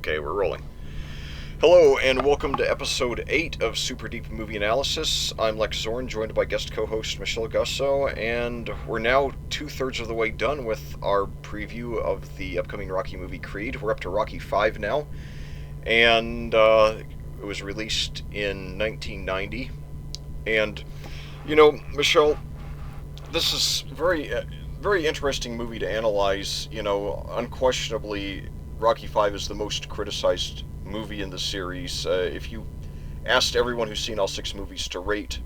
Okay, we're rolling. Hello, and welcome to episode 8 of Super Deep Movie Analysis. I'm Lec Zorn, joined by guest co-host Michelle Gussow, and we're now 2/3 of the way done with our preview of the upcoming Rocky movie Creed. We're up to Rocky 5 now, and it was released in 1990. And, Michelle, this is very interesting movie to analyze. Unquestionably, Rocky 5 is the most criticized movie in the series. If you asked everyone who's seen all 6 movies to rate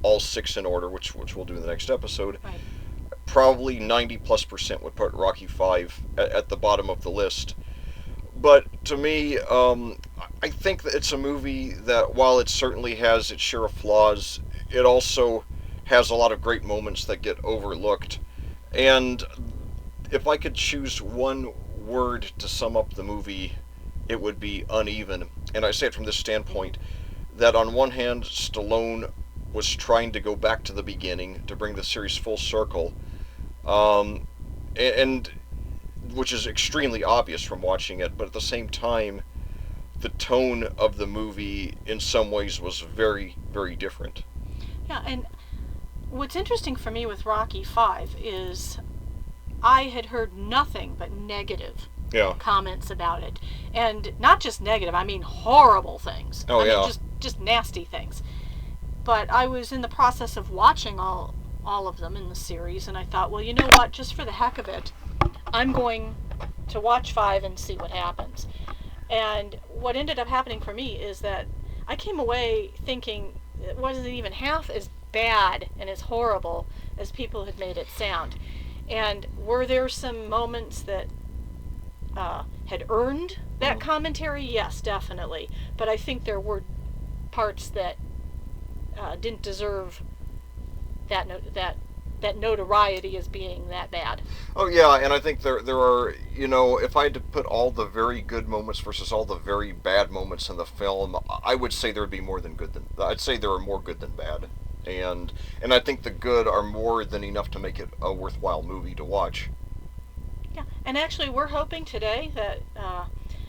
all 6 in order, which we'll do in the next episode, right, probably 90+% would put Rocky 5 at the bottom of the list. But to me, I think that it's a movie that, while it certainly has its share of flaws, it also has a lot of great moments that get overlooked. And if I could choose one word to sum up the movie, it would be uneven. And I say it from this standpoint, that on one hand, Stallone was trying to go back to the beginning to bring the series full circle, and which is extremely obvious from watching it, but at the same time, the tone of the movie in some ways was very, very different. yeah. And what's interesting for me with Rocky 5 is I had heard nothing but negative comments about it, and not just negative. I mean horrible things. I mean, just nasty things. But I was in the process of watching all of them in the series, and I thought, well, you know what? Just for the heck of it, I'm going to watch 5 and see what happens. And what ended up happening for me is that I came away thinking it wasn't even half as bad and as horrible as people had made it sound. And were there some moments that had earned that commentary? Yes, definitely. But I think there were parts that didn't deserve that notoriety as being that bad. Oh yeah, and I think there are, if I had to put all the very good moments versus all the very bad moments in the film, I would say there would be more than good than, I'd say there are more good than bad. And I think the good are more than enough to make it a worthwhile movie to watch. Yeah, and actually we're hoping today that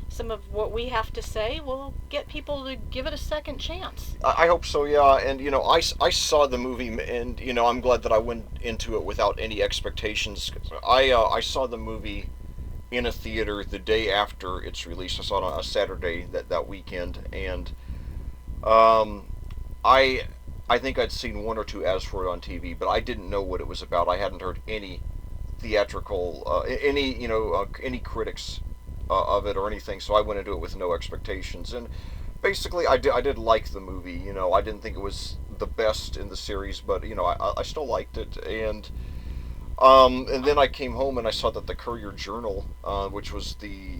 some of what we have to say will get people to give it a second chance. I hope so, yeah. And, I saw the movie, and, I'm glad that I went into it without any expectations. I saw the movie in a theater the day after its release. I saw it on a Saturday that weekend, and I think I'd seen 1 or 2 ads for it on TV, but I didn't know what it was about. I hadn't heard any theatrical, any critics of it or anything, so I went into it with no expectations. And basically, I did like the movie. I didn't think it was the best in the series, but I still liked it. And then I came home and I saw that the Courier-Journal, which was the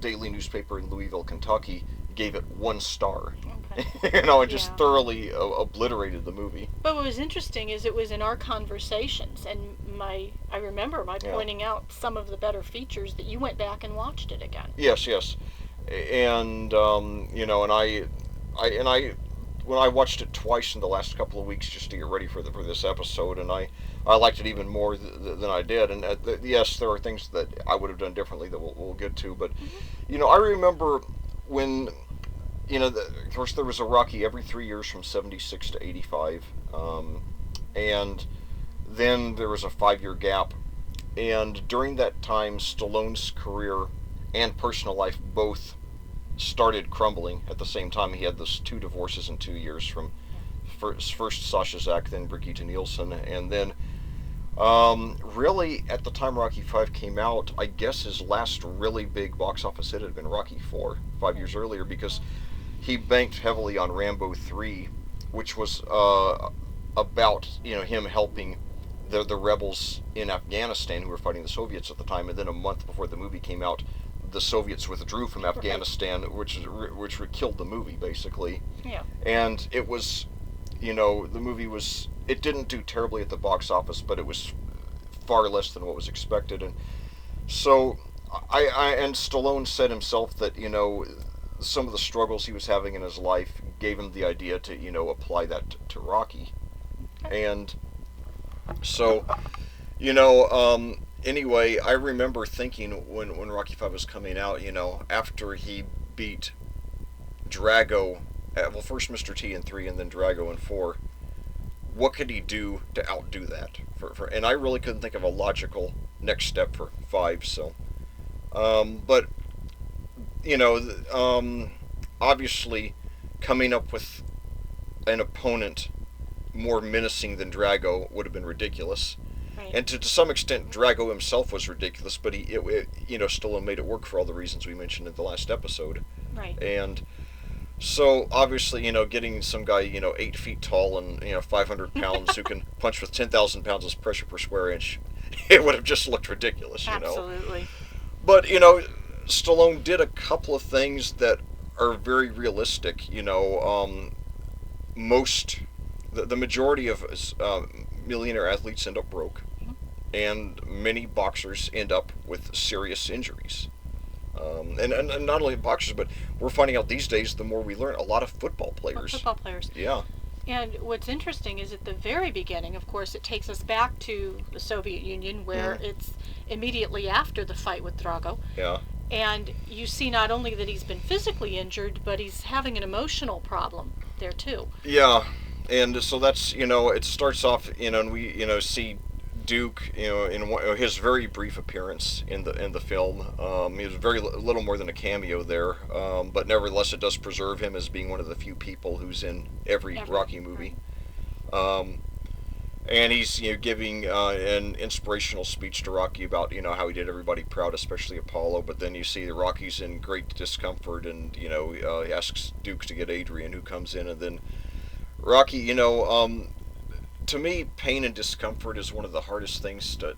daily newspaper in Louisville, Kentucky, gave it 1 star. Okay. And just thoroughly obliterated the movie. But what was interesting is it was in our conversations, and I remember pointing out some of the better features that you went back and watched it again. Yes, and and I when I watched it twice in the last couple of weeks just to get ready for this episode, and I liked it even more than I did. And yes, there are things that I would have done differently that we'll get to, but I remember when. Of course, there was a Rocky every 3 years from 76 to 85, and then there was a 5-year gap. And during that time, Stallone's career and personal life both started crumbling at the same time. He had those 2 divorces in 2 years, from first Sasha Zach, then Brigitte Nielsen, and then really at the time Rocky 5 came out, I guess his last really big box office hit had been Rocky 4 5 years earlier, because he banked heavily on Rambo 3, which was about him helping the rebels in Afghanistan who were fighting the Soviets at the time. And then a month before the movie came out, the Soviets withdrew from Afghanistan, which killed the movie basically. Yeah. And it was, the movie was, it didn't do terribly at the box office, but it was far less than what was expected. And so and Stallone said himself that some of the struggles he was having in his life gave him the idea to apply that to Rocky. And so anyway, I remember thinking when Rocky V was coming out, after he beat Drago, well, first Mr. T in 3 and then Drago in 4, what could he do to outdo that? And I really couldn't think of a logical next step for 5, so. But, obviously, coming up with an opponent more menacing than Drago would have been ridiculous. Right. And to some extent, Drago himself was ridiculous, but Stallone made it work for all the reasons we mentioned in the last episode. Right. And so, obviously, getting some guy, 8 feet tall and, 500 pounds who can punch with 10,000 pounds of pressure per square inch, it would have just looked ridiculous, Absolutely. But, Stallone did a couple of things that are very realistic, the majority of millionaire athletes end up broke, and many boxers end up with serious injuries. And not only boxers, but we're finding out these days, the more we learn, a lot of football players. Football players. Yeah. And what's interesting is at the very beginning, of course, it takes us back to the Soviet Union, where it's immediately after the fight with Drago. Yeah. And you see not only that he's been physically injured, but he's having an emotional problem there too. Yeah. And so that's, it starts off, and we, see Duke, in his very brief appearance in the film. He was very little more than a cameo there, but nevertheless, it does preserve him as being one of the few people who's in every Rocky movie. Right. And he's giving an inspirational speech to Rocky about how he did everybody proud, especially Apollo. But then you see Rocky's in great discomfort, and he asks Duke to get Adrian, who comes in, and then Rocky, to me, pain and discomfort is one of the hardest things to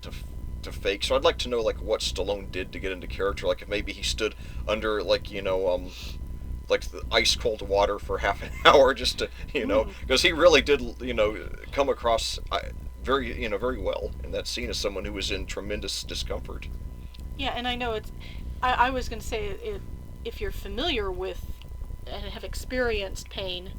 fake. So I'd like to know what Stallone did to get into character. Like if maybe he stood under the ice cold water for half an hour just to because he really did come across very well in that scene as someone who was in tremendous discomfort. Yeah, and I know I was going to say if you're familiar with and have experienced pain,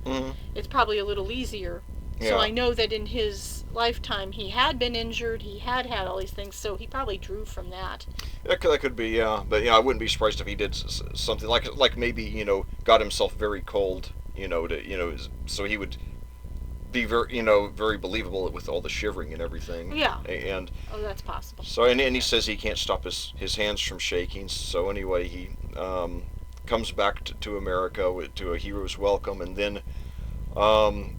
it's probably a little easier. Yeah. So I know that in his lifetime he had been injured, he had all these things, so he probably drew from that. That could be, yeah. But I wouldn't be surprised if he did something like maybe got himself very cold, so he would be very very believable with all the shivering and everything. Yeah. And that's possible. So and he says he can't stop his hands from shaking. So anyway, he comes back to America to a hero's welcome, and then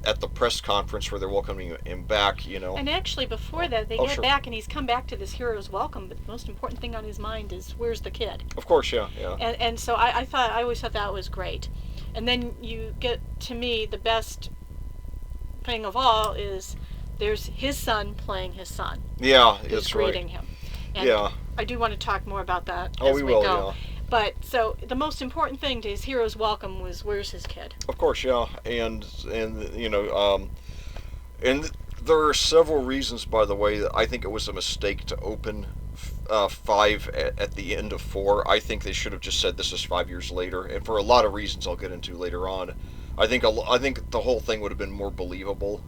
at the press conference where they're welcoming him back, And actually, before that, they get back, and he's come back to this hero's welcome. But the most important thing on his mind is, where's the kid? Of course, yeah. And so I always thought that was great. And then you get, to me, the best thing of all is there's his son playing his son. Yeah, who's that's right. greeting him. And yeah. I do want to talk more about that as we will, go. Yeah. But so the most important thing to his hero's welcome was, where's his kid? Of course, yeah, and and there are several reasons, by the way, that I think it was a mistake to open 5 at the end of 4. I think they should have just said this is 5 years later, and for a lot of reasons I'll get into later on. I think the whole thing would have been more believable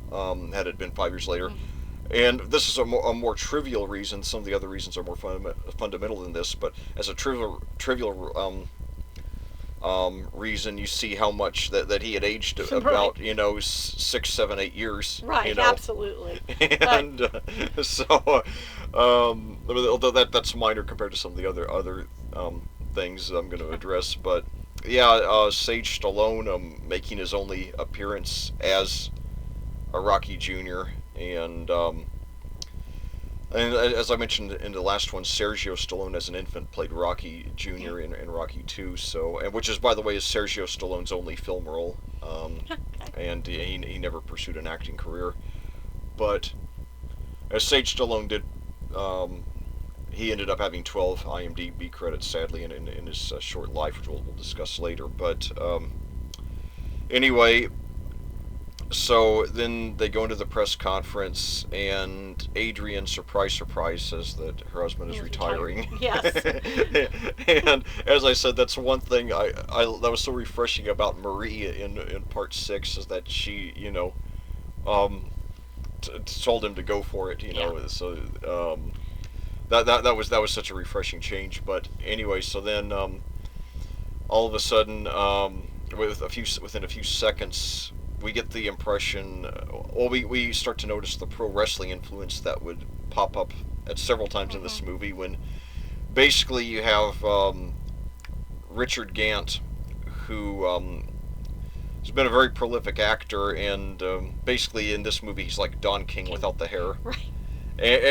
had it been 5 years later. Mm-hmm. And this is a more trivial reason. Some of the other reasons are more fundamental than this. But as a trivial reason, you see how much that he had aged about 6, 7, 8 years. Right. Absolutely. And so, although that's minor compared to some of the other things I'm going to address, but yeah, Sage Stallone making his only appearance as a Rocky Jr. And as I mentioned in the last one, Sergio Stallone as an infant played Rocky Jr. in Rocky 2. So, and which is, by the way, is Sergio Stallone's only film role. And he never pursued an acting career. But as Sage Stallone did, he ended up having 12 IMDb credits, sadly, in his short life, which we'll discuss later. But anyway. So then they go into the press conference, and Adrian, surprise, says that her husband is retiring. Yes. And as I said, that's one thing that was so refreshing about Marie in part 6 is that she, told him to go for it. Yeah. So that was such a refreshing change. But anyway, so then all of a sudden, within a few seconds, we get the impression. We start to notice the pro wrestling influence that would pop up at several times in this movie. When basically you have Richard Gant, who has been a very prolific actor, and basically in this movie he's like Don King without the hair. Right.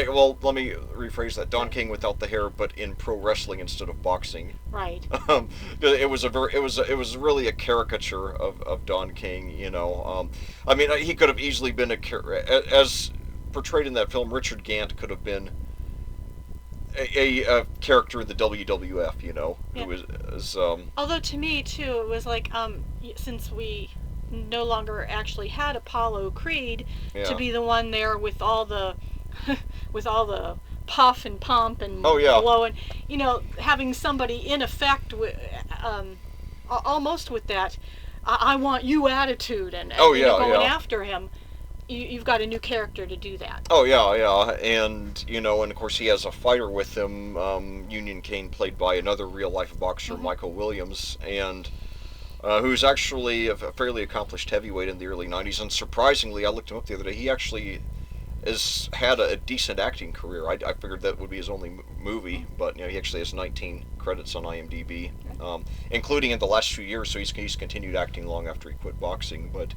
Well, let me rephrase that: Don King without the hair, but in pro wrestling instead of boxing. Right. It was really a caricature of Don King. You know, I mean, he could have easily been as portrayed in that film. Richard Gant could have been a character in the WWF. You know, yeah. who was. Although to me too, it was like since we no longer actually had Apollo Creed to be the one there with all the with all the puff and pump and blow, and you know, having somebody in effect with almost with that I want you attitude and going after him. You've got a new character to do that. Oh yeah, and you know, and of course he has a fighter with him, Union Kane, played by another real life boxer, Michael Williams, and who's actually a fairly accomplished heavyweight in the early '90s. And surprisingly, I looked him up the other day. He actually has had a decent acting career. I figured that would be his only movie, but you know, he actually has 19 credits on IMDb, including in the last few years. So he's continued acting long after he quit boxing. But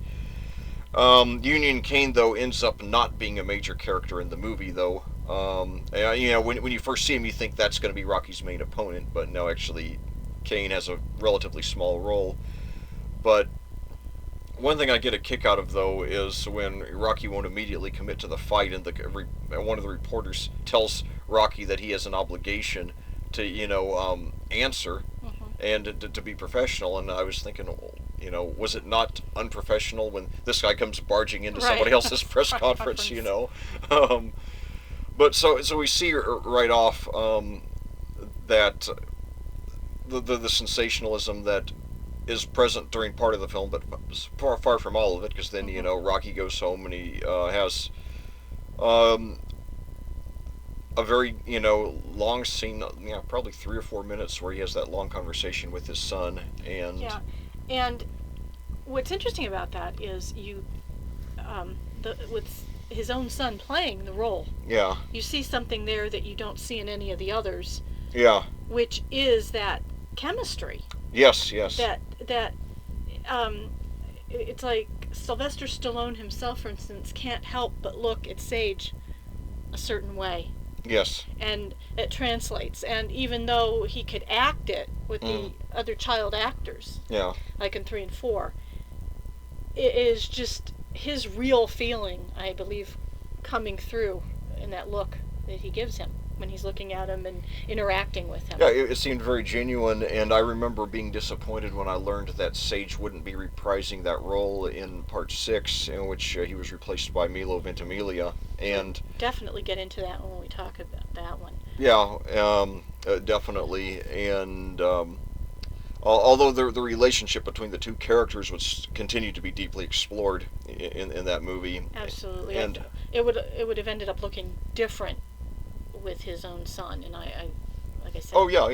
Union Kane, though, ends up not being a major character in the movie, though. You know, when you first see him, you think that's going to be Rocky's main opponent, but no, actually, Kane has a relatively small role. But one thing I get a kick out of, though, is when Rocky won't immediately commit to the fight, and one of the reporters tells Rocky that he has an obligation to, you know, answer and to be professional. And I was thinking, you know, was it not unprofessional when this guy comes barging into somebody else's press conference, you know? But so we see right off that the sensationalism that is present during part of the film, but far from all of it, because then, you know, Rocky goes home and he has a very, you know, long scene, you know, probably 3 or 4 minutes, where he has that long conversation with his son. And and what's interesting about that is with his own son playing the role, you see something there that you don't see in any of the others, which is that chemistry. Yes. That it's like Sylvester Stallone himself, for instance, can't help but look at Sage a certain way. Yes. And it translates. And even though he could act it with the other child actors, like in 3 and 4, it is just his real feeling, I believe, coming through in that look that he gives him when he's looking at him and interacting with him. Yeah, it seemed very genuine, and I remember being disappointed when I learned that Sage wouldn't be reprising that role in Part 6, in which he was replaced by Milo Ventimiglia. And definitely get into that when we talk about that one. Yeah, definitely. And although the relationship between the two characters would continue to be deeply explored in that movie. Absolutely. And it would have ended up looking different with his own son, and I like I said, I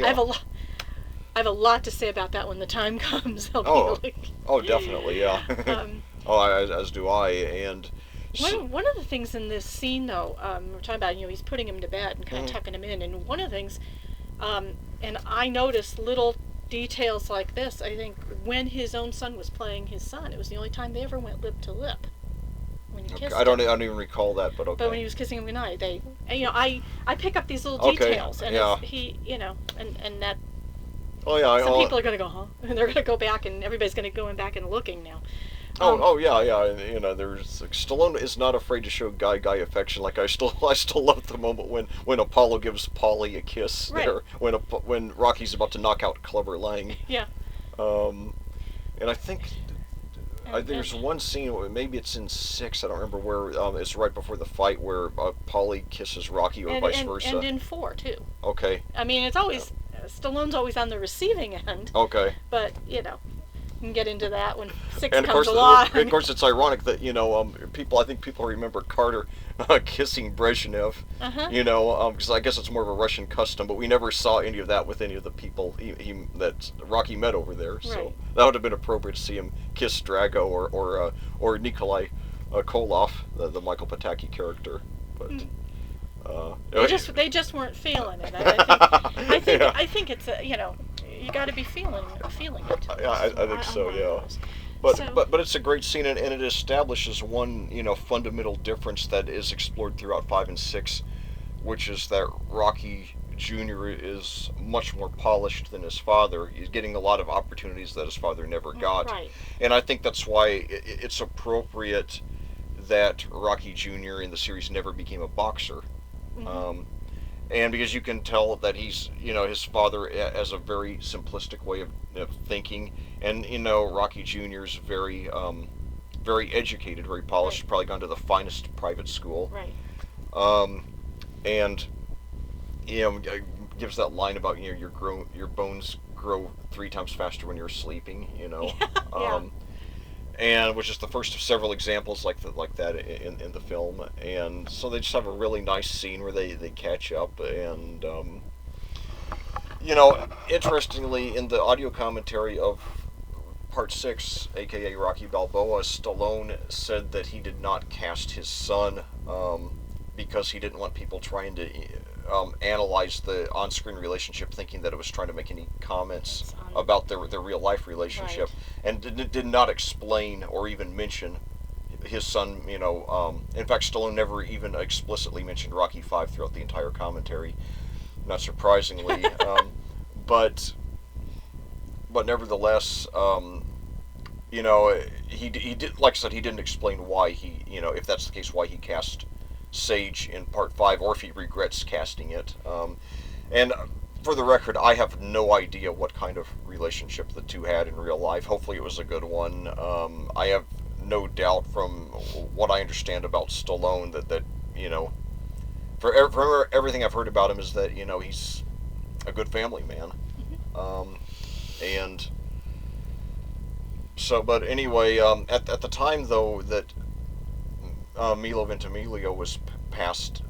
have a lot to say about that when the time comes. Definitely, yeah. As do I. And one of the things in this scene, though, we're talking about, you know, he's putting him to bed and kind of tucking him in, and one of the things, and I noticed little details like this. I think when his own son was playing his son, it was the only time they ever went lip to lip. When he kissed I don't even recall that, but okay. But when he was kissing him goodnight, I pick up these little details, and he, you know, and that. Some people are going to go, huh? And they're going to go back, and everybody's going to go back and looking now. Yeah. You know, there's Stallone is not afraid to show guy affection. Like I still love the moment when Apollo gives Paulie a kiss there, when Rocky's about to knock out Clubber Lang. Yeah. And I think. There's one scene, maybe it's in 6, I don't remember where, it's right before the fight, where Paulie kisses Rocky, or vice versa. And in 4, too. Okay. I mean, it's always, Stallone's always on the receiving end. Okay. But, you know, can get into that when 6 and comes along. Of course, it's ironic that I think people remember Carter kissing Brezhnev. Because I guess it's more of a Russian custom, but we never saw any of that with any of the people that Rocky met over there. Right. So that would have been appropriate to see him kiss Drago or Nikolai Koloff, the Michael Pataki character, but. They just weren't feeling it. I think it's you got to be feeling it. Yeah, I think so. Yeah. But it's a great scene, and it establishes one fundamental difference that is explored throughout 5 and 6, which is that Rocky Jr. is much more polished than his father. He's getting a lot of opportunities that his father never got, right. And I think that's why it's appropriate that Rocky Jr. in the series never became a boxer. Mm-hmm. And because you can tell that he's, his father has a very simplistic way of thinking, and Rocky Jr.'s very, very educated, very polished, right. Probably gone to the finest private school, right? And gives that line about your bones grow 3 times faster when you're sleeping, Yeah. And which is the first of several examples like that in the film. And so they just have a really nice scene where they catch up. And interestingly, in the audio commentary of Part 6, aka Rocky Balboa, Stallone said that he did not cast his son because he didn't want people trying to analyze the on-screen relationship, thinking that it was trying to make any comments about their real life relationship, right. And did not explain or even mention his son. In fact, Stallone never even explicitly mentioned Rocky 5 throughout the entire commentary, not surprisingly. But nevertheless, he did, like I said, he didn't explain why he, if that's the case, why he cast Sage in Part 5, or if he regrets casting it. And for the record, I have no idea what kind of relationship the two had in real life. Hopefully it was a good one. I have no doubt from what I understand about Stallone that for everything I've heard about him is that, he's a good family man. Mm-hmm. And so, but anyway, at the time, though, that Milo Ventimiglia was cast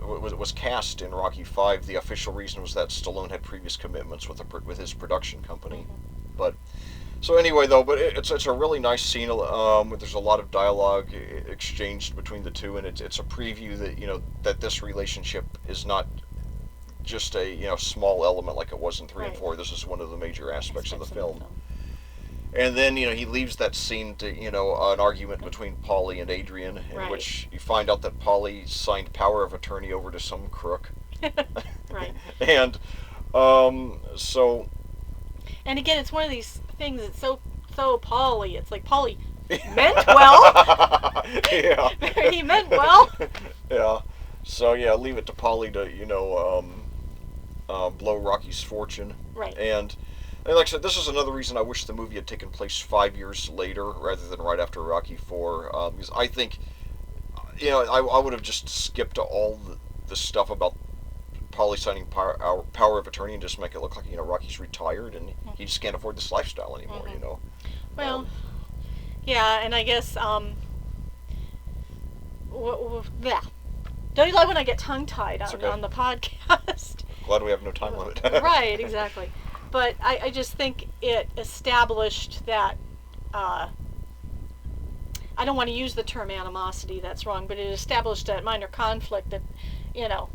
in Rocky 5, the official reason was that Stallone had previous commitments with his production company. Mm-hmm. But so anyway, though, but it's a really nice scene. There's a lot of dialogue exchanged between the two, and it's a preview that that this relationship is not just a small element like it was in 3 and 4. This is one of the major aspects of the film. And then, he leaves that scene to, an argument between Paulie and Adrian, in right. which you find out that Paulie signed power of attorney over to some crook. Right. And, so... And again, it's one of these things that's so Paulie. It's like, Paulie meant well. Yeah. He meant well. Yeah. So, yeah, leave it to Paulie to, blow Rocky's fortune. Right. And like I said, this is another reason I wish the movie had taken place 5 years later rather than right after Rocky 4. Because I think, I would have just skipped all the stuff about Paulie signing power of attorney and just make it look like, Rocky's retired and he just can't afford this lifestyle anymore, mm-hmm. Well, yeah, and I guess, yeah. Don't you like when I get tongue-tied on the podcast? Glad we have no time limit. Right, exactly. But I just think it established that, I don't want to use the term animosity, that's wrong, but it established that minor conflict that, so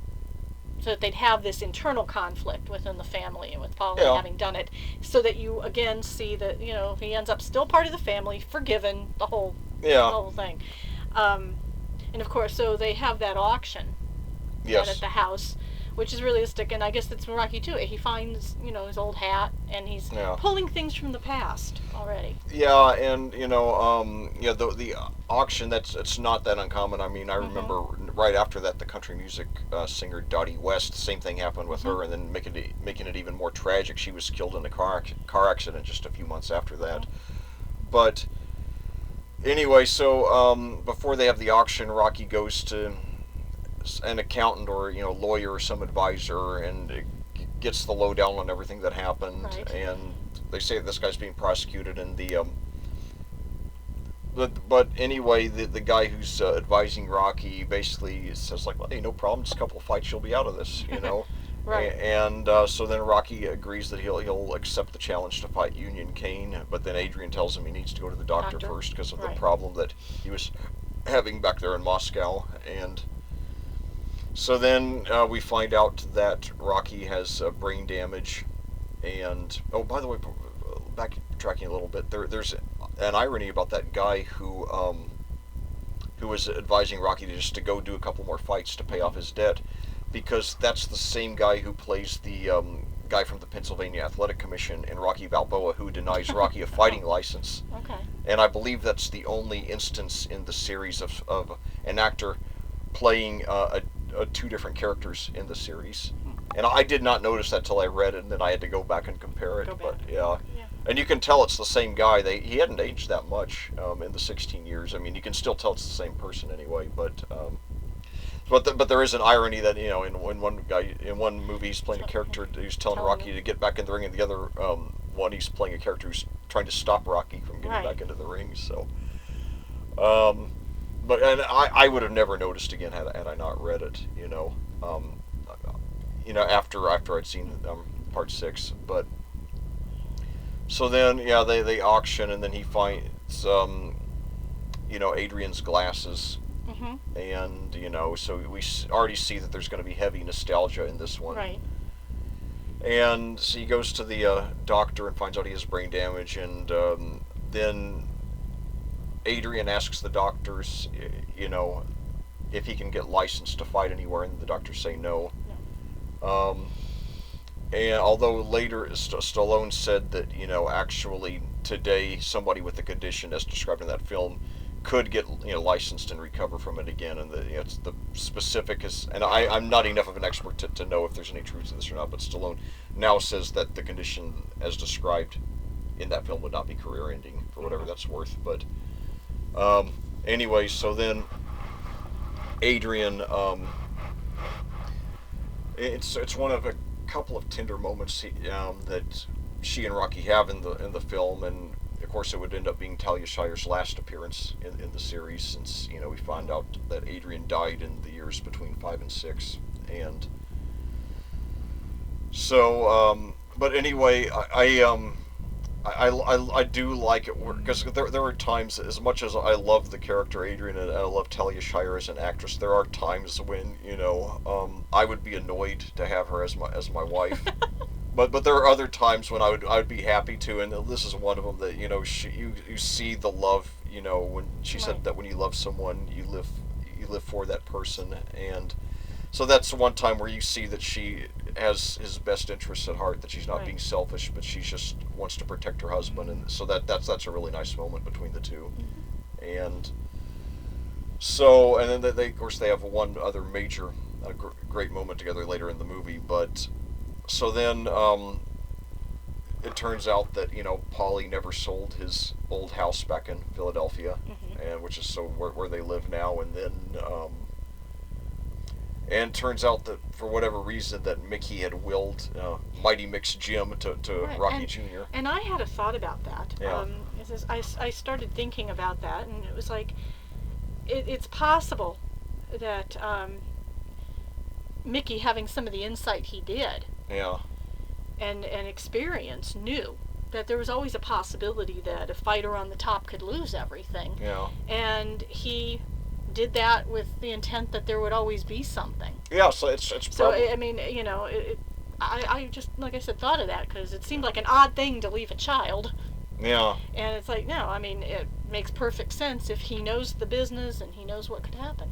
that they'd have this internal conflict within the family and with Paulie having done it, so that you again see that, he ends up still part of the family, forgiven, the whole thing. And of course, so they have that auction at the house, which is realistic, and I guess that's Rocky too. He finds, his old hat, and he's pulling things from the past already. Yeah, and the auction, it's not that uncommon. I mean, I remember right after that, the country music singer Dottie West, the same thing happened with her, and then making it even more tragic, she was killed in a car accident just a few months after that. But anyway, so before they have the auction, Rocky goes to an accountant or lawyer or some advisor and gets the lowdown on everything that happened, right. And they say that this guy's being prosecuted, and the but anyway, the guy who's advising Rocky basically says like, well, hey, no problem, just a couple of fights, you'll be out of this, you know. Right. And so then Rocky agrees that he'll accept the challenge to fight Union Kane, but then Adrian tells him he needs to go to the doctor first because of the problem that he was having back there in Moscow. And so then we find out that Rocky has brain damage. And oh, by the way, backtracking a little bit, there's an irony about that guy who was advising Rocky to go do a couple more fights to pay off his debt, because that's the same guy who plays the guy from the Pennsylvania Athletic Commission in Rocky Balboa, who denies Rocky a fighting license. Okay. And I believe that's the only instance in the series of an actor playing two different characters in the series. And I did not notice that till I read it, and then I had to go back and compare it. But yeah. And you can tell it's the same guy. He hadn't aged that much in the 16 years. I mean, you can still tell it's the same person anyway. But there is an irony that, you know, in one movie he's playing a character who's telling Rocky to get back in the ring, and the other one he's playing a character who's trying to stop Rocky from getting back into the ring. So, but I would have never noticed again had I not read it. You know, after I'd seen part 6. But so then they auction, and then he finds Adrian's glasses. Mm-hmm. And, so we already see that there's going to be heavy nostalgia in this one. Right. And so he goes to the doctor and finds out he has brain damage, and then Adrian asks the doctors, if he can get licensed to fight anywhere, and the doctors say no. And although later Stallone said that, actually today somebody with the condition as described in that film could get licensed and recover from it again, and it's the specific is, and I'm not enough of an expert to know if there's any truth to this or not, but Stallone now says that the condition as described in that film would not be career ending, for whatever that's worth. But anyway, so then Adrian, it's one of a couple of tender moments that she and Rocky have in the film, and of course it would end up being Talia Shire's last appearance in the series, since we found out that Adrian died in the years between 5 and 6, and so but anyway, I do like it because there are times, as much as I love the character Adrian and I love Talia Shire as an actress, there are times when I would be annoyed to have her as my wife. But there are other times when I would be happy to, and this is one of them, that you see the love, when she said that when you love someone you live for that person, and so that's one time where you see that she has his best interests at heart, that she's not being selfish, but she just wants to protect her husband, and so that's a really nice moment between the two. Mm-hmm. And so, and then they of course they have one other major great moment together later in the movie. But so then it turns out that Paulie never sold his old house back in Philadelphia, and which is where they live now, and then and turns out that for whatever reason that Mickey had willed Mighty Mick's gym to Rocky Jr. And I had a thought about that. Yeah. I started thinking about that, and it was like, it's possible that Mickey, having some of the insight he did, and experience, knew that there was always a possibility that a fighter on the top could lose everything. Yeah. And he did that with the intent that there would always be something. Yeah, so it's so I mean, I just, like I said, thought of that because it seemed like an odd thing to leave a child. Yeah. And it's like, no, I mean, it makes perfect sense if he knows the business and he knows what could happen.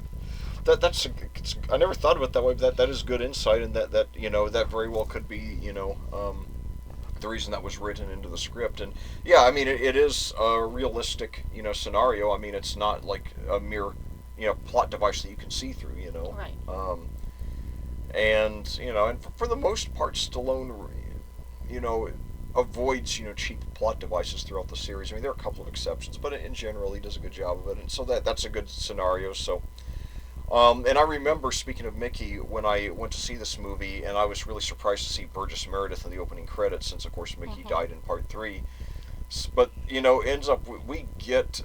I never thought of it that way, but that is good insight, and that that very well could be the reason that was written into the script. And yeah, I mean it is a realistic scenario. I mean, it's not like a mere plot device that you can see through. Right. And and for the most part, Stallone avoids cheap plot devices throughout the series. I mean, there are a couple of exceptions, but in general he does a good job of it, and so that's a good scenario. So and I remember, speaking of Mickey, when I went to see this movie, and I was really surprised to see Burgess Meredith in the opening credits, since of course Mickey died in part 3. But ends up we get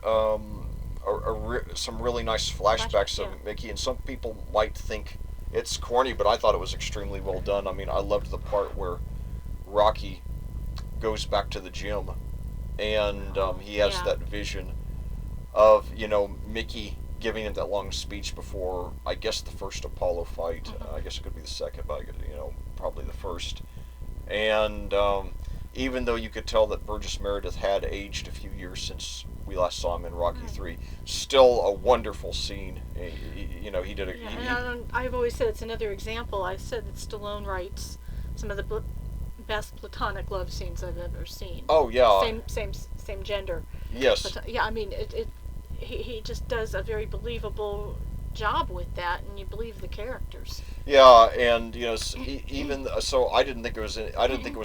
some really nice flashbacks of Mickey, and some people might think it's corny, but I thought it was extremely well done. I mean, I loved the part where Rocky goes back to the gym, and he has that vision of Mickey giving him that long speech before, I guess, the first Apollo fight. I guess it could be the second, but probably the first. And even though you could tell that Burgess Meredith had aged a few years since we last saw him in Rocky 3, still a wonderful scene. He did it. I've always said it's another example. I said that Stallone writes some of the best platonic love scenes I've ever seen. Oh yeah. Same gender. Yes. But, I mean, he just does a very believable job with that, and you believe the characters. Yeah, and even so, I didn't think it was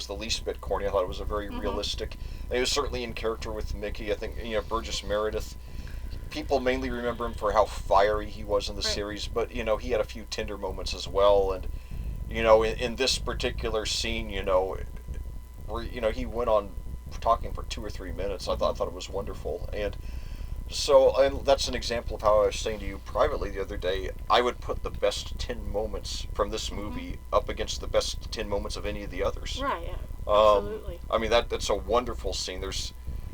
the least bit corny. I thought it was a very realistic. It was certainly in character with Mickey. I think Burgess Meredith. People mainly remember him for how fiery he was in the series, but he had a few tender moments as well. And in this particular scene, where he went on talking for 2 or 3 minutes. I thought it was wonderful. And so that's an example of how I was saying to you privately the other day, I would put the best 10 moments from this movie up against the best 10 moments of any of the others. Right, yeah. Absolutely. I mean, that's a wonderful scene.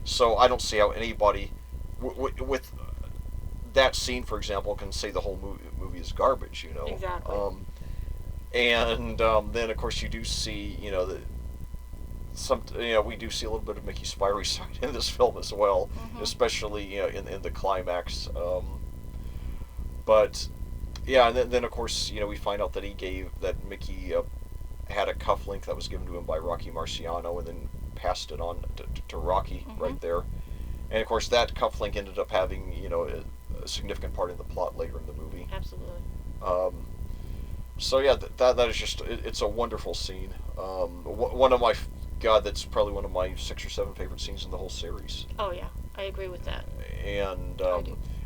So I don't see how anybody, with that scene, for example, can say the whole movie is garbage, Exactly. And then, of course, you do see, we do see a little bit of Mickey's fiery side in this film as well, especially in the climax. But yeah, and then of course we find out that Mickey had a cufflink that was given to him by Rocky Marciano, and then passed it on to Rocky right there. And of course that cufflink ended up having a significant part in the plot later in the movie. Absolutely. So yeah, that is just it's a wonderful scene. One of my that's probably one of my 6 or 7 favorite scenes in the whole series. Oh yeah, I agree with that. And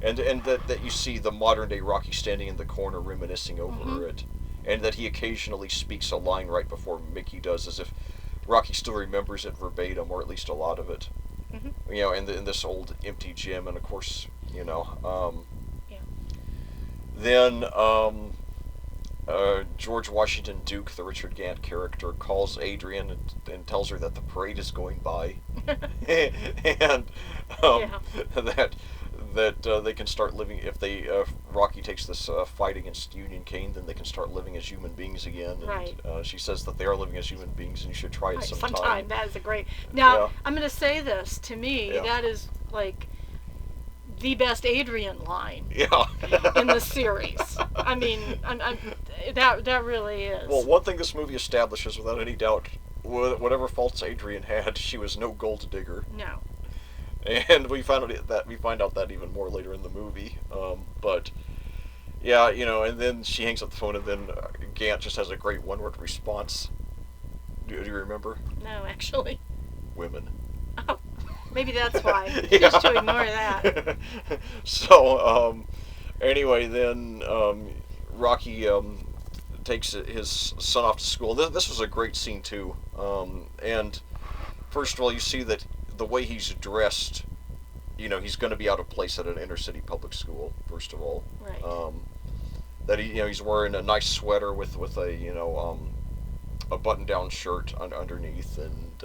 and that you see the modern day Rocky standing in the corner reminiscing over it, and that he occasionally speaks a line right before Mickey does, as if Rocky still remembers it verbatim, or at least a lot of it. In this old empty gym, and of course then George Washington Duke, the Richard Gant character, calls Adrian and tells her that the parade is going by, and that they can start living if Rocky takes this fight against Union Cane, then they can start living as human beings again. And she says that they are living as human beings, and you should try it sometime. That is a great. Now I'm going to say this. To me, that is like the best Adrian line in the series. I mean, that really is. Well, one thing this movie establishes without any doubt, whatever faults Adrian had, she was no gold digger. No. And we find out that even more later in the movie. But yeah, and then she hangs up the phone, and then Gant just has a great one-word response. Do you remember? No, actually. Women. Oh. Maybe that's why. Just to ignore that. So, anyway, then Rocky takes his son off to school. This was a great scene, too. And first of all, you see that the way he's dressed, he's going to be out of place at an inner-city public school, first of all. Right. That he's wearing a nice sweater with a button-down shirt underneath, and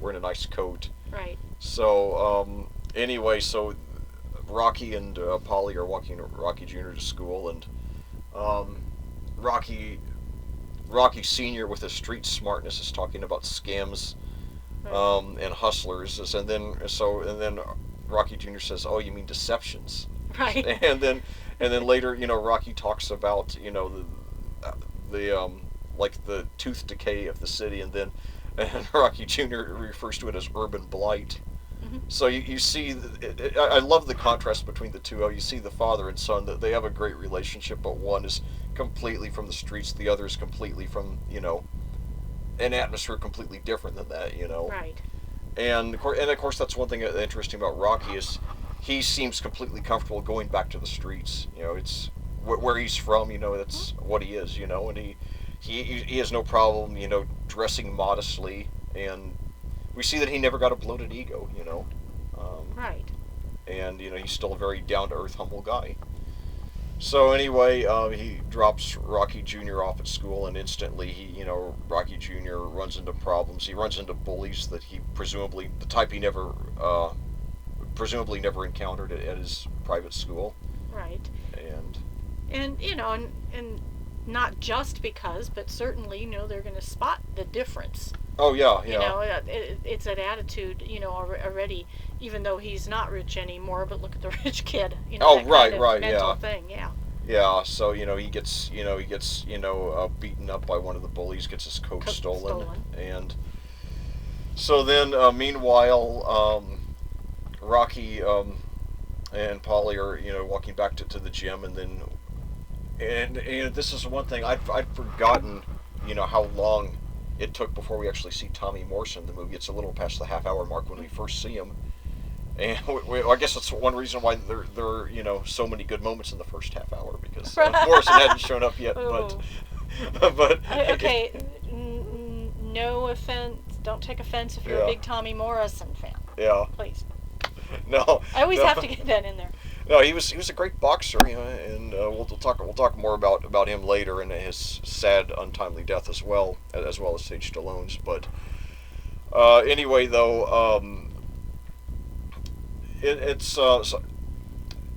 wearing a nice coat. Right. So, anyway, so Rocky and Paulie are walking Rocky Jr. to school, and Rocky Sr. with his street smartness is talking about scams and hustlers, and then Rocky Jr. says, "Oh, you mean deceptions?" Right. And then later, Rocky talks about the like the tooth decay of the city, and Rocky Jr. refers to it as urban blight. So you see, I love the contrast between the two. You see the father and son, that they have a great relationship, but one is completely from the streets, the other is completely from, an atmosphere completely different than that, Right. And of course that's one thing interesting about Rocky is he seems completely comfortable going back to the streets. It's where he's from, that's what he is, and he has no problem, dressing modestly, and we see that he never got a bloated ego, Right. and he's still a very down-to-earth, humble guy. So anyway, he drops Rocky Jr. off at school, and instantly Rocky Jr. runs into problems. He runs into bullies that he the type he never, presumably never encountered at his private school. Right. And and not just because, but certainly, they're going to spot the difference. Oh yeah. It's an attitude, already, even though he's not rich anymore. But look at the rich kid. Oh right, mental thing, yeah. Yeah, so he gets beaten up by one of the bullies, gets his coat stolen, and so then meanwhile, Rocky and Paulie are walking back to the gym, and this is one thing I'd forgotten how long it took before we actually see Tommy Morrison in the movie. It's a little past the half-hour mark when we first see him. And I guess that's one reason why there are so many good moments in the first half hour, because Morrison hadn't shown up yet. But okay, no offense. Don't take offense if you're a big Tommy Morrison fan. Yeah. Please. No. I always have to get that in there. No, he was a great boxer, and we'll talk more about him later and his sad, untimely death as well as Sage Stallone's. But anyway, though.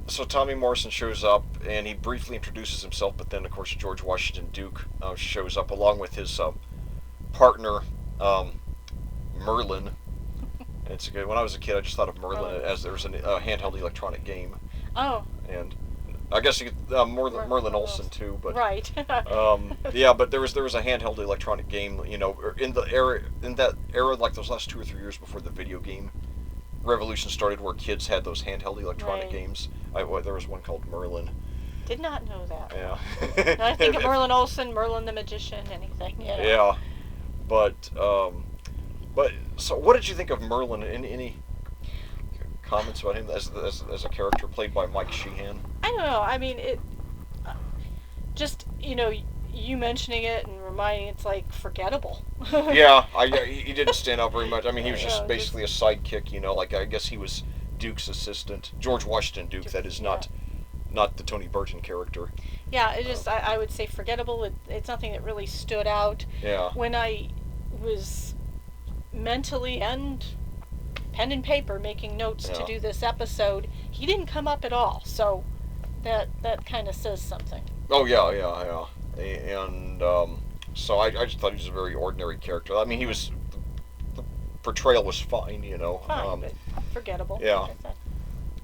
So Tommy Morrison shows up, and he briefly introduces himself, but then of course George Washington Duke shows up along with his partner Merlin. It's good. When I was a kid, I just thought of Merlin as there was a handheld electronic game. Oh. And I guess you could, Merlin Olsen too, but right. Yeah, but there was a handheld electronic game, in that era, like those last 2 or 3 years before the video game revolution started, where kids had those handheld electronic games. There was one called Merlin. Did not know that. Yeah. I think of Merlin Olsen, Merlin the Magician, anything. Yeah, but so what did you think of Merlin? Any comments about him as a character played by Mike Sheehan? I don't know. I mean, it just you mentioning it and reminding it's like forgettable. Yeah, he didn't stand out very much. I mean, he was just basically a sidekick. Like I guess he was Duke's assistant, George Washington Duke. That is not the Tony Burton character. Yeah, it just I would say forgettable. It's nothing that really stood out. Yeah. When I was mentally and pen and paper making notes to do this episode, he didn't come up at all. So that kind of says something. Oh yeah. And so I just thought he was a very ordinary character. I mean, the portrayal was fine, Fine, but forgettable. Yeah.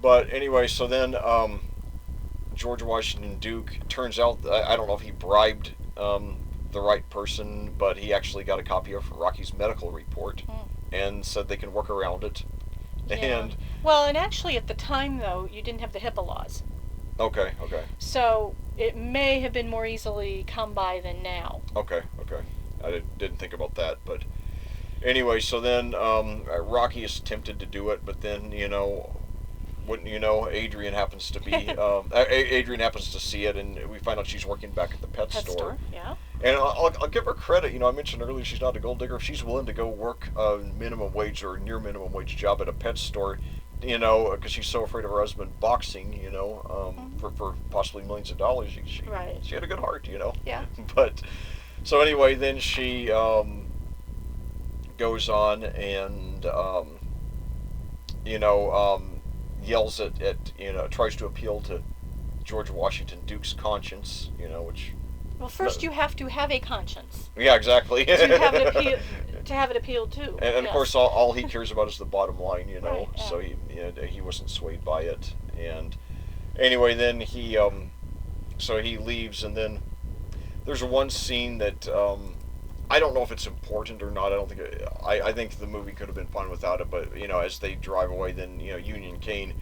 But anyway, so then George Washington Duke, turns out, I don't know if he bribed the right person, but he actually got a copy of Rocky's medical report and said they can work around it. Yeah. And actually at the time, though, you didn't have the HIPAA laws. Okay. So it may have been more easily come by than now. Okay. I didn't think about that, but anyway, so then Rocky is tempted to do it, but then wouldn't you know, Adrian happens to be Adrian happens to see it, and we find out she's working back at the pet store. Yeah. And I'll give her credit. I mentioned earlier she's not a gold digger. If she's willing to go work a minimum wage or near minimum wage job at a pet store, because she's so afraid of her husband boxing, for possibly millions of dollars, she had a good heart, Yeah. But so anyway, then she goes on and yells at tries to appeal to George Washington Duke's conscience, which. Well, first you have to have a conscience. Yeah, exactly. To have it appealed to. And of course, all he cares about is the bottom line, Right, yeah. So he wasn't swayed by it. And anyway, then he leaves, and then there's one scene that I don't know if it's important or not. I think the movie could have been fine without it. But as they drive away, then Union Kane,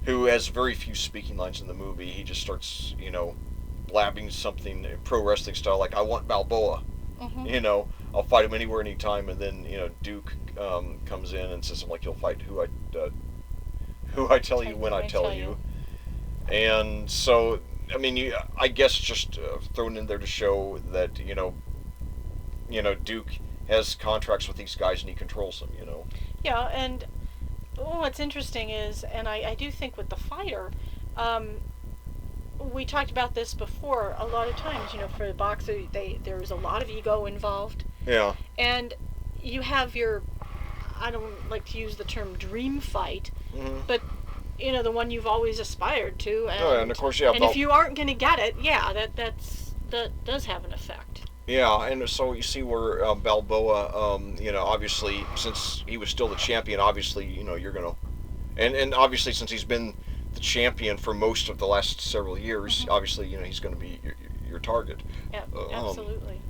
who has very few speaking lines in the movie, he just starts blabbing something pro wrestling style, like, I want Balboa. Mm-hmm. I'll fight him anywhere, anytime. And then Duke comes in and says, like, you'll fight who I tell you when I tell you. And so, I mean, I guess just thrown in there to show that Duke has contracts with these guys and he controls them. Yeah, and what's interesting is, and I do think with the fighter, we talked about this before a lot of times, for the boxer, there's a lot of ego involved. Yeah. And you have your, I don't like to use the term dream fight, but, the one you've always aspired to. And of course, yeah. And if you aren't going to get it, yeah, that does have an effect. Yeah, and so you see where Balboa, obviously, since he was still the champion, obviously, you're going to... And obviously, since he's been the champion for most of the last several years, obviously, he's going to be your target. Yeah, absolutely.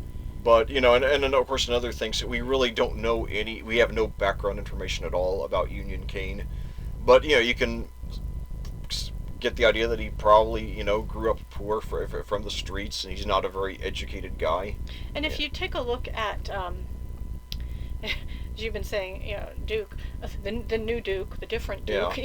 But, and then, of course, another thing, so we really don't know we have no background information at all about Union Kane. But, you can get the idea that he probably, grew up poor from the streets, and he's not a very educated guy. And if you take a look at, as you've been saying, Duke, the new Duke, the different Duke,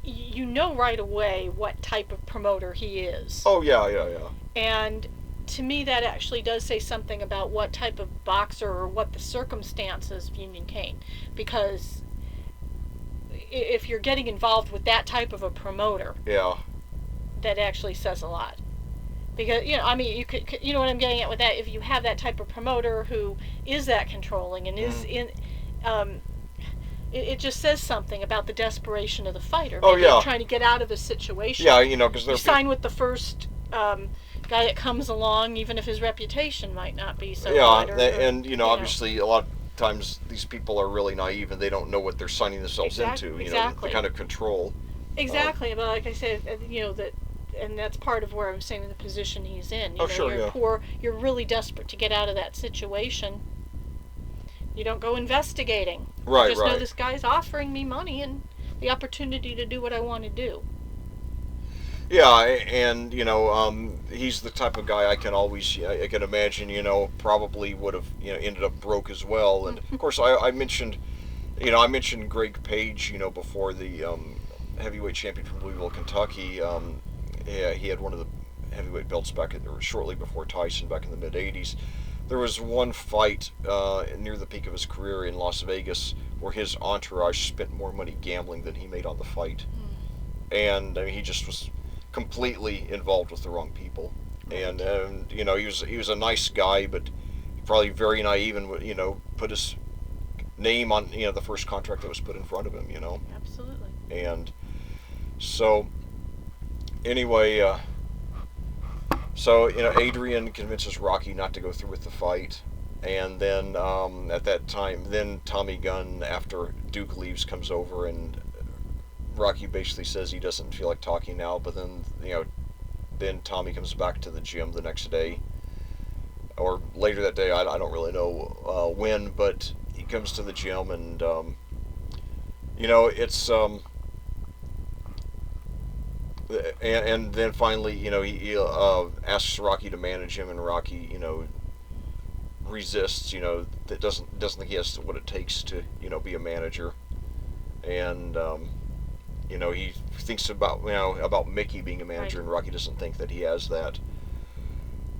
you know right away what type of promoter he is. Oh, yeah. And to me, that actually does say something about what type of boxer or what the circumstances of Union Kane. Because if you're getting involved with that type of a promoter, that actually says a lot. Because, you could, you know what I'm getting at with that? If you have that type of promoter who is that controlling and is in... It just says something about the desperation of the fighter. Maybe trying to get out of a situation. Yeah, because you sign with the first guy that comes along, even if his reputation might not be so good. And obviously a lot of times these people are really naive and they don't know what they're signing themselves into. The kind of control. Exactly, but like I said, that, and that's part of where I'm saying the position he's in. You're poor. You're really desperate to get out of that situation. You don't go investigating. Right, you just know this guy's offering me money and the opportunity to do what I want to do. Yeah, and he's the type of guy I can imagine, probably would have ended up broke as well. And of course, I mentioned Greg Page, before, the heavyweight champion from Louisville, Kentucky. He had one of the heavyweight belts shortly before Tyson back in the mid '80s. There was one fight near the peak of his career in Las Vegas where his entourage spent more money gambling than he made on the fight. And he just was completely involved with the wrong people. And he was a nice guy, but probably very naive and put his name on the first contract that was put in front of him. Absolutely. And so anyway. So, Adrian convinces Rocky not to go through with the fight. And then, at that time, then Tommy Gunn, after Duke leaves, comes over, and Rocky basically says he doesn't feel like talking now. But then, then Tommy comes back to the gym the next day. Or later that day, I don't really know when, but he comes to the gym, and, it's... And then finally, he asks Rocky to manage him, and Rocky, resists. That doesn't think he has what it takes to, be a manager. And he thinks about Mickey being a manager, and Rocky doesn't think that he has that.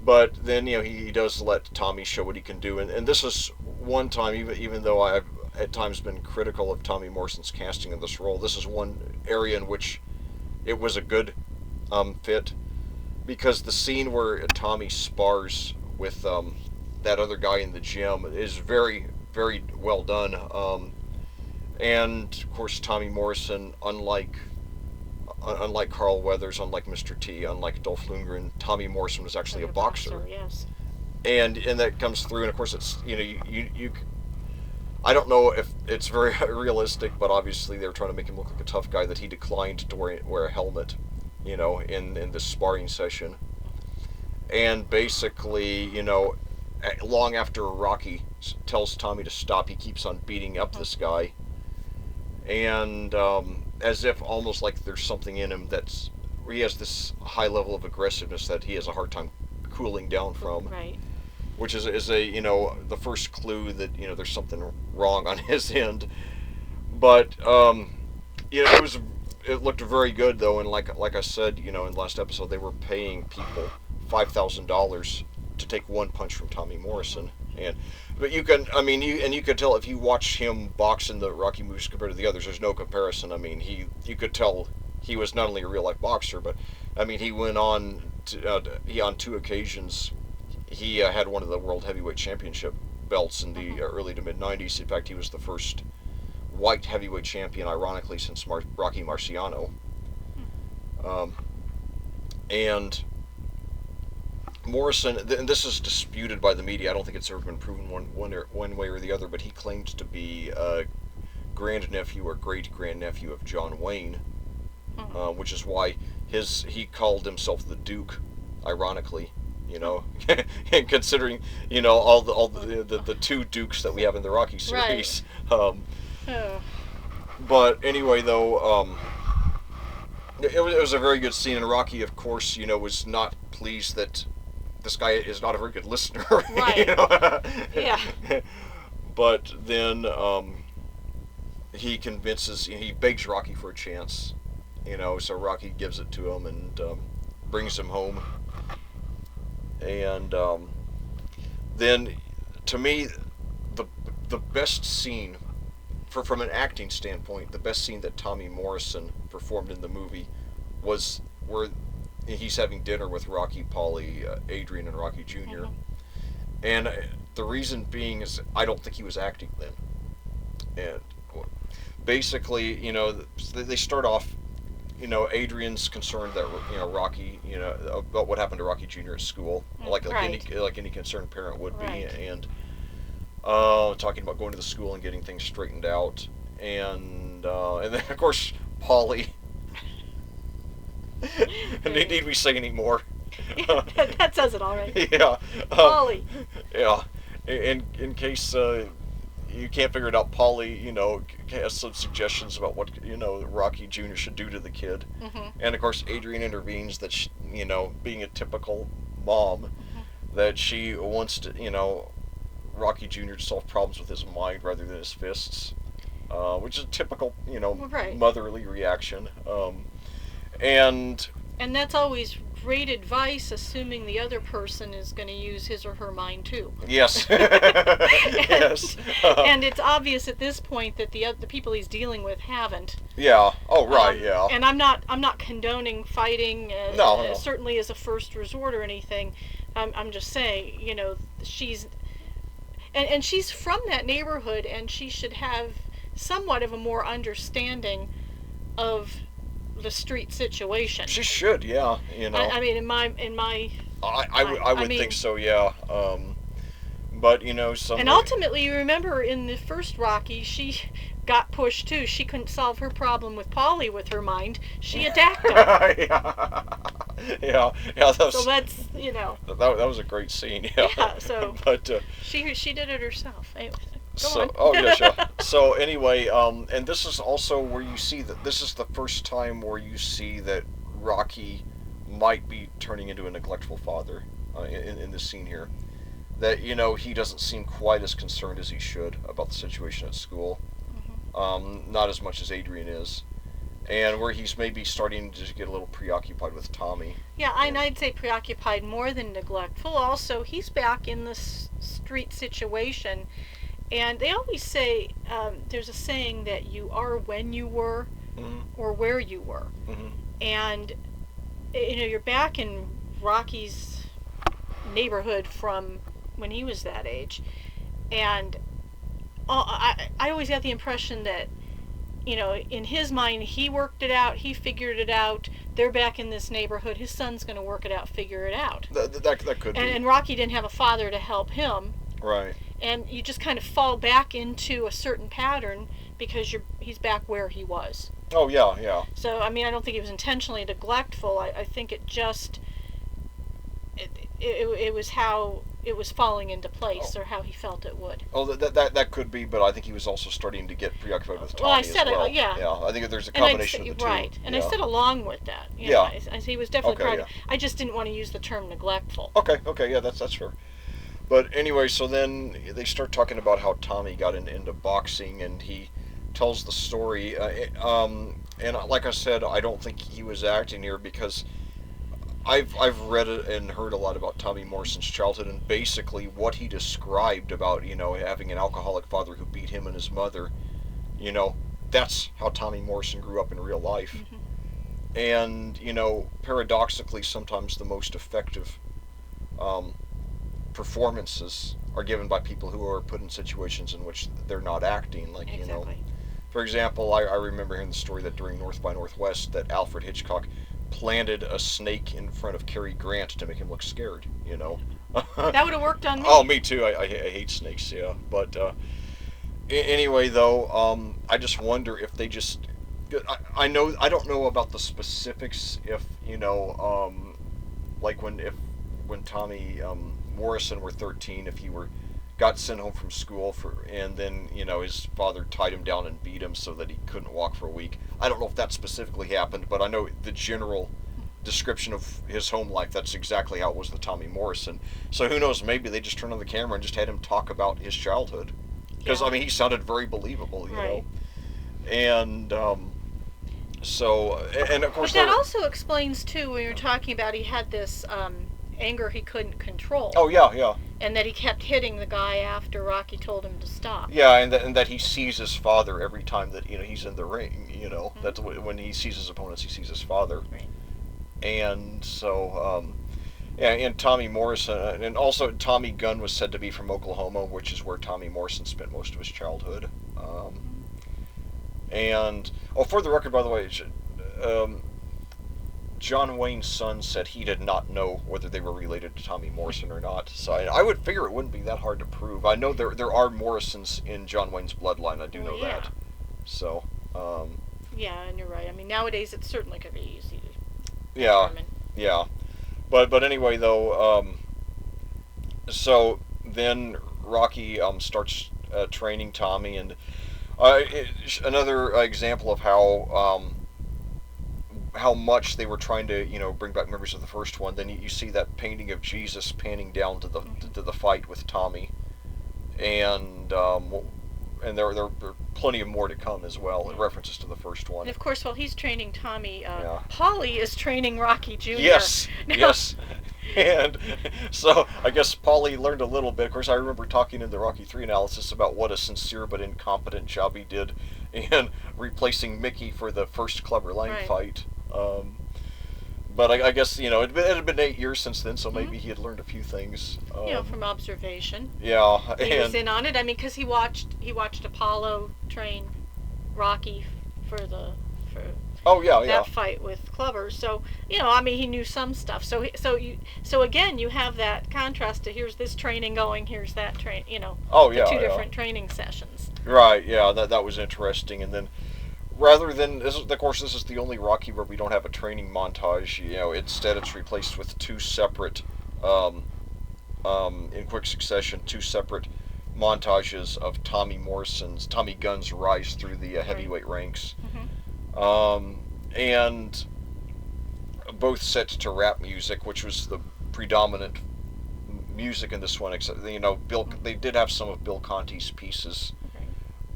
But then, he does let Tommy show what he can do, and this is one time, even though I've at times been critical of Tommy Morrison's casting in this role, this is one area in which it was a good fit, because the scene where Tommy spars with that other guy in the gym is very, very well done. And of course, Tommy Morrison, unlike Carl Weathers, unlike Mr. T, unlike Dolph Lundgren, Tommy Morrison was actually a boxer. Yes. And that comes through, and of course it's you. I don't know if it's very realistic, but obviously they were trying to make him look like a tough guy, that he declined to wear a helmet, in this sparring session. And basically, long after Rocky tells Tommy to stop, he keeps on beating up this guy. And as if almost like there's something in him where he has this high level of aggressiveness that he has a hard time cooling down from. Right. Which is the first clue that there's something wrong on his end. But it looked very good though, and like I said, in the last episode, they were paying people $5,000 to take one punch from Tommy Morrison. And but you can, I mean, you could tell if you watch him box in the Rocky movies compared to the others. There's no comparison. I mean, you could tell he was not only a real life boxer, but I mean, he went on he on 2 occasions he had one of the world heavyweight championship belts in the early to mid '90s. In fact, he was the first white heavyweight champion, ironically, since Rocky Marciano. And Morrison, and this is disputed by the media. I don't think it's ever been proven one way or the other, but he claimed to be a grandnephew or great grandnephew of John Wayne, which is why he called himself the Duke, ironically. And considering all the two Dukes that we have in the Rocky series. Right. But anyway, though, it was a very good scene, and Rocky, of course, was not pleased that this guy is not a very good listener. Right. Yeah. But then he begs Rocky for a chance, so Rocky gives it to him and brings him home. And then, to me, the best scene, from an acting standpoint, the best scene that Tommy Morrison performed in the movie was where he's having dinner with Rocky, Paulie, Adrian, and Rocky Jr. And the reason being is I don't think he was acting then. And basically, they start off. Adrian's concerned that Rocky, about what happened to Rocky Jr. at school, like any concerned parent would be, and talking about going to the school and getting things straightened out, and then of course Paulie. Need we say any more? That says it all right. Yeah. Paulie. Yeah. In case you can't figure it out, Paulie, has some suggestions about what, Rocky Jr. should do to the kid. And, of course, Adrian intervenes that, being a typical mom, that she wants to, Rocky Jr. to solve problems with his mind rather than his fists, which is a typical, motherly reaction. And that's always great advice, assuming the other person is going to use his or her mind too. Yes. Yes. And it's obvious at this point that the people he's dealing with haven't. Yeah. Oh, right. Yeah. And I'm not condoning fighting. No. Certainly as a first resort or anything. I'm just saying, she's from that neighborhood, and she should have somewhat of a more understanding of the street situation. She should, yeah. I mean, in my. I would think so, yeah. But And ultimately, you remember in the first Rocky, she got pushed too. She couldn't solve her problem with Paulie with her mind. She attacked him. Yeah. That was, so that's That was a great scene. Yeah. Yeah. So. But she did it herself. Anyway. So anyway, and this is also where you see that this is the first time where you see that Rocky might be turning into a neglectful father in this scene here. That he doesn't seem quite as concerned as he should about the situation at school, not as much as Adrian is, and where he's maybe starting to get a little preoccupied with Tommy. Yeah, and I'd say preoccupied more than neglectful. Also, he's back in the street situation. And they always say, there's a saying that you are when you were or where you were. And, you're back in Rocky's neighborhood from when he was that age. And I always got the impression that, in his mind, he worked it out, he figured it out, they're back in this neighborhood, his son's going to work it out, figure it out. That could be. And Rocky didn't have a father to help him. Right. And you just kind of fall back into a certain pattern because he's back where he was. Oh, yeah. So, I mean, I don't think he was intentionally neglectful. I think it just, it was how it was falling into place, or how he felt it would. Oh, that could be, but I think he was also starting to get preoccupied with Tommy I said as well. Yeah. Yeah, I think there's a combination of the two. Right, and I said along with that. He was definitely part of it. I just didn't want to use the term neglectful. Okay, yeah, that's fair. But anyway, so then they start talking about how Tommy got into boxing, and he tells the story. And like I said, I don't think he was acting here, because I've read and heard a lot about Tommy Morrison's childhood, and basically what he described about having an alcoholic father who beat him and his mother, you know, that's how Tommy Morrison grew up in real life. Mm-hmm. And paradoxically, sometimes the most effective performances are given by people who are put in situations in which they're not acting. Like exactly. For example, I remember hearing the story that during North by Northwest that Alfred Hitchcock planted a snake in front of Cary Grant to make him look scared. That would have worked on me. Oh, me too. I hate snakes. Yeah, but anyway, though, I just wonder if they just. I don't know about the specifics. If like when Tommy Morrison were 13, if he got sent home from school and then his father tied him down and beat him so that he couldn't walk for a week. I don't know if that specifically happened, but I know the general description of his home life, that's exactly how it was with Tommy Morrison. So who knows, maybe they just turned on the camera and just had him talk about his childhood, because I mean he sounded very believable, you know. And so, and of course but that also explains too when you're talking about he had this anger he couldn't control. Oh yeah. And that he kept hitting the guy after Rocky told him to stop. Yeah, and that he sees his father every time that he's in the ring. Mm-hmm. That's when he sees his opponents, he sees his father. Right. And so, and Tommy Morrison, and also Tommy Gunn was said to be from Oklahoma, which is where Tommy Morrison spent most of his childhood. And for the record, by the way, John Wayne's son said he did not know whether they were related to Tommy Morrison or not. So I would figure it wouldn't be that hard to prove. I know there are Morrisons in John Wayne's bloodline. I do know that. So. Yeah, and you're right. I mean, nowadays it certainly could be easy to determine. Yeah. But anyway, though, so then Rocky starts training Tommy, and another example of how much they were trying to bring back memories of the first one. Then you see that painting of Jesus panning down to the fight with Tommy, and there are plenty of more to come as well, in references to the first one. And of course, while he's training Tommy, Paulie is training Rocky Jr. Yes. And so I guess Paulie learned a little bit. Of course, I remember talking in the Rocky 3 analysis about what a sincere but incompetent job he did in replacing Mickey for the first Clubber Lang fight. But I guess it had been 8 years since then, so maybe he had learned a few things. From observation. Yeah, he was in on it. I mean, because he watched Apollo train Rocky for that fight with Clubber. So I mean, he knew some stuff. So again, you have that contrast to here's this training going, here's that train. The two different training sessions. Right. Yeah. That was interesting, and then. Rather than, of course, this is the only Rocky where we don't have a training montage. Instead it's replaced with two separate, in quick succession, two separate montages of Tommy Gunn's rise through the heavyweight ranks, and both set to rap music, which was the predominant music in this one. Except they did have some of Bill Conti's pieces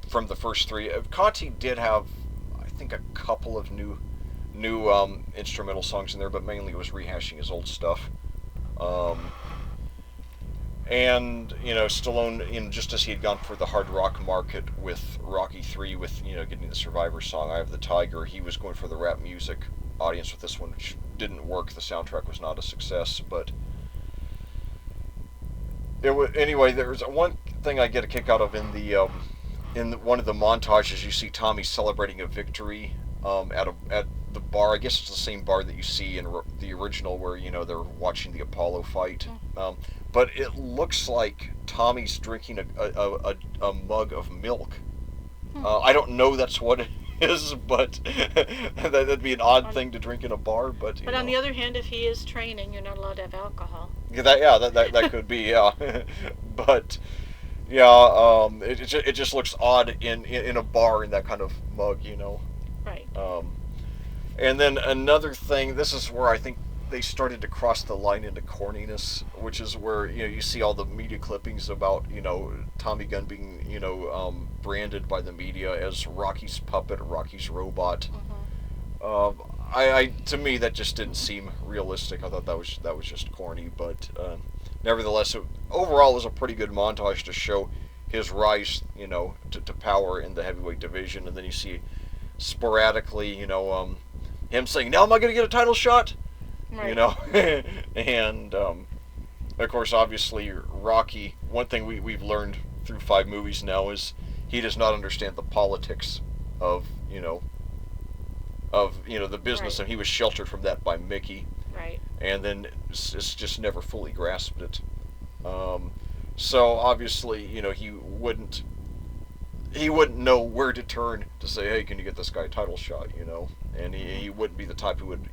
from the first three. Conti did have, I think, a couple of new instrumental songs in there, but mainly it was rehashing his old stuff. And Stallone, just as he had gone for the hard rock market with Rocky 3, with getting the Survivor song "Eye of the Tiger," he was going for the rap music audience with this one, which didn't work. The soundtrack was not a success, but anyway. There's one thing I get a kick out of in one of the montages. You see Tommy celebrating a victory at the bar. I guess it's the same bar that you see in the original, where they're watching the Apollo fight. But it looks like Tommy's drinking a mug of milk. I don't know that's what it is, but that'd be an odd thing to drink in a bar. But on the other hand, if he is training, you're not allowed to have alcohol. That could be, but. Yeah, it just looks odd in a bar in that kind of mug, Right. And then another thing, this is where I think they started to cross the line into corniness, which is where you see all the media clippings about Tommy Gunn being branded by the media as Rocky's puppet, Rocky's robot. to me that just didn't seem realistic. I thought that was just corny, but nevertheless, overall, it was a pretty good montage to show his rise, to power in the heavyweight division, and then you see sporadically, him saying, "Now am I going to get a title shot?" Right. And of course, obviously, Rocky. One thing we've learned through 5 movies now is he does not understand the politics of the business, Right. and he was sheltered from that by Mickey. Right. And then it's just never fully grasped it. So obviously, he wouldn't know where to turn to say, "Hey, can you get this guy a title shot?" And he wouldn't be the type who would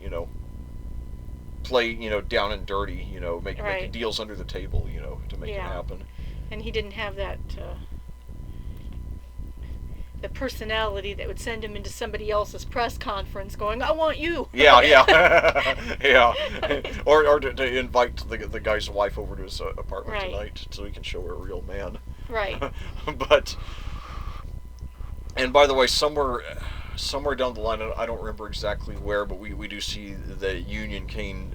play down and dirty, making Right. deals under the table, to make it Yeah. happen. And he didn't have that the personality that would send him into somebody else's press conference going, "I want you." Yeah, yeah. Or to invite the guy's wife over to his apartment Right. tonight so he can show her a real man. Right. But, and by the way, somewhere down the line, I don't remember exactly where, but we do see that Union Kane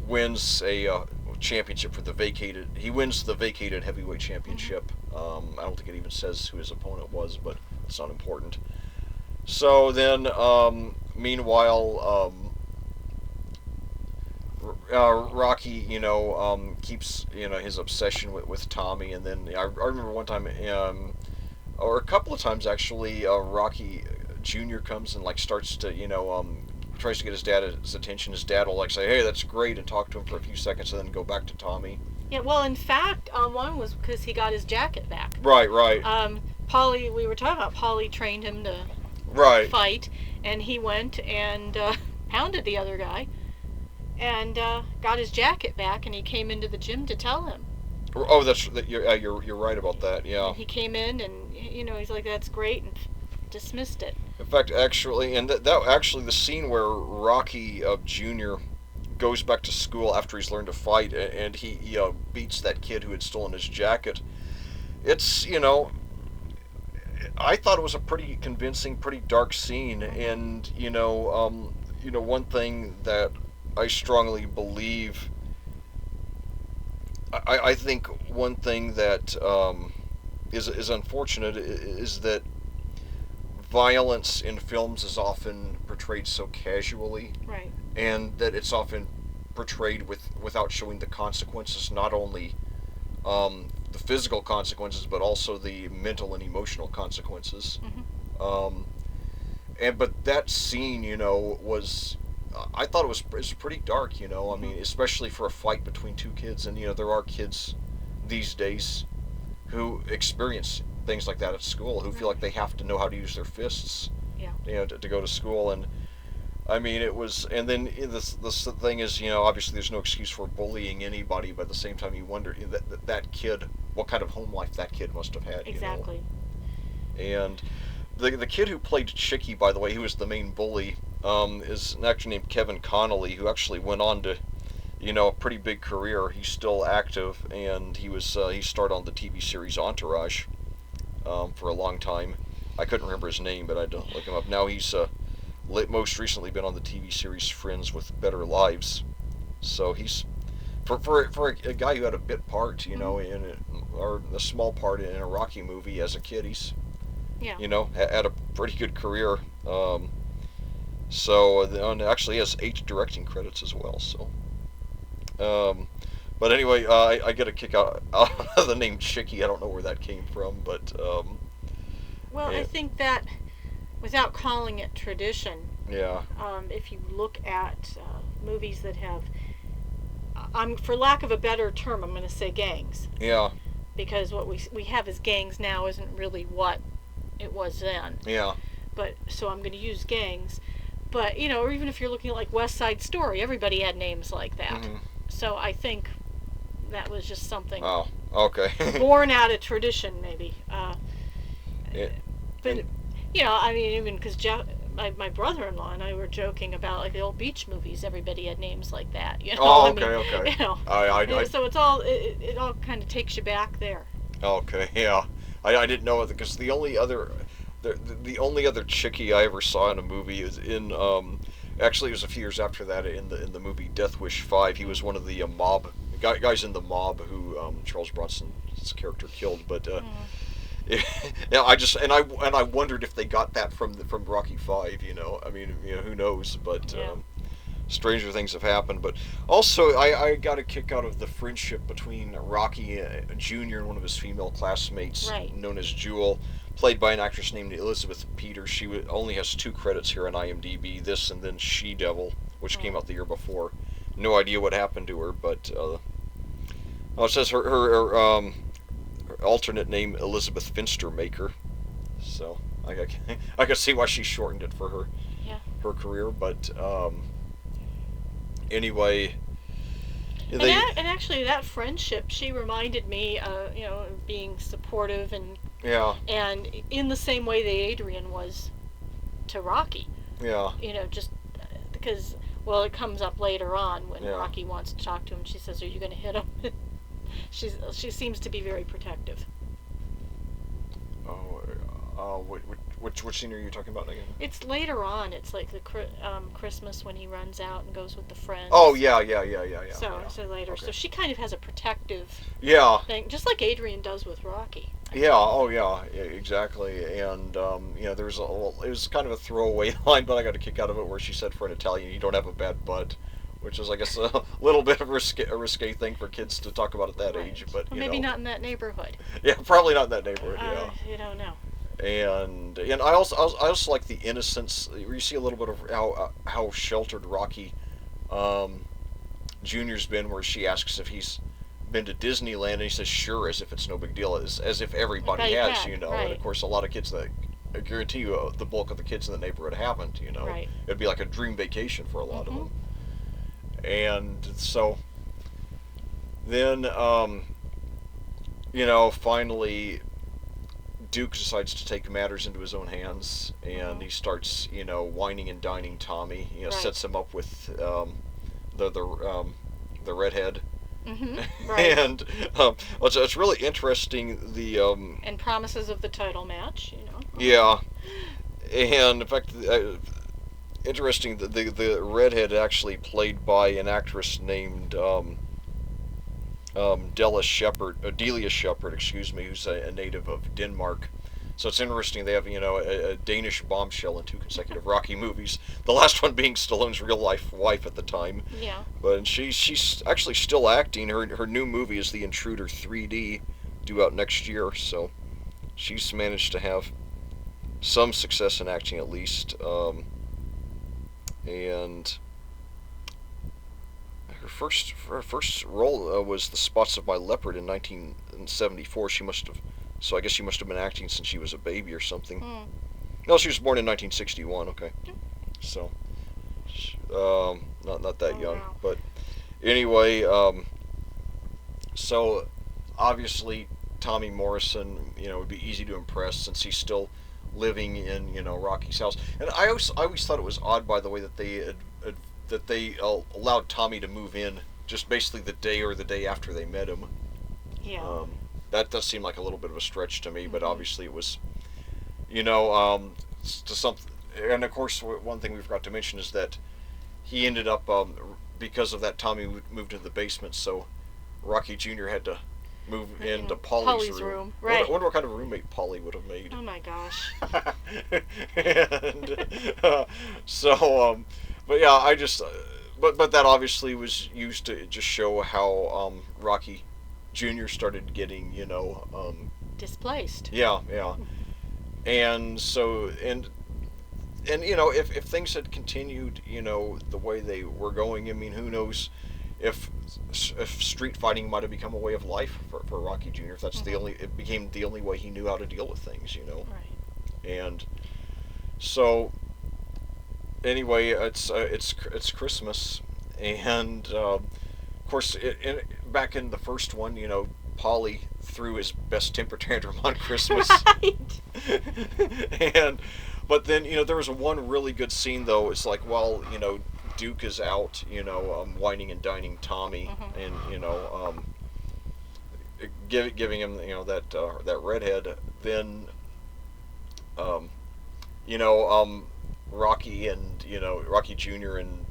wins a championship for he wins the vacated heavyweight championship. I don't think it even says who his opponent was, but it's not important. So then, meanwhile, Rocky, keeps his obsession with Tommy, and then I remember one time, or a couple of times actually, Rocky Jr. comes and starts to tries to get his attention. His dad will say, "Hey, that's great," and talk to him for a few seconds, and then go back to Tommy. Yeah. Well, in fact, one was because he got his jacket back. Right. Paulie, we were talking about Paulie trained him to fight, and he went and pounded the other guy, and got his jacket back, and he came into the gym to tell him. Oh, you're right about that. Yeah. And he came in, and he's like, "That's great," and dismissed it. In fact, actually, and that actually the scene where Rocky Jr. goes back to school after he's learned to fight, and he beats that kid who had stolen his jacket. It's I thought it was a pretty convincing, pretty dark scene, and one thing that I strongly believe. I think one thing that is unfortunate is that violence in films is often portrayed so casually, Right. and that it's often portrayed without showing the consequences, not only the physical consequences, but also the mental and emotional consequences. Mm-hmm. But that scene, was. I thought it was pretty dark, I mean, especially for a fight between 2 kids, and there are kids these days who experience things like that at school, who feel like they have to know how to use their fists, to go to school. And I mean, it was, and then this thing is, obviously there's no excuse for bullying anybody, but at the same time you wonder that kid, what kind of home life that kid must have had. Exactly. And the kid who played Chicky, by the way, who was the main bully, is an actor named Kevin Connolly, who actually went on to, a pretty big career. He's still active, and he starred on the TV series Entourage for a long time. I couldn't remember his name, but I don't look him up. Now he's most recently been on the TV series Friends with Better Lives. So he's for a guy who had a bit part, or a small part in a Rocky movie as a kid. He's had a pretty good career. And actually has 8 directing credits as well. So, but anyway, I get a kick out of the name Chicky. I don't know where that came from, but I think that, without calling it tradition, yeah. If you look at movies that have, for lack of a better term, I'm going to say gangs. Yeah. Because what we have as gangs now isn't really what it was then. Yeah. But so I'm going to use gangs. But or even if you're looking at like West Side Story, everybody had names like that. Mm-hmm. So I think that was just something. Oh, okay. born out of tradition, maybe. But I mean, even because my brother-in-law and I were joking about like the old beach movies. Everybody had names like that. Oh, okay. So it's all it all kind of takes you back there. Okay, yeah. I didn't know it because the only other Chicky I ever saw in a movie is in Actually, it was a few years after that in the movie Death Wish 5. He was one of the mob guys in the mob who Charles Bronson's character killed. But now I wondered if they got that from Rocky 5. I mean, who knows? But stranger things have happened. But also, I got a kick out of the friendship between Rocky Jr. and one of his female classmates, known as Jewel, played by an actress named Elizabeth Peters. She only has 2 credits here on IMDb, this and then She-Devil, which came out the year before. No idea what happened to her, but it says her alternate name, Elizabeth Finstermaker. So I can see why she shortened it for her career, but anyway. And actually, that friendship, she reminded me, of being supportive and in the same way that Adrian was to Rocky. Yeah. Just because, well, it comes up later on when Rocky wants to talk to him. She says, "Are you going to hit him?" She seems to be very protective. Which scene are you talking about again? It's later on. It's like the Christmas when he runs out and goes with the friends. Oh, yeah. So later. Okay. So she kind of has a protective thing, just like Adrian does with Rocky. Yeah, oh yeah, exactly. And, it was kind of a throwaway line, but I got a kick out of it where she said for an Italian, you don't have a bad butt. Which is, I guess, a little bit of a risque thing for kids to talk about at that age. But maybe not in that neighborhood. Yeah, probably not in that neighborhood, You don't know. And I also like the innocence. You see a little bit of how sheltered Rocky Jr.'s been, where she asks if he's been to Disneyland, and he says sure, as if it's no big deal, as if everybody has, And of course a lot of kids that, I guarantee you, the bulk of the kids in the neighborhood haven't, Right. It'd be like a dream vacation for a lot of them. And so then finally Duke decides to take matters into his own hands, and he starts, whining and dining Tommy. Sets him up with the redhead. Right. And it's really interesting. And promises of the title match. Yeah, and in fact, interesting. The redhead actually played by an actress named Delia Sheppard, excuse me, who's a native of Denmark. So it's interesting they have, a Danish bombshell in 2 consecutive Rocky movies. The last one being Stallone's real life wife at the time. Yeah. But she's actually still acting. Her new movie is The Intruder 3D, due out next year. So she's managed to have some success in acting at least. And her first role was The Spots of My Leopard in 1974. So I guess she must have been acting since she was a baby or something. No, she was born in 1961. Okay, so not that young, wow. But anyway, so obviously Tommy Morrison, would be easy to impress since he's still living in Rocky's house. And I always thought it was odd, by the way, that they allowed Tommy to move in just basically the day after they met him. Yeah. That does seem like a little bit of a stretch to me, but obviously it was, to something. And of course, one thing we forgot to mention is that he ended up, because of that, Tommy moved into the basement, so Rocky Jr. had to move into Paulie's room. Right. I wonder what kind of roommate Paulie would have made. Oh my gosh. And but yeah, I just, but that obviously was used to just show how Rocky Jr. started getting, displaced. Yeah. And so, and if things had continued, the way they were going, I mean, who knows if street fighting might have become a way of life for Rocky Jr. If that's it became the only way he knew how to deal with things, Right. And so, anyway, it's Christmas, and of course, back in the first one, Paulie threw his best temper tantrum on Christmas. Right. But then, there was one really good scene, though. It's like, while, Duke is out, whining and dining Tommy, and, giving him, that redhead, then, Rocky and, Rocky Jr. and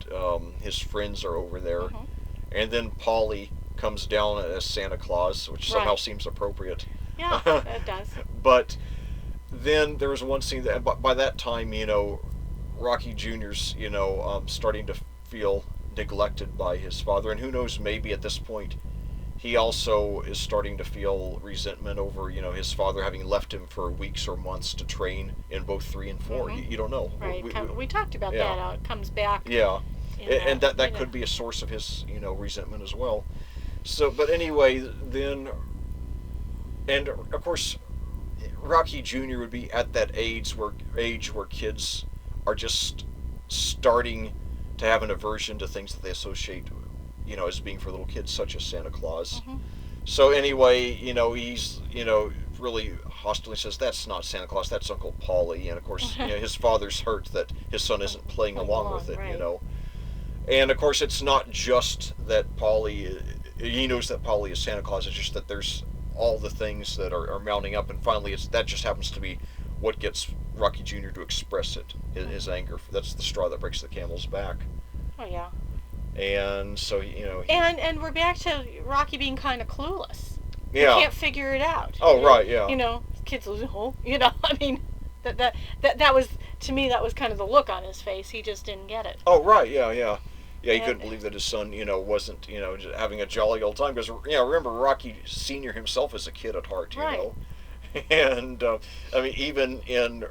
his friends are over there, Mm-hmm. and then Paulie comes down as Santa Claus, which somehow seems appropriate. Yeah, it does. But then there was one scene that by that time, Rocky Jr.'s, starting to feel neglected by his father, and who knows, maybe at this point he also is starting to feel resentment over, his father having left him for weeks or months to train in both 3 and 4. Mm-hmm. You don't know. Right. We talked about that. How it comes back. Yeah. And that could be a source of his, resentment as well. So, but anyway, then, and of course, Rocky Jr. would be at that age where kids are just starting to have an aversion to things that they associate, as being for little kids, such as Santa Claus. Mm-hmm. So anyway, he's, really hostile. He says, that's not Santa Claus, that's Uncle Paulie. And of course, his father's hurt that his son isn't playing along with it, right. And of course, it's not just that Paulie, he knows that Paulie is Santa Claus, it's just that there's all the things that are mounting up, and finally that just happens to be what gets Rocky Jr. to express it, his anger. That's the straw that breaks the camel's back. Oh, yeah. And so, and we're back to Rocky being kind of clueless. Yeah. He can't figure it out. Oh, right, yeah. Kids lose a hole. I mean, that was, to me, that was kind of the look on his face. He just didn't get it. Oh, right, yeah. Yeah, he couldn't believe that his son, wasn't, just having a jolly old time. Because, remember, Rocky Sr. himself is a kid at heart, you know. And, I mean, even in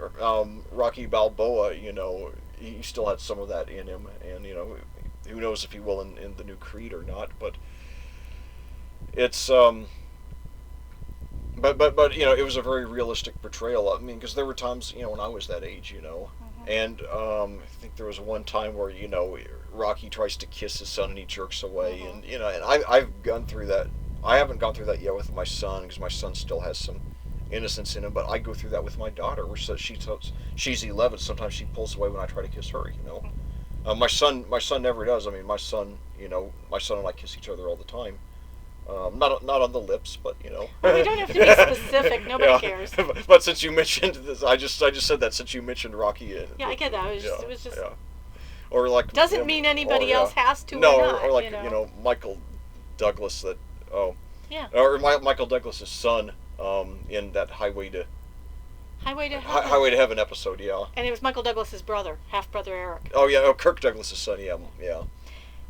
Rocky Balboa, he still had some of that in him. And, who knows if he will in the new Creed or not. But it's, but it was a very realistic portrayal. I mean, because there were times, when I was that age, Mm-hmm. and I think there was one time where, Rocky tries to kiss his son and he jerks away. Mm-hmm. And, and I've gone through that. I haven't gone through that yet with my son, because my son still has some innocence in him, but I go through that with my daughter, where she's 11. Sometimes she pulls away when I try to kiss her. My son never does. I mean, my son and I kiss each other all the time. Not on the lips, but Well, we don't have to be specific. Nobody cares. But since you mentioned this, I just said that since you mentioned Rocky. Yeah, I get that. It was just. Yeah. Or like. Doesn't mean anybody else has to. No, or not, or like Michael Douglas Yeah. Or Michael Douglas's son in that Highway to Heaven. Highway to Heaven episode, yeah. And it was Michael Douglas's brother, half brother Eric. Oh yeah, Kirk Douglas's son, yeah.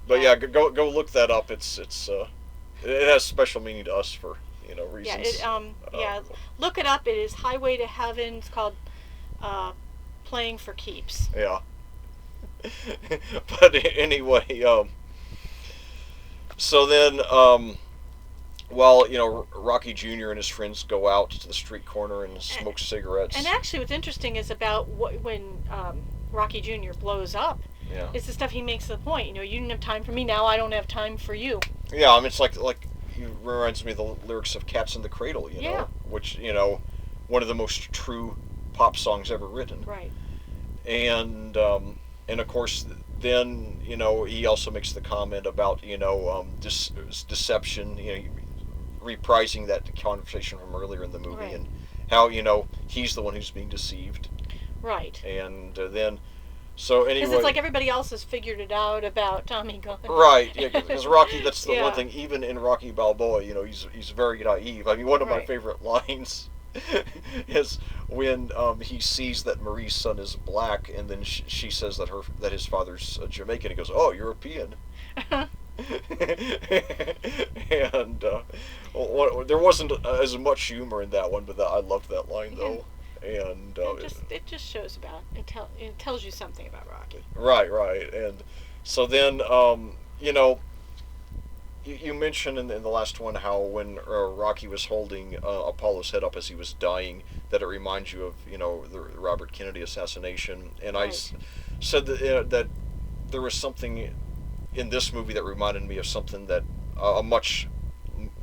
But yeah, go look that up. It has special meaning to us for reasons. Yeah, look it up. It is Highway to Heaven. It's called Playing for Keeps. Yeah. But anyway, so then Rocky Jr. and his friends go out to the street corner and smoke cigarettes. And actually, what's interesting is about when Rocky Jr. blows up. Yeah. It's the stuff he makes the point. You didn't have time for me, now I don't have time for you. Yeah, I mean, it's like he reminds me of the lyrics of Cats in the Cradle, which, one of the most true pop songs ever written. Right. And of course, then, he also makes the comment about, deception, reprising that conversation from earlier in the movie, right. And how, he's the one who's being deceived. Right. And then, so anyway... Because it's like everybody else has figured it out about Tommy Gunn. Right, yeah, because Rocky, that's the one thing, even in Rocky Balboa, he's very naive. I mean, one of my favorite lines is when he sees that Marie's son is black, and then she says that his father's Jamaican. He goes, "Oh, European." And there wasn't as much humor in that one, but I loved that line though. And it just shows about it tells you something about Rocky. Right, and so then you mentioned in the last one how when Rocky was holding Apollo's head up as he was dying, that it reminds you of the Robert Kennedy assassination, and right. I said that there was something in this movie that reminded me of something that a much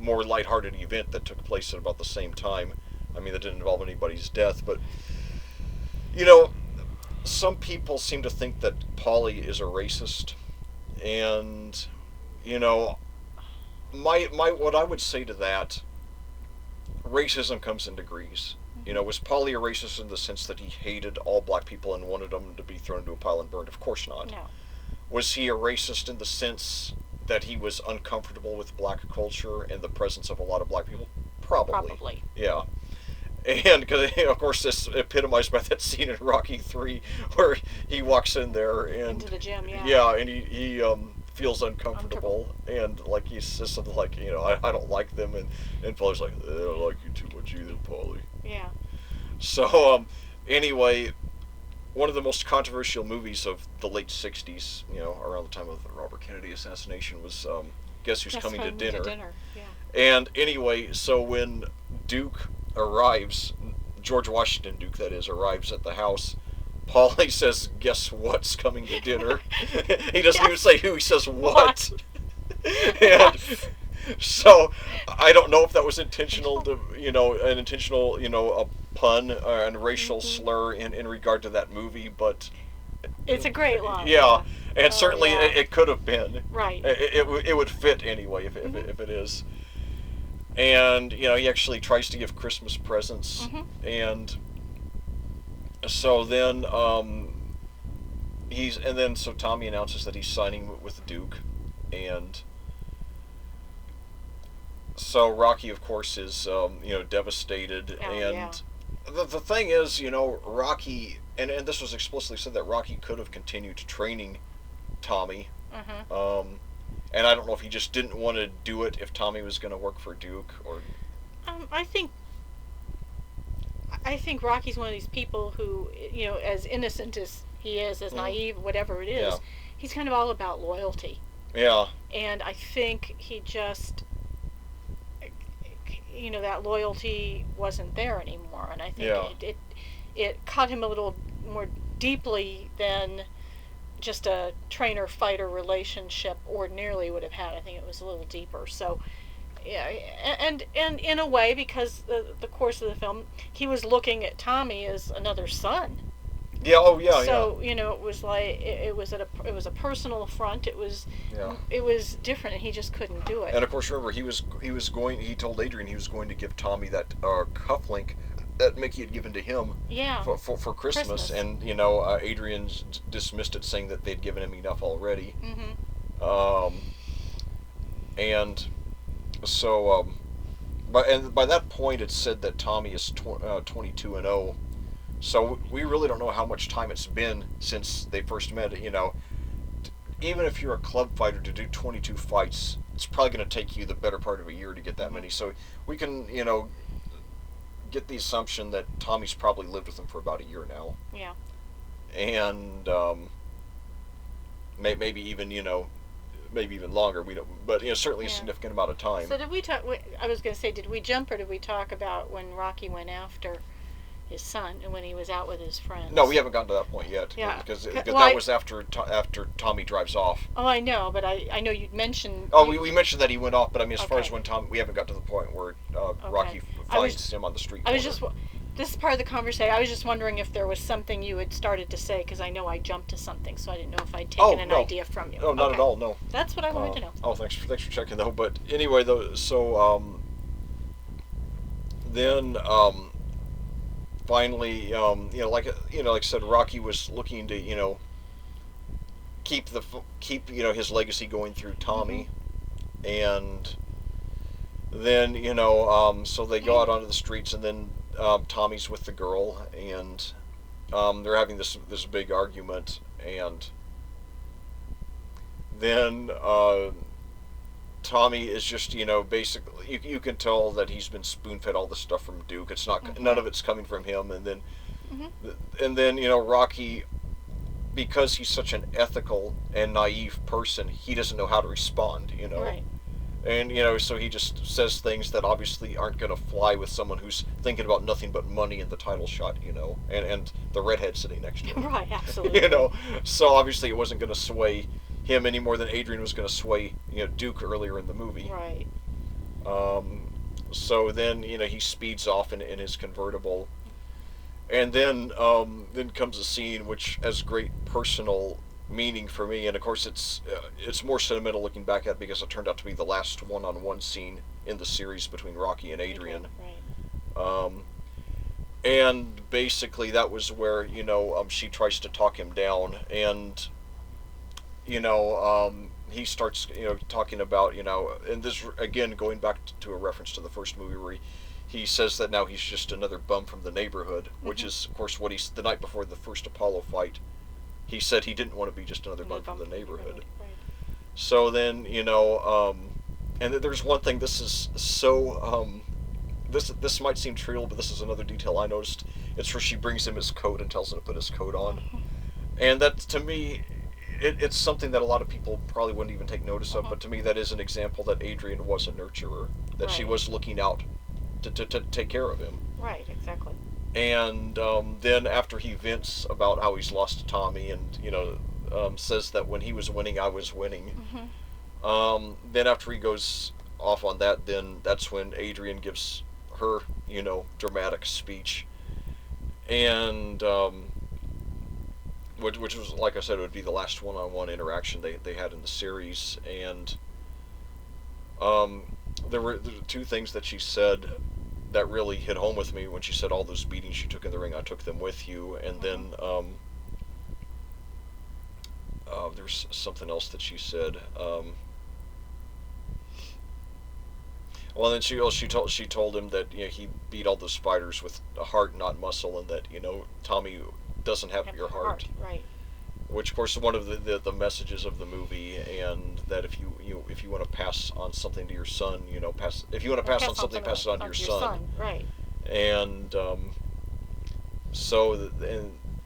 more lighthearted event that took place at about the same time. I mean, that didn't involve anybody's death, but some people seem to think that Paulie is a racist, and my what I would say to that, racism comes in degrees. Was Paulie a racist in the sense that he hated all black people and wanted them to be thrown into a pile and burned? Of course not. No. Was he a racist in the sense that he was uncomfortable with black culture and the presence of a lot of black people? Probably. Yeah. And because of course this epitomized by that scene in Rocky 3 where he walks in there and into the gym, and he feels uncomfortable and like he says something like I don't like them and Paulie's like I don't like you too much either, Paulie. Yeah. So anyway, one of the most controversial movies of the late 60s, around the time of the Robert Kennedy assassination was Guess Who's Coming to Dinner. Yeah. And anyway, so when Duke arrives, George Washington Duke that is, arrives at the house, Paulie says, "Guess what's coming to dinner?" He doesn't even say who, he says what. And so I don't know if that was intentional to, an intentional, a pun and racial slur in regard to that movie, but it's a great line. Yeah, and certainly it could have been. Right. It would fit anyway if it is. And he actually tries to give Christmas presents, and so then so Tommy announces that he's signing with the Duke, and so Rocky, of course, is devastated. The thing is, Rocky, and this was explicitly said that Rocky could have continued training Tommy. And I don't know if he just didn't want to do it if Tommy was going to work for Duke or. I think Rocky's one of these people who, as innocent as he is, as naive, whatever it is, he's kind of all about loyalty. Yeah. And I think he just, that loyalty wasn't there anymore, and I think it caught him a little more deeply than just a trainer-fighter relationship ordinarily would have had. I think it was a little deeper. So, yeah, and in a way, because the course of the film, he was looking at Tommy as another son. Yeah. Oh, yeah. So it was like it was a personal affront. It was different, and he just couldn't do it. And of course, remember he told Adrian he was going to give Tommy that cufflink that Mickey had given to him for Christmas. And Adrian dismissed it, saying that they'd given him enough already. And so by that point it's said that Tommy is 22-0, so we really don't know how much time it's been since they first met. Even if you're a club fighter, to do 22 fights, it's probably going to take you the better part of a year to get that many. So we can get the assumption that Tommy's probably lived with him for about a year now. Yeah. And maybe even longer. We don't, but certainly a significant amount of time. So did we talk? I was going to say, did we jump or did we talk about when Rocky went after his son and when he was out with his friends? No, we haven't gotten to that point yet. Yeah. Because that was after Tommy drives off. Oh, I know, but I know you'd mentioned. Oh, we mentioned that he went off, but I mean, as far as when we haven't got to the point where Rocky finds him on the street. This is part of the conversation. I was just wondering if there was something you had started to say, because I know I jumped to something, so I didn't know if I'd taken an idea from you. No, not at all. No. That's what I wanted to know. Oh, thanks for checking though. But anyway, though, so then finally, like I said, Rocky was looking to keep his legacy going through Tommy, and then so they go out onto the streets, and then Tommy's with the girl, and they're having this big argument, and then Tommy is just basically you can tell that he's been spoon-fed all this stuff from Duke. It's not none of it's coming from him, and then Rocky, because he's such an ethical and naive person, he doesn't know how to respond. Right. And, so he just says things that obviously aren't going to fly with someone who's thinking about nothing but money and the title shot, and the redhead sitting next to him. Right, absolutely. So obviously it wasn't going to sway him any more than Adrian was going to sway, Duke earlier in the movie. Right. So then, he speeds off in his convertible. And then comes a scene which has great personal meaning for me, and of course it's more sentimental looking back at it because it turned out to be the last one-on-one scene in the series between Rocky and Adrian. Right. And basically that was where, she tries to talk him down, and he starts, talking about, and this again going back to a reference to the first movie where he says that now he's just another bum from the neighborhood, which is of course what the night before the first Apollo fight, he said he didn't want to be just another bum from the neighborhood. Right. So then, and there's one thing, this is so, this might seem trivial, but this is another detail I noticed. It's where she brings him his coat and tells him to put his coat on. And that, to me, it's something that a lot of people probably wouldn't even take notice of, but to me that is an example that Adrian was a nurturer, that she was looking out to take care of him. Right, exactly. And then after he vents about how he's lost to Tommy and, says that when he was winning, I was winning. Then after he goes off on that, then that's when Adrian gives her, dramatic speech. And which was, like I said, it would be the last one-on-one interaction they had in the series. And there were two things that she said that really hit home with me when she said all those beatings you took in the ring, I took them with you. And then there's something else that she said. Well, then she told him that he beat all those fighters with a heart, not muscle, and that Tommy doesn't have your heart. Right. Which, of course, is one of the messages of the movie, and that if you want to pass on something to your son, if you want to pass on something, pass it on to your son. Right. And and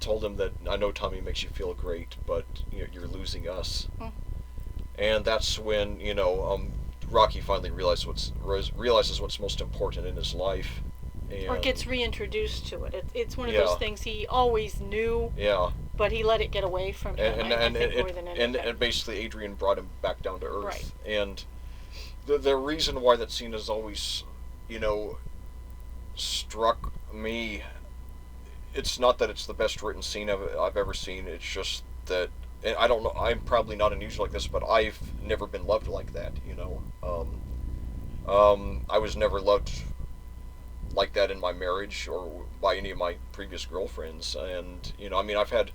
told him that I know Tommy makes you feel great, but you're losing us. And that's when Rocky finally realizes what's most important in his life. And, or gets reintroduced to it. It's one of those things he always knew. Yeah. But he let it get away from him. And basically Adrian brought him back down to earth. Right. And the reason why that scene has always, struck me, it's not that it's the best written scene I've ever seen. It's just that, and I don't know, I'm probably not unusual like this, but I've never been loved like that, I was never loved like that in my marriage or by any of my previous girlfriends. And, I've had,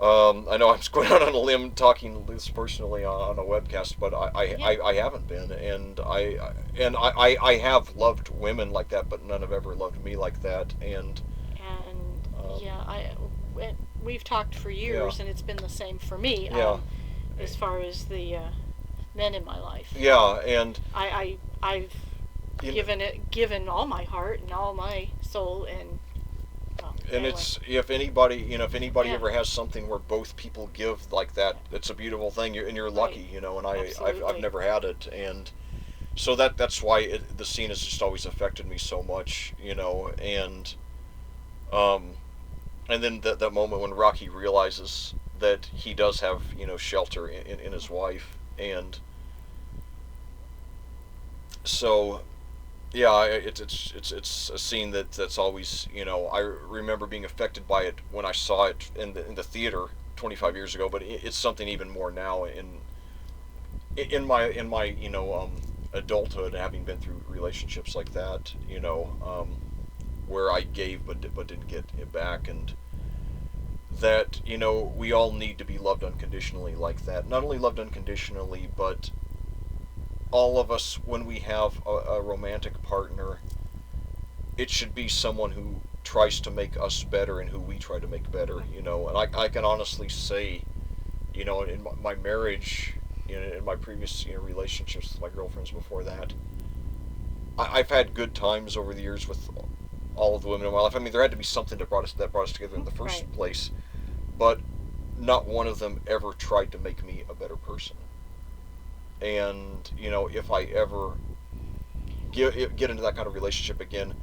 I know I'm going out on a limb talking this personally on a webcast, but I haven't been, and I have loved women like that, but none have ever loved me like that. And we've talked for years, and it's been the same for me. As far as the men in my life. Yeah, and I've given all my heart and all my soul, and anyway. It's if anybody ever has something where both people give like that, it's a beautiful thing. You're lucky, and I've never had it, and so that's why the scene has just always affected me so much, and then that moment when Rocky realizes that he does have shelter in his wife, and so it's a scene that's always I remember being affected by it when I saw it in the theater 25 years ago, but it's something even more now in my adulthood, having been through relationships like that, where I gave but didn't get it back, and that we all need to be loved unconditionally like that. Not only loved unconditionally, but all of us, when we have a romantic partner, it should be someone who tries to make us better and who we try to make better, and I can honestly say, in my marriage, in my previous relationships with my girlfriends before that, I've had good times over the years with all of the women in my life. I mean, there had to be something that brought us together in the first place, but not one of them ever tried to make me a better person. And if I ever get into that kind of relationship again,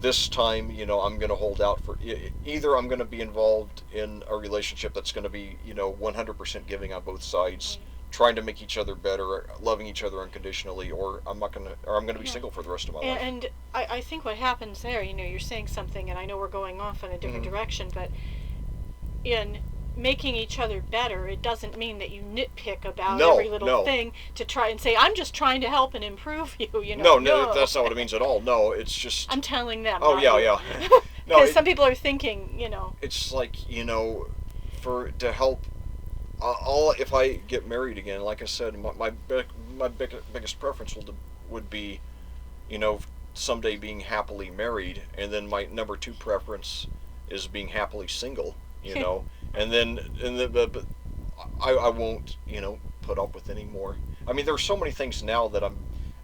this time I'm going to hold out for either I'm going to be involved in a relationship that's going to be 100% giving on both sides, trying to make each other better, loving each other unconditionally, or I'm going to be single for the rest of my life. And I think what happens there, you're saying something, and I know we're going off in a different direction, but in making each other better, it doesn't mean that you nitpick about every little thing to try and say, I'm just trying to help and improve you, No, that's not what it means at all. No, it's just... I'm telling them. Oh, yeah. Because some people are thinking, It's like, to help... if I get married again, like I said, my biggest preference would be, someday being happily married, and then my number 2 preference is being happily single, but I won't, put up with any more. I mean, there are so many things now that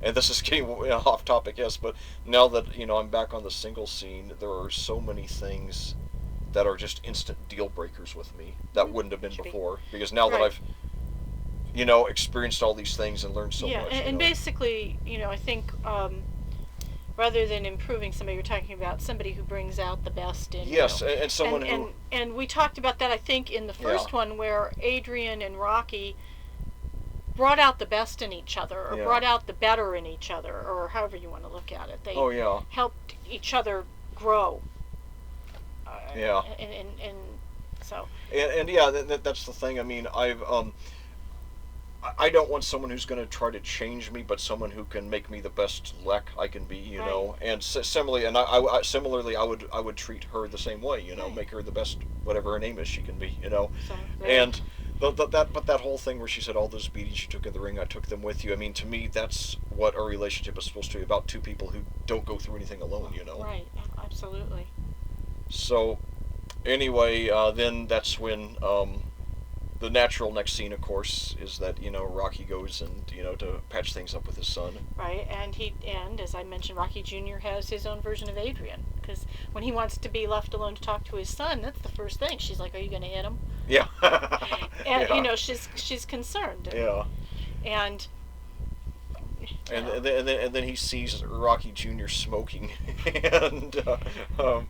and this is getting off topic, yes, but now that, I'm back on the single scene, there are so many things that are just instant deal breakers with me that wouldn't have been before, because now that I've, experienced all these things and learned so much. And basically, I think, rather than improving somebody, you're talking about somebody who brings out the best in and someone who... And we talked about that, I think, in the first one, where Adrian and Rocky brought out the best in each other, or brought out the better in each other, or however you want to look at it. They helped each other grow. And so... that's the thing. I mean, I don't want someone who's going to try to change me, but someone who can make me the best Lec I can be, know. And similarly, I would treat her the same way, make her the best whatever her name is she can be, So, and that whole thing where she said all those beatings you took in the ring, I took them with you. I mean, to me, that's what a relationship is supposed to be about: 2 people who don't go through anything alone, Right. Absolutely. So, anyway, then that's when. The natural next scene, of course, is that, Rocky goes and, to patch things up with his son. Right, and as I mentioned, Rocky Jr. has his own version of Adrian, because when he wants to be left alone to talk to his son, that's the first thing. She's like, are you going to hit him? Yeah. And, she's concerned. And then he sees Rocky Jr. smoking, and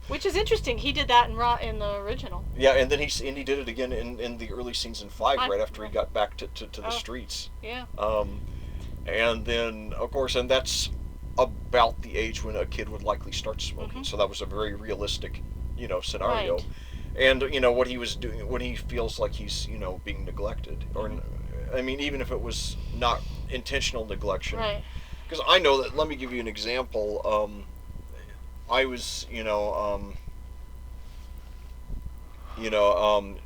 which is interesting. He did that in the original. Yeah, and then he did it again in the early scenes in 5, right after he got back to the streets. Yeah. And then of course, and that's about the age when a kid would likely start smoking. So that was a very realistic, scenario. Right. And what he was doing when he feels like he's being neglected, or I mean, even if it was not intentional neglection. Right. Because I know that, let me give you an example. I was,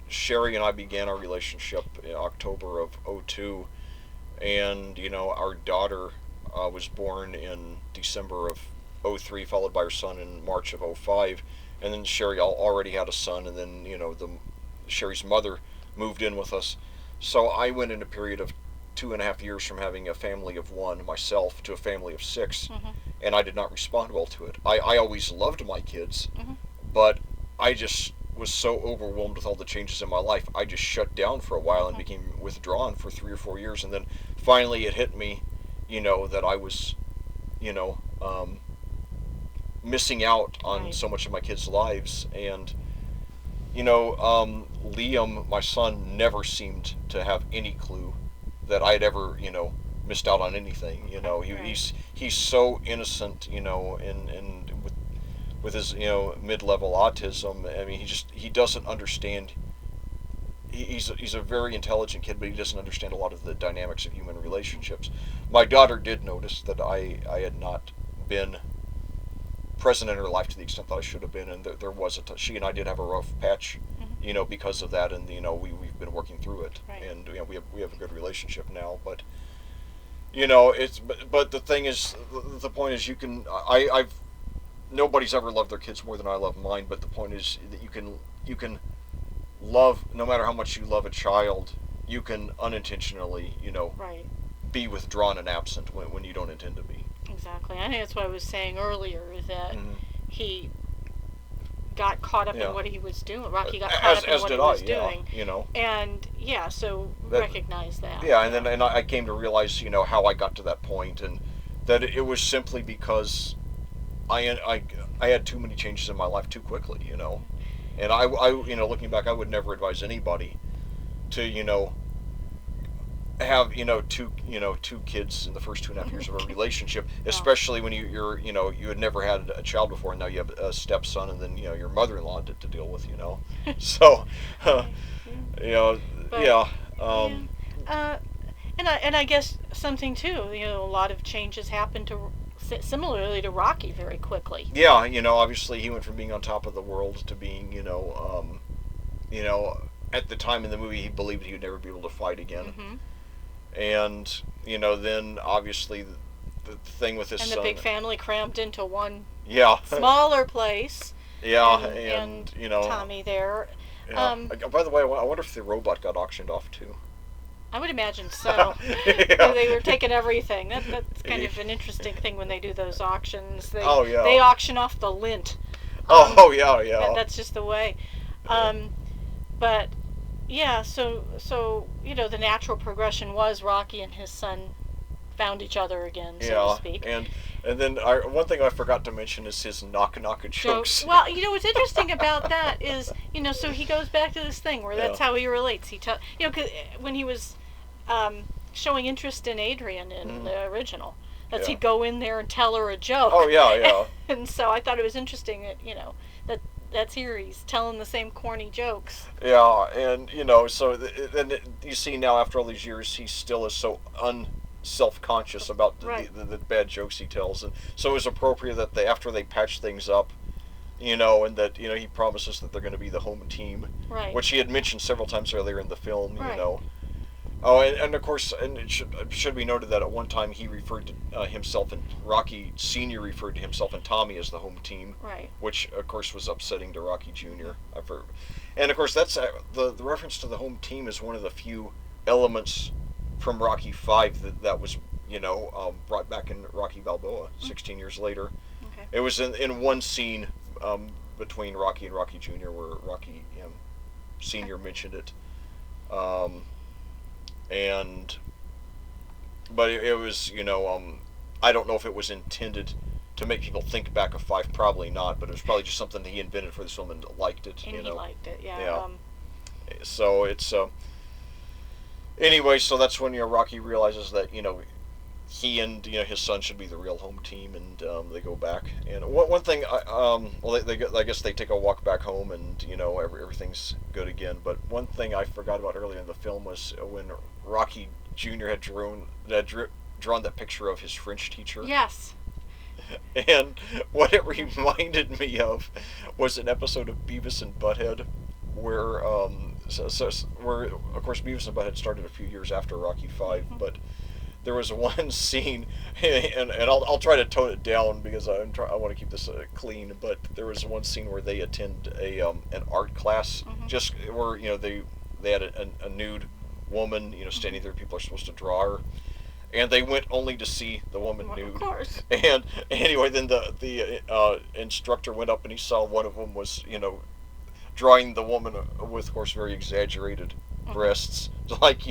Sherry and I began our relationship in October of 2002, and, our daughter was born in December of 2003, followed by her son in March of 2005, and then Sherry already had a son, and then, Sherry's mother moved in with us. So I went in a period of 2.5 years from having a family of 1 myself to a family of 6, and I did not respond well to it. I always loved my kids, but I just was so overwhelmed with all the changes in my life, I just shut down for a while and became withdrawn for 3 or 4 years, and then finally it hit me, that I was, missing out on so much of my kids' lives, and Liam, my son, never seemed to have any clue that I'd ever, missed out on anything. He's so innocent, and with his, mid-level autism. I mean, he doesn't understand. He's a very intelligent kid, but he doesn't understand a lot of the dynamics of human relationships. My daughter did notice that I had not been present in her life to the extent that I should have been, and there was she and I did have a rough patch, because of that, and we've been working through it, and we have a good relationship now. But but the thing is, the point is, I've nobody's ever loved their kids more than I love mine. But the point is that you can love, no matter how much you love a child, you can unintentionally be withdrawn and absent when you don't intend to be. Exactly. I think that's what I was saying earlier, that he got caught up in what he was doing. Rocky got caught up in what he was doing. And so recognize that. Yeah, and I came to realize, how I got to that point, and that it was simply because I had too many changes in my life too quickly, And I looking back, I would never advise anybody to, have two kids in the first 2.5 years of a relationship, especially when you had never had a child before, and now you have a stepson, and then your mother-in-law to deal with, so But, yeah. And I guess something too, a lot of changes happened to similarly to Rocky very quickly. Yeah, obviously he went from being on top of the world to being, at the time in the movie he believed he would never be able to fight again. Mm-hmm. And, then obviously the thing with his son. And the big family crammed into one smaller place. Yeah, and Tommy there. Yeah. By the way, I wonder if the robot got auctioned off too. I would imagine so. They were taking everything. That's kind of an interesting thing when they do those auctions. They auction off the lint. That's just the way. But yeah, so the natural progression was Rocky and his son found each other again, so to speak. And then one thing I forgot to mention is his knock jokes. Well, what's interesting about that is, so he goes back to this thing where that's how he relates. Cause when he was showing interest in Adrian in the original, he'd go in there and tell her a joke. Oh, yeah. And so I thought it was interesting that, that's here he's telling the same corny jokes. Yeah, and, so then you see now after all these years, he still is so self-conscious about the bad jokes he tells, and so it's appropriate that after they patch things up, and that he promises that they're going to be the home team, which he had mentioned several times earlier in the film. Oh, and of course, and it should be noted that at one time he referred to himself, and Rocky Sr. referred to himself and Tommy as the home team, which of course was upsetting to Rocky Jr. And of course that's the reference to the home team is one of the few elements from Rocky V that was brought back in Rocky Balboa 16 years later. Okay. It was in one scene between Rocky and Rocky Jr. where Rocky Sr. mentioned it. But it was, I don't know if it was intended to make people think back of Five, probably not, but it was probably just something that he invented for this film and liked it. And he liked it, yeah. So it's, anyway, so that's when, Rocky realizes that, he and, his son should be the real home team, and they go back. And one thing, I guess they take a walk back home, and, everything's good again. But one thing I forgot about earlier in the film was when Rocky Jr. had drawn that picture of his French teacher. Yes. And what it reminded me of was an episode of Beavis and Butthead, where, where of course Beavis and Butthead started a few years after Rocky V, but there was one scene, and I'll try to tone it down because I want to keep this clean. But there was one scene where they attend an art class, just where they had a nude woman, standing there. People are supposed to draw her, and they went only to see the woman nude. Of course. And anyway, then the instructor went up and he saw one of them was drawing the woman with, of course, very exaggerated breasts, like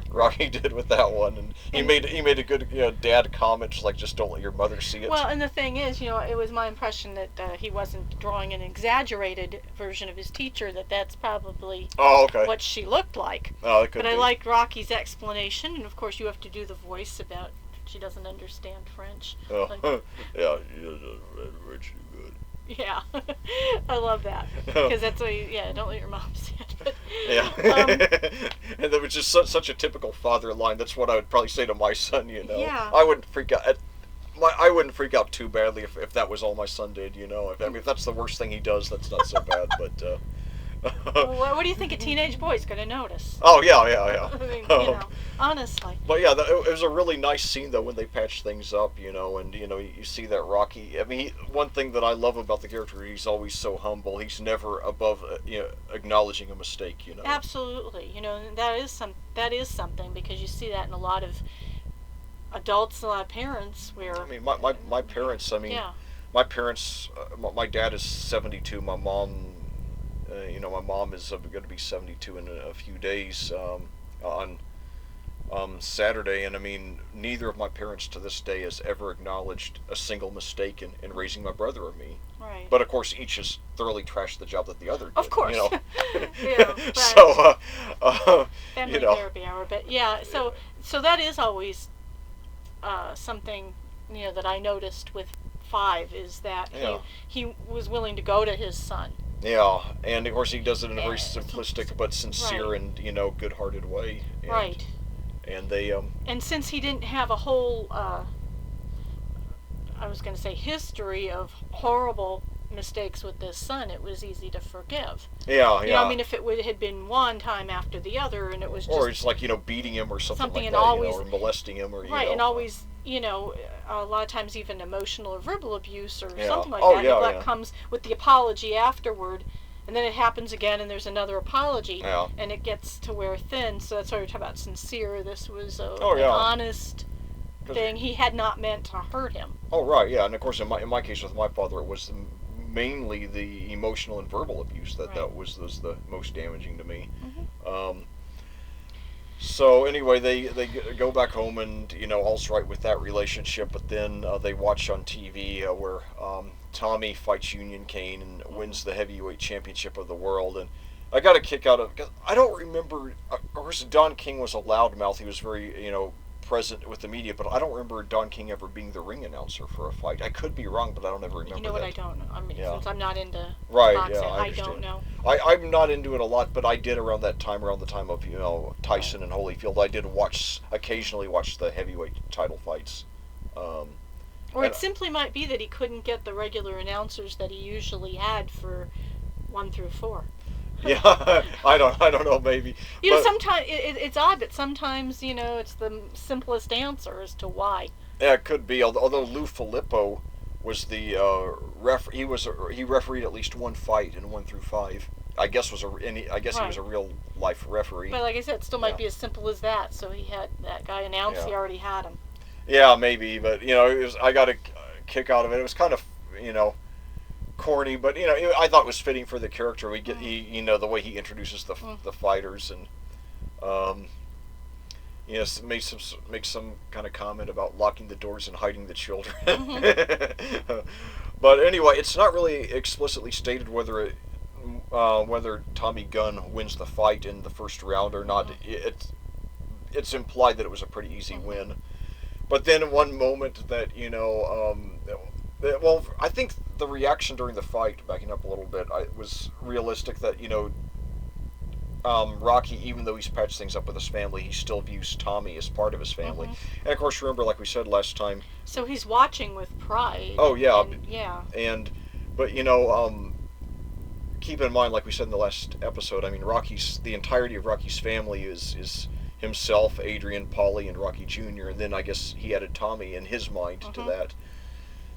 Rocky did with that one, and he made a good dad comment, just don't let your mother see it. Well, and the thing is, it was my impression that he wasn't drawing an exaggerated version of his teacher. That's probably what she looked like. Oh, it could be. I liked Rocky's explanation, and of course you have to do the voice about she doesn't understand French. Oh, yeah, she doesn't understand French good. Yeah, I love that because that's why. Don't let your mom see it. But, and that was just such a typical father line. That's what I would probably say to my son. Yeah. I wouldn't freak out. I wouldn't freak out too badly if that was all my son did. If that's the worst thing he does, that's not so bad. But well, what do you think a teenage boy's going to notice? Oh, yeah. I mean, honestly. But yeah, it was a really nice scene, though, when they patched things up, and, you see that Rocky, I mean, one thing that I love about the character, he's always so humble. He's never above, acknowledging a mistake, Absolutely. That is something, because you see that in a lot of adults, a lot of parents, where... I mean, my parents, my parents, my dad is 72, my mom... my mom is going to be 72 in a few days on Saturday, and I mean, neither of my parents to this day has ever acknowledged a single mistake in raising my brother or me. Right. But of course, each has thoroughly trashed the job that the other did. Of course. So, Family therapy hour, but yeah. So that is always something that I noticed with 5 is that he was willing to go to his son. Yeah, and of course he does it in a very simplistic but sincere and good-hearted way. And, right. And they and since he didn't have a whole I was going to say history of horrible mistakes with this son, it was easy to forgive. Yeah. I mean, if it had been one time after the other, and it was just, or it's like beating him or something like and that, always, or molesting him, or and always, a lot of times even emotional or verbal abuse or something like that. That comes with the apology afterward, and then it happens again, and there's another apology, and it gets to wear thin. So that's why we're talking about sincere. This was an honest thing. He had not meant to hurt him. Oh right, yeah, and of course in my case with my father, it was mainly the emotional and verbal abuse that was the most damaging to me. Mm-hmm. So anyway, they go back home, and all's right with that relationship. But then they watch on TV where Tommy fights Union Kane and wins the heavyweight championship of the world. And I got a kick out of, because I don't remember. Of course, Don King was a loudmouth. He was very present with the media, but I don't remember Don King ever being the ring announcer for a fight. I could be wrong, but I don't ever remember. You know what? I don't know. I mean, since I'm not into boxing, I don't know. I'm not into it a lot, but I did around the time of Tyson and Holyfield. I did occasionally watch the heavyweight title fights. Or it simply might be that he couldn't get the regular announcers that he usually had for 1 through 4. Yeah, I don't know, maybe. Sometimes it's odd, but sometimes it's the simplest answer as to why. Yeah, it could be. Although Lou Filippo was the he refereed at least one fight in 1 through 5. I guess he was a real life referee. But like I said, it still might be as simple as that. So he had that guy announced. He already had him. Yeah, maybe, but I got a kick out of it. It was kind of corny, but I thought it was fitting for the character. We get the way he introduces the fighters, and makes some kind of comment about locking the doors and hiding the children. But anyway, it's not really explicitly stated whether Tommy Gunn wins the fight in the first round or not. It's implied that it was a pretty easy win. But then one moment that well, I think the reaction during the fight, backing up a little bit, was realistic. That Rocky, even though he's patched things up with his family, he still views Tommy as part of his family. And of course, remember, like we said last time. So he's watching with pride. Oh yeah, but keep in mind, like we said in the last episode, I mean, the entirety of Rocky's family is himself, Adrian, Paulie, and Rocky Jr. And then I guess he added Tommy in his mind to that.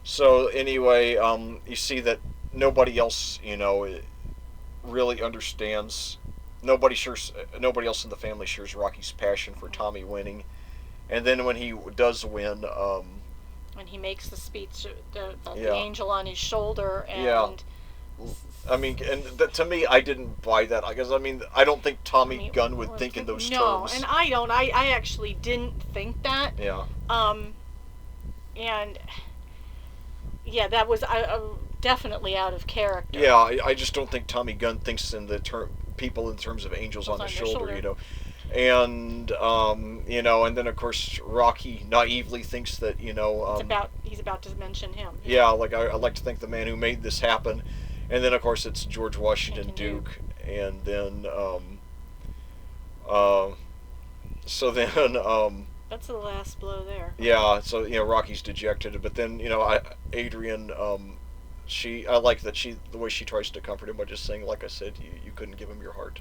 So anyway, you see that nobody else, really understands. Nobody else in the family shares Rocky's passion for Tommy winning. And then when he does win, when he makes the speech, the angel on his shoulder, and I mean, and to me, I didn't buy that. Because I don't think Tommy Gunn would think in those terms. No, and I don't. I actually didn't think that. Yeah. And yeah, that was definitely out of character. Yeah, I just don't think Tommy Gunn thinks in the people in terms of angels on the shoulder. And and then of course Rocky naively thinks that he's about to mention him. Yeah, like I like to thank the man who made this happen, and then of course it's George Washington Duke, and then so then that's the last blow there. Yeah, so Rocky's dejected, but then Adrian, I like that the way she tries to comfort him by just saying, like I said, you couldn't give him your heart.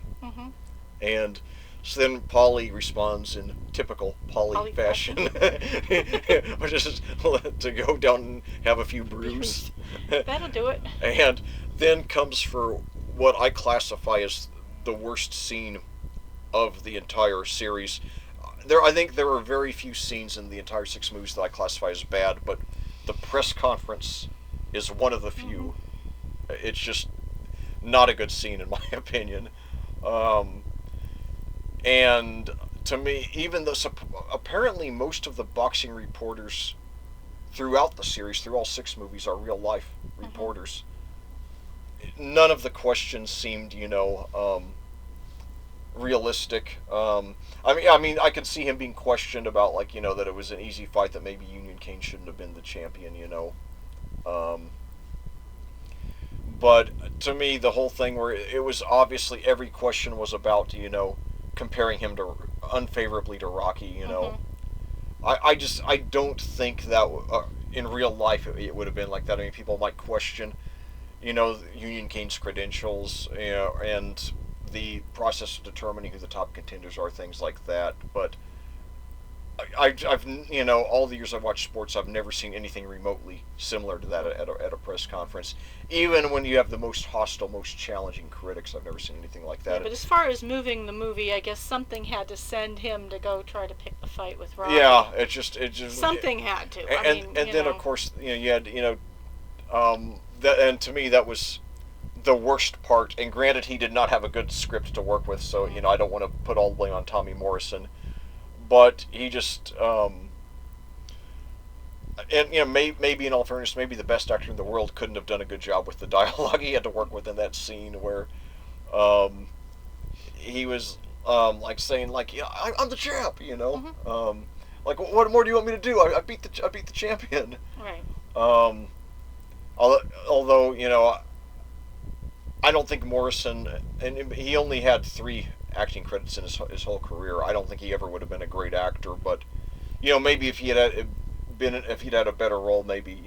And so then Paulie responds in typical Paulie fashion, which is to go down and have a few brews. That'll do it. And then comes for what I classify as the worst scene of the entire series. I think there are very few scenes in the entire 6 movies that I classify as bad, but the press conference is one of the few. It's just not a good scene in my opinion. And to me, even though apparently most of the boxing reporters throughout the series, through all 6 movies, are real life reporters, none of the questions seemed, realistic. I mean, I could see him being questioned about, like, that it was an easy fight, that maybe Union Kane shouldn't have been the champion. Um, but to me, the whole thing where it was obviously every question was about, comparing him to unfavorably to Rocky. I don't think that in real life it would have been like that. I mean, people might question, Union Kane's credentials, and the process of determining who the top contenders are, things like that. But I've all the years I've watched sports, I've never seen anything remotely similar to that at a press conference. Even when you have the most hostile, most challenging critics, I've never seen anything like that. Yeah, but as far as moving the movie, I guess something had to send him to go try to pick the fight with Rocky. Yeah, it just something had to. And then of course you had that, and to me that was the worst part. And granted, he did not have a good script to work with, so I don't want to put all the blame on Tommy Morrison. But he just, and maybe in all fairness, maybe the best actor in the world couldn't have done a good job with the dialogue he had to work with in that scene where, he was like saying, like, I'm the champ, like, what more do you want me to do? I beat the champion. Right. Although I don't think Morrison, and he only had 3 acting credits in his whole career. I don't think he ever would have been a great actor, but maybe if he'd had a better role, maybe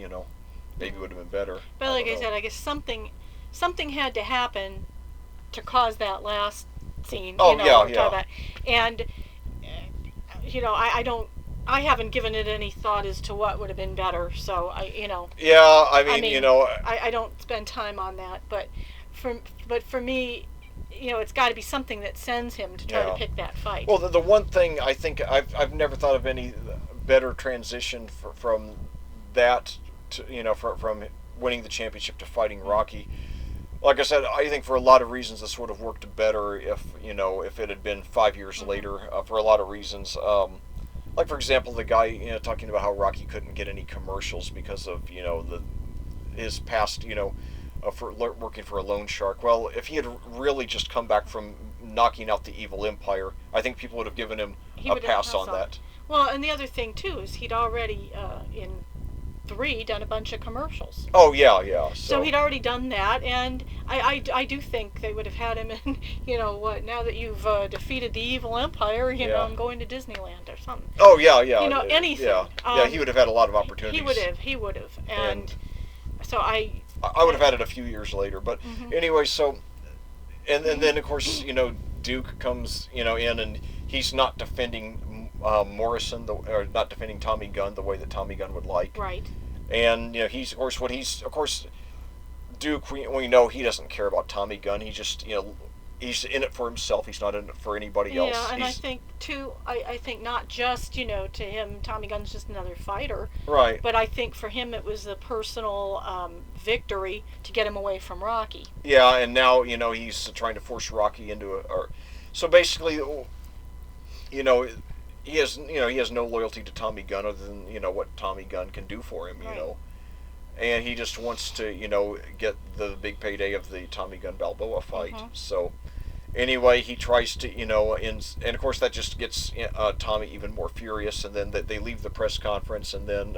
it would have been better. But like I said, I guess something had to happen to cause that last scene. Yeah. And I haven't given it any thought as to what would have been better. So Yeah, I don't spend time on that, but for me, it's got to be something that sends him to try to pick that fight. Well, the one thing I think I've never thought of any better transition from that to from winning the championship to fighting Rocky. Like I said, I think for a lot of reasons this would have worked better if it had been 5 years later, for a lot of reasons. Like, for example, the guy talking about how Rocky couldn't get any commercials because of his past for working for a loan shark. Well, if he had really just come back from knocking out the evil empire, I think people would have given him a pass on that. Well, and the other thing too is he'd already in 3 done a bunch of commercials. Oh yeah. So he'd already done that, and I do think they would have had him in. Now that you've defeated the evil empire, I'm going to Disneyland or something. Oh yeah. Anything. Yeah, he would have had a lot of opportunities. He would have, and so I would have had it a few years later, but anyway, so, and then of course, Duke comes, in, and he's not defending Morrison, or not defending Tommy Gunn the way that Tommy Gunn would like. Right. And he's of course, Duke. We know he doesn't care about Tommy Gunn. He just he's in it for himself. He's not in it for anybody else. Yeah, and I think too. I think not just to him, Tommy Gunn's just another fighter. Right. But I think for him it was a personal victory to get him away from Rocky. Yeah, and now he's trying to force Rocky into so basically, he has no loyalty to Tommy Gunn other than what Tommy Gunn can do for him. Right. And he just wants to get the big payday of the Tommy Gunn Balboa fight. So. Anyway, he tries to, and of course that just gets Tommy even more furious, and then they leave the press conference, and then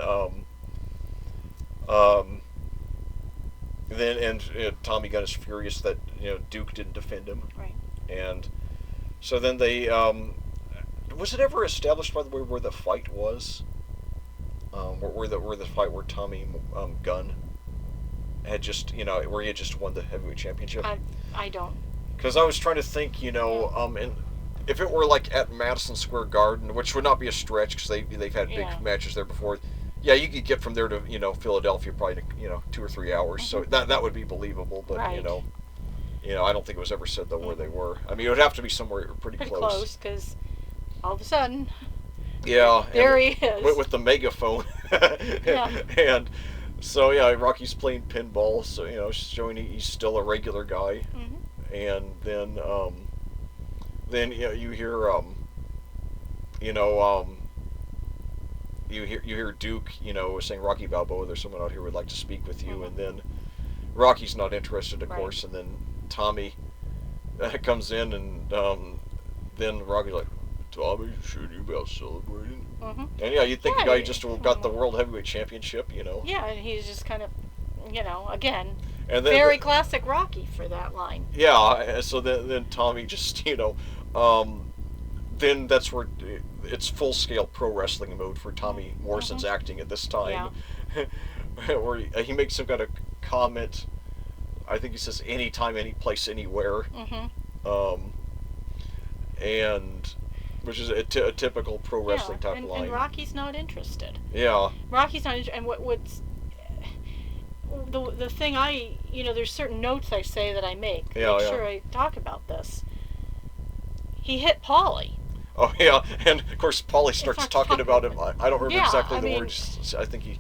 Tommy Gunn is furious that Duke didn't defend him, right? And so then they was it ever established, by the way, where the fight was, where the fight where Tommy Gunn had just where he had just won the heavyweight championship? I don't. Because I was trying to think, and if it were like at Madison Square Garden, which would not be a stretch because they've had big matches there before. Yeah, you could get from there to Philadelphia probably in 2 or 3 hours, so that would be believable. But right. I don't think it was ever said though where they were. I mean, it would have to be somewhere pretty close. Close, because all of a sudden. Yeah. There he is. With the megaphone. Yeah. And so Rocky's playing pinball, so showing he's still a regular guy. Mm-hmm. And then you hear you hear Duke saying, Rocky Balboa, there's someone out here who would like to speak with you. And then Rocky's not interested, of course, and then Tommy comes in, and then Rocky's like, Tommy, should you be out celebrating? Mm-hmm. And yeah, you'd think the guy just got the World Heavyweight Championship, you know. Yeah, and he's just kind of, again, and then, very classic Rocky for that line. Yeah, so then Tommy just, then that's where it's full-scale pro wrestling mode for Tommy Morrison's acting at this time. Yeah. Where he makes some kind of comment, I think he says anytime, any place, anywhere. Mm-hmm. And which is a typical pro wrestling type line. And Rocky's not interested. Yeah. Rocky's not interested. And what's the thing there's certain notes I say that I make. Make sure I talk about this. He hit Paulie. Oh, yeah. And, of course, Paulie starts talking about him. I don't remember exactly the words. I think he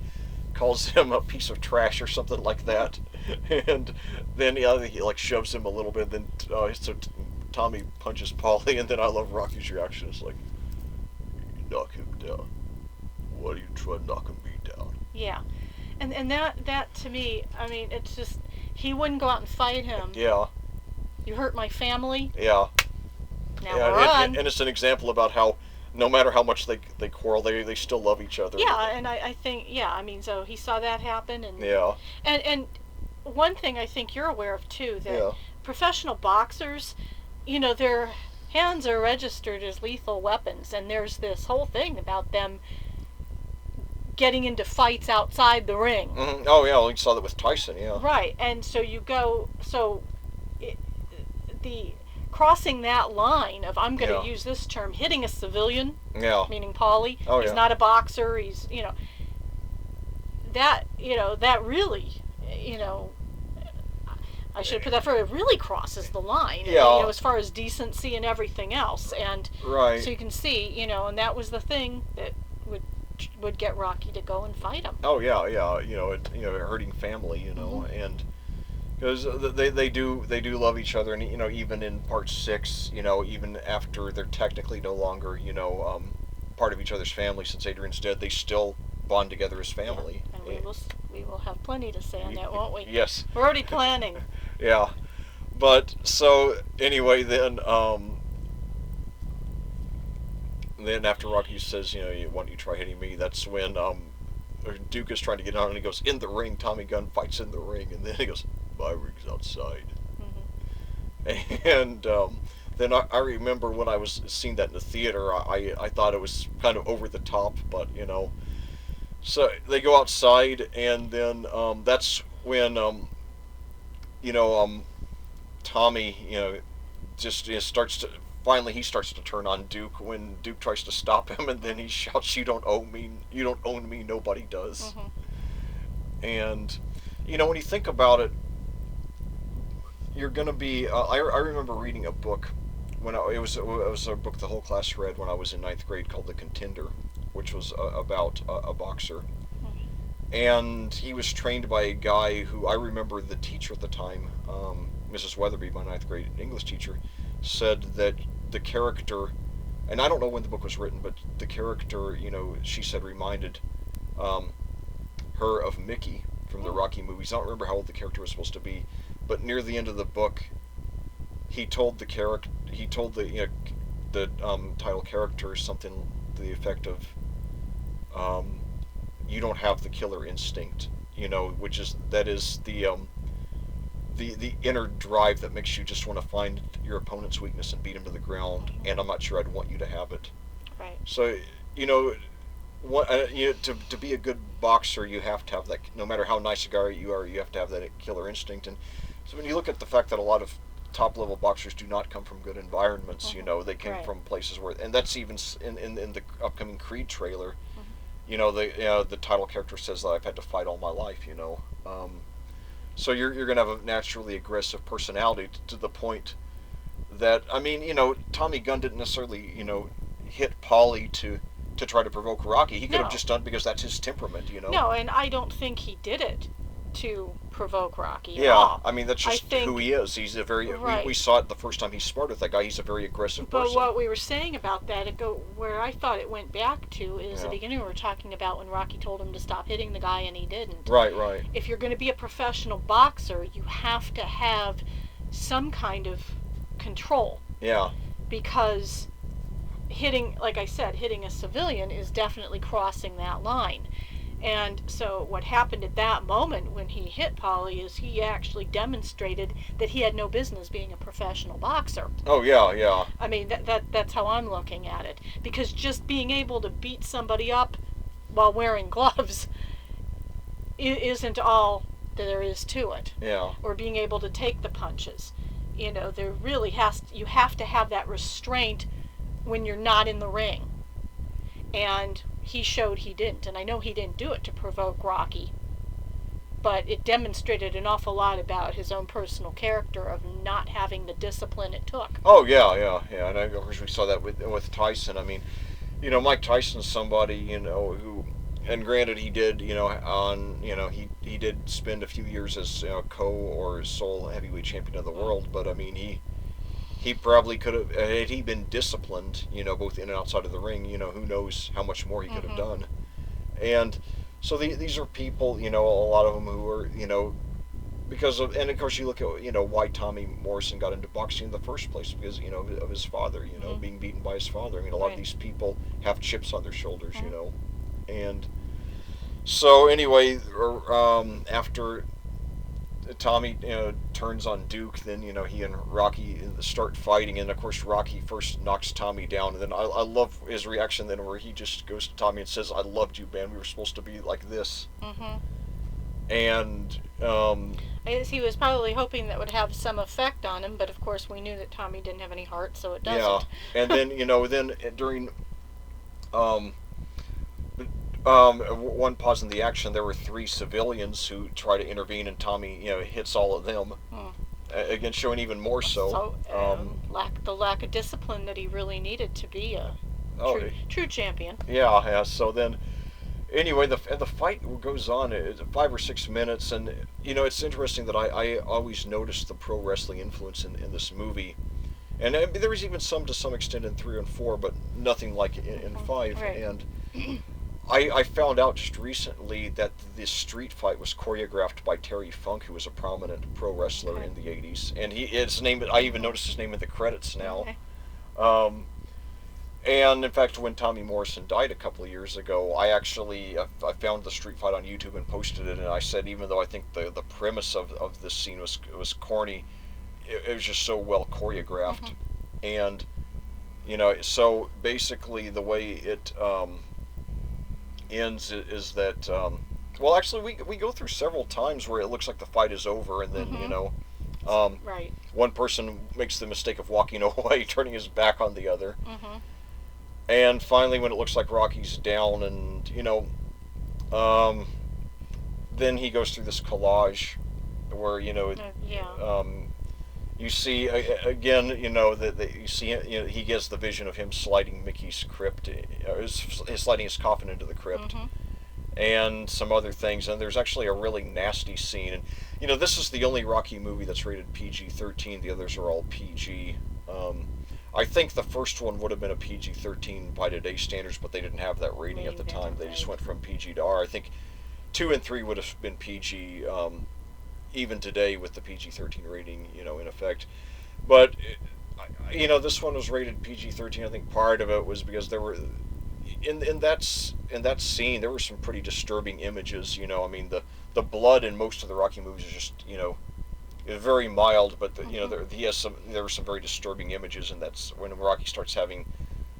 calls him a piece of trash or something like that. And then he shoves him a little bit. Then so Tommy punches Paulie, and then I love Rocky's reaction. It's like, you knock him down. Why do you try knocking me down? Yeah. And that to me, it's just, he wouldn't go out and fight him. Yeah. You hurt my family. Yeah. Now run. And it's an example about how no matter how much they quarrel, they still love each other. Yeah, and I think, so he saw that happen. And yeah. And one thing I think you're aware of, too, that professional boxers, their hands are registered as lethal weapons, and there's this whole thing about them getting into fights outside the ring. Mm-hmm. Oh, yeah, we saw that with Tyson, yeah. Right, and so the crossing that line of, I'm going to use this term, hitting a civilian, meaning Paulie, he's not a boxer, he's, that really, I should put that for it really crosses the line, as far as decency and everything else, and right. So you can see, and that was the thing that would get Rocky to go and fight him. Oh yeah, hurting family, and because they do love each other, and even in part 6, even after they're technically no longer part of each other's family since Adrian's dead, they still bond together as family. Yeah. And we will have plenty to say on that, won't we? Yes. We're already planning. Yeah, but so anyway, then after Rocky says, why don't you try hitting me? That's when Duke is trying to get on, and he goes, in the ring. Tommy Gunn fights in the ring, and then he goes, my ring's outside. Mm-hmm. And then I remember when I was seeing that in the theater, I thought it was kind of over the top, but so they go outside, and then that's when Tommy just starts to. Finally, he starts to turn on Duke when Duke tries to stop him, and then he shouts, "You don't own me. You don't own me. Nobody does." Mm-hmm. And when you think about it, you're gonna be. I remember reading a book when it was a book the whole class read when I was in 9th grade called The Contender, which was about a boxer, and he was trained by a guy who I remember the teacher at the time, Mrs. Weatherby, my 9th grade English teacher, said that the character, and I don't know when the book was written, but the character, she said reminded her of Mickey from the Rocky movies. I don't remember how old the character was supposed to be, but near the end of the book, he told the title character something to the effect of, you don't have the killer instinct, which is the inner drive that makes you just want to find your opponent's weakness and beat him to the ground, and I'm not sure I'd want you to have it. Right. So, to be a good boxer, you have to have that. No matter how nice a guy you are, you have to have that killer instinct. And so when you look at the fact that a lot of top-level boxers do not come from good environments, they came from places where, and that's even in the upcoming Creed trailer, the title character says that I've had to fight all my life, so you're going to have a naturally aggressive personality to the point that, Tommy Gunn didn't necessarily, hit Paulie to try to provoke Rocky. He could have just done it because that's his temperament, No, and I don't think he did it to provoke Rocky at yeah, all. That's just who he is. He's a very, we saw it the first time he sparred with that guy. He's a very aggressive person. But what we were saying about that, where I thought it went back to is the beginning we were talking about when Rocky told him to stop hitting the guy and he didn't. Right. If you're going to be a professional boxer, you have to have some kind of control. Yeah. because hitting, like I said, hitting a civilian is definitely crossing that line. And so what happened at that moment when he hit Paulie is he actually demonstrated that he had no business being a professional boxer. Oh, yeah. I mean, that's how I'm looking at it. Because just being able to beat somebody up while wearing gloves isn't all there is to it. Yeah. Or being able to take the punches. You know, there really you have to have that restraint when you're not in the ring. And he showed he didn't. And I know he didn't do it to provoke Rocky. But it demonstrated an awful lot about his own personal character of not having the discipline it took. Oh, yeah. And of course we saw that with Tyson. I mean, you know, Mike Tyson's somebody, you know, who, and granted he did, you know, he did spend a few years as, you know, or sole heavyweight champion of the world, but I mean, he probably could have, had he been disciplined, you know, both in and outside of the ring, you know, who knows how much more he could have done. And so these are people, you know, a lot of them who are, you know, because of, and of course you look at, you know, why Tommy Morrison got into boxing in the first place, because, you know, of his father, you know, being beaten by his father. I mean, a lot of these people have chips on their shoulders, you know. And so anyway, after Tommy, you know, turns on Duke, then, you know, he and Rocky start fighting, and of course Rocky first knocks Tommy down, and then I love his reaction then where he just goes to Tommy and says, "I loved you, man. We were supposed to be like this." And I guess he was probably hoping that would have some effect on him, but of course we knew that Tommy didn't have any heart, so it doesn't. Yeah, and then, you know, then during one pause in the action, there were 3 civilians who try to intervene, and Tommy, you know, hits all of them. Again, showing even more so. The lack of discipline that he really needed to be a true champion. Yeah. So then, anyway, the fight goes on 5 or 6 minutes, and, you know, it's interesting that I always noticed the pro wrestling influence in this movie. And there was even some to some extent in 3 and 4, but nothing like in 5. Right. And I found out just recently that this street fight was choreographed by Terry Funk, who was a prominent pro wrestler in the 80s. And I even noticed his name in the credits now. And in fact, when Tommy Morrison died a couple of years ago, I found the street fight on YouTube and posted it, and I said, even though I think the premise of this scene was corny, it was just so well choreographed. And, you know, so basically the way it ends is that, well, actually we go through several times where it looks like the fight is over, and then, you know, one person makes the mistake of walking away, turning his back on the other. And finally, when it looks like Rocky's down, and, you know, then he goes through this collage where, you know, you see again, you know, that you see, you know, he gets the vision of him sliding Mickey's crypt, sliding his coffin into the crypt, and some other things. And there's actually a really nasty scene. And, you know, this is the only Rocky movie that's rated PG-13. The others are all PG. I think the first one would have been a PG-13 by today's standards, but they didn't have that rating at the time. They just went from PG to R. I think 2 and 3 would have been PG, even today with the PG-13 rating, you know, in effect. But, you know, this one was rated PG-13. I think part of it was because there were, in that scene, there were some pretty disturbing images. You know, I mean, the blood in most of the Rocky movies is just, you know, very mild, but you know, there were some very disturbing images, and that's when Rocky starts having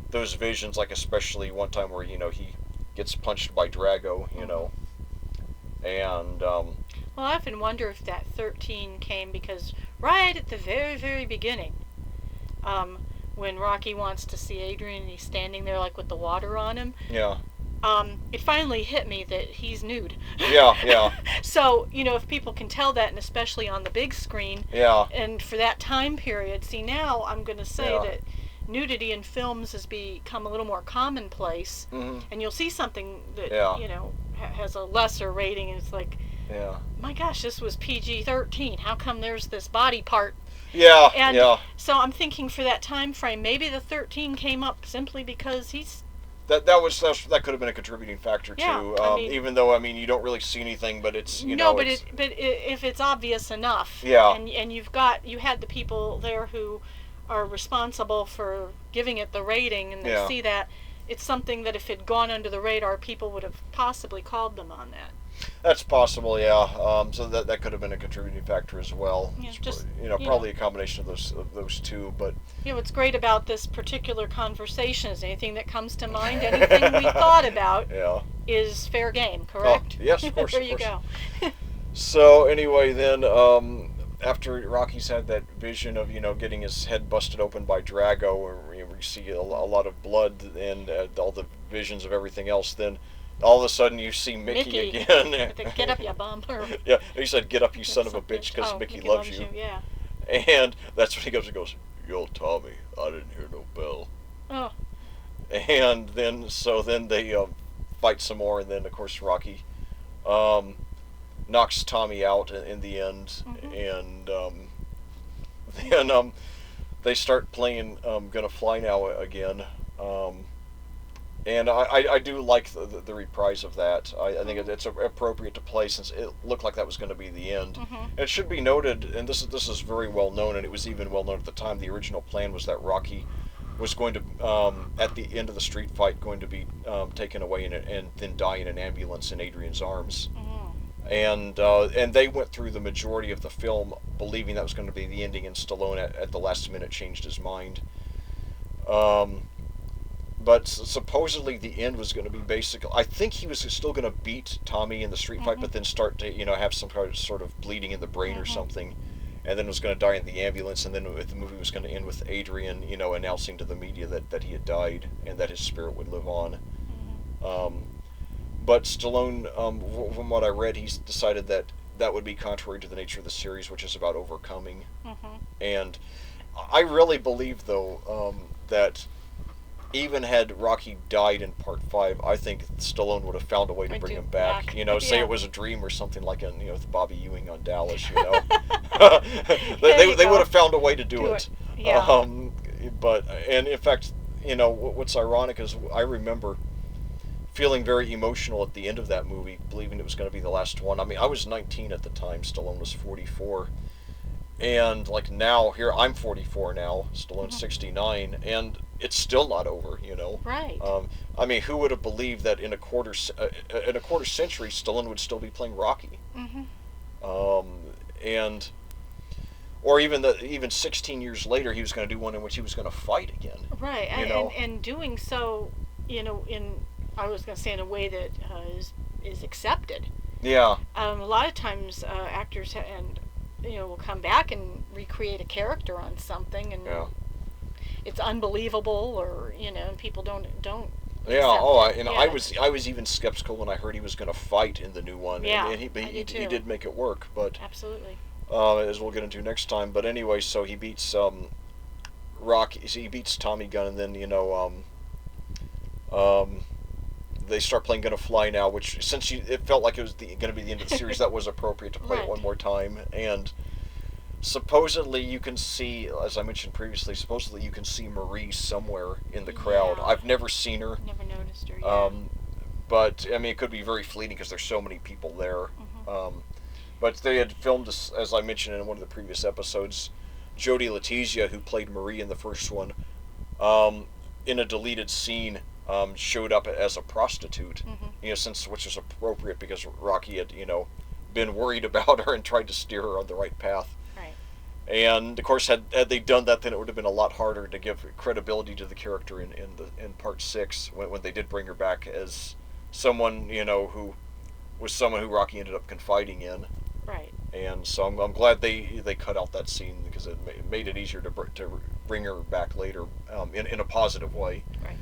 those visions, like especially one time where, you know, he gets punched by Drago, you know, and well, I often wonder if that 13 came because right at the very, very beginning, when Rocky wants to see Adrian and he's standing there like with the water on him. Yeah. It finally hit me that he's nude. Yeah. So, you know, if people can tell that, and especially on the big screen, and for that time period, see, now I'm going to say that nudity in films has become a little more commonplace, and you'll see something that, you know, has a lesser rating, and it's like, my gosh, this was PG-13. How come there's this body part? So I'm thinking for that time frame, maybe the 13 came up simply because he's... That could have been a contributing factor too. I mean, even though, I mean, you don't really see anything, but it's, you know. No, but if it's obvious enough. Yeah. And you had the people there who are responsible for giving it the rating, and they see that it's something that if it had gone under the radar, people would have possibly called them on that. That's possible, yeah. So that could have been a contributing factor as well. Yeah, just, probably a combination of those two. But what's great about this particular conversation is anything that comes to mind, anything we thought about, is fair game. Correct? Oh, yes, of course. There you go. So anyway, then after Rocky's had that vision of getting his head busted open by Drago, where we see a lot of blood and all the visions of everything else, then all of a sudden you see Mickey again. Get up, you bum. Yeah, he said, "Get up, you son of a bitch," because Mickey loves you. Yeah. And that's when he goes, "Yo, Tommy, I didn't hear no bell." Oh. And then they fight some more, and then of course Rocky knocks Tommy out in the end, and then they start playing "Gonna Fly Now" again. And I do like the reprise of that. I think it's appropriate to play since it looked like that was going to be the end. And it should be noted, and this is very well known, and it was even well known at the time, the original plan was that Rocky was going to, at the end of the street fight, going to be taken away and then die in an ambulance in Adrian's arms. And they went through the majority of the film believing that was going to be the ending, and Stallone at the last minute changed his mind. But supposedly the end was going to be basically, I think he was still going to beat Tommy in the street fight, but then start to, have some sort of bleeding in the brain or something, and then was going to die in the ambulance, and then the movie was going to end with Adrian, announcing to the media that he had died and that his spirit would live on. But Stallone, from what I read, he's decided that would be contrary to the nature of the series, which is about overcoming. And I really believe, though, that even had Rocky died in Part 5, I think Stallone would have found a way to bring him back. Say it was a dream or something like with Bobby Ewing on Dallas. They would have found a way to do it. Yeah. And in fact, what's ironic is I remember feeling very emotional at the end of that movie, believing it was going to be the last one. I mean, I was 19 at the time. Stallone was 44. And like now, here I'm 44 now. Stallone's 69, and it's still not over. Right. I mean, who would have believed that in a quarter century, Stallone would still be playing Rocky? And or even 16 years later, he was going to do one in which he was going to fight again. Right. And doing so, I was going to say in a way that is accepted. Yeah. A lot of times, actors will come back and recreate a character on something, and it's unbelievable, or and people don't. Yeah. I was even skeptical when I heard he was going to fight in the new one. Yeah. And he did make it work, but absolutely. As we'll get into next time. But anyway, so he beats Rocky. He beats Tommy Gunn, and then they start playing "Gonna Fly Now," which since it felt like it was going to be the end of the series, that was appropriate to play it one more time. And supposedly you can see, as I mentioned previously, you can see Marie somewhere in the crowd. I've never seen her. Never noticed her. Yeah. But I mean, it could be very fleeting because there's so many people there. But they had filmed, as I mentioned in one of the previous episodes, Jodie Letizia, who played Marie in the first one, in a deleted scene. Showed up as a prostitute, which was appropriate because Rocky had, been worried about her and tried to steer her on the right path. Right. And of course, had they done that, then it would have been a lot harder to give credibility to the character in Part 6 when they did bring her back as someone, who was someone who Rocky ended up confiding in. Right. And so I'm glad they cut out that scene because it made it easier to bring her back later in a positive way. Right.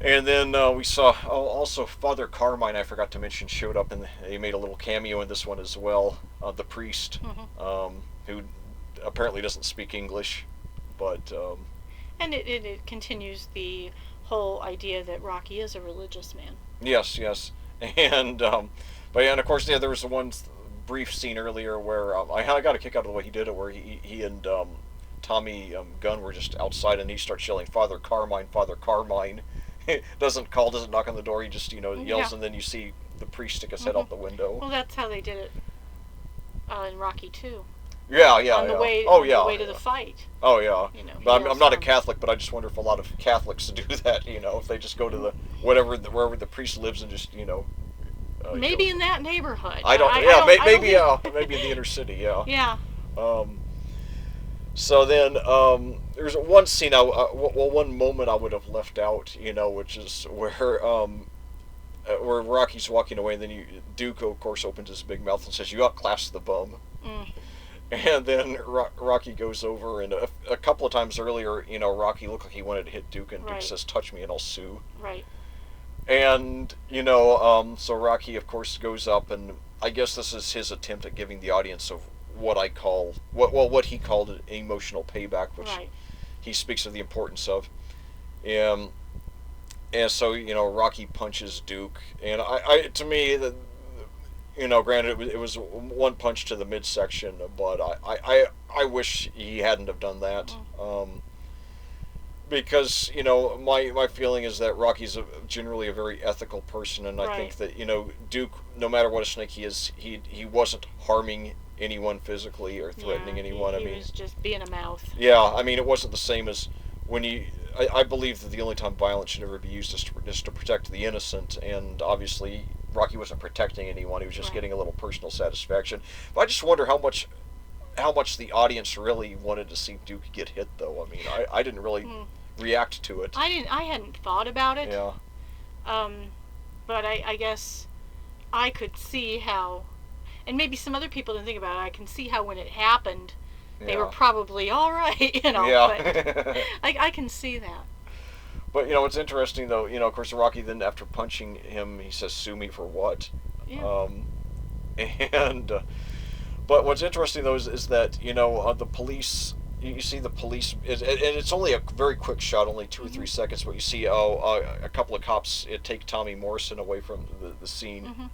And then we saw also Father Carmine, I forgot to mention, showed up, and he made a little cameo in this one as well. The priest, who apparently doesn't speak English, but and it continues the whole idea that Rocky is a religious man. Yes, and and of course there was the one brief scene earlier where I got a kick out of the way he did it, where he and Tommy Gunn were just outside, and he starts yelling, "Father Carmine, Father Carmine." doesn't knock on the door, he just yells, and then you see the priest stick his head out the window. Well, that's how they did it in Rocky 2. Yeah, on the way the way to the fight. Oh yeah. You know, but I'm not a Catholic, but I just wonder if a lot of Catholics do that. If they just go to the wherever the priest lives and just maybe in that neighborhood. Maybe in the inner city. Yeah. Yeah. So then there's one scene one moment I would have left out, which is where Rocky's walking away, and then Duke, of course, opens his big mouth and says, "You outclassed the bum." Mm. And then Rocky goes over, and a couple of times earlier, Rocky looked like he wanted to hit Duke, and Duke says, "Touch me and I'll sue." Right. And, so Rocky, of course, goes up, and I guess this is his attempt at giving the audience of what he called an emotional payback, which he speaks of the importance of. And so, Rocky punches Duke, and to me, granted, it was one punch to the midsection, but I wish he hadn't have done that. Because, my feeling is that Rocky's generally a very ethical person, and I think that, Duke, no matter what a snake he is, he wasn't harming anyone physically or threatening anyone. He was just being a mouth. Yeah, it wasn't the same as when I believe that the only time violence should ever be used is to protect the innocent, and obviously Rocky wasn't protecting anyone. He was just getting a little personal satisfaction. But I just wonder how much the audience really wanted to see Duke get hit, though. I didn't really react to it. I hadn't thought about it. Yeah. But I guess I could see how, and maybe some other people didn't think about it. I can see how when it happened, they were probably all right, Yeah. But I can see that. But, what's interesting, though, of course, Rocky then, after punching him, he says, "Sue me for what?" Yeah. But what's interesting, though, is that, the police, you see the police, and it's only a very quick shot, only 2 or 3 seconds, but you see a couple of cops take Tommy Morrison away from the scene.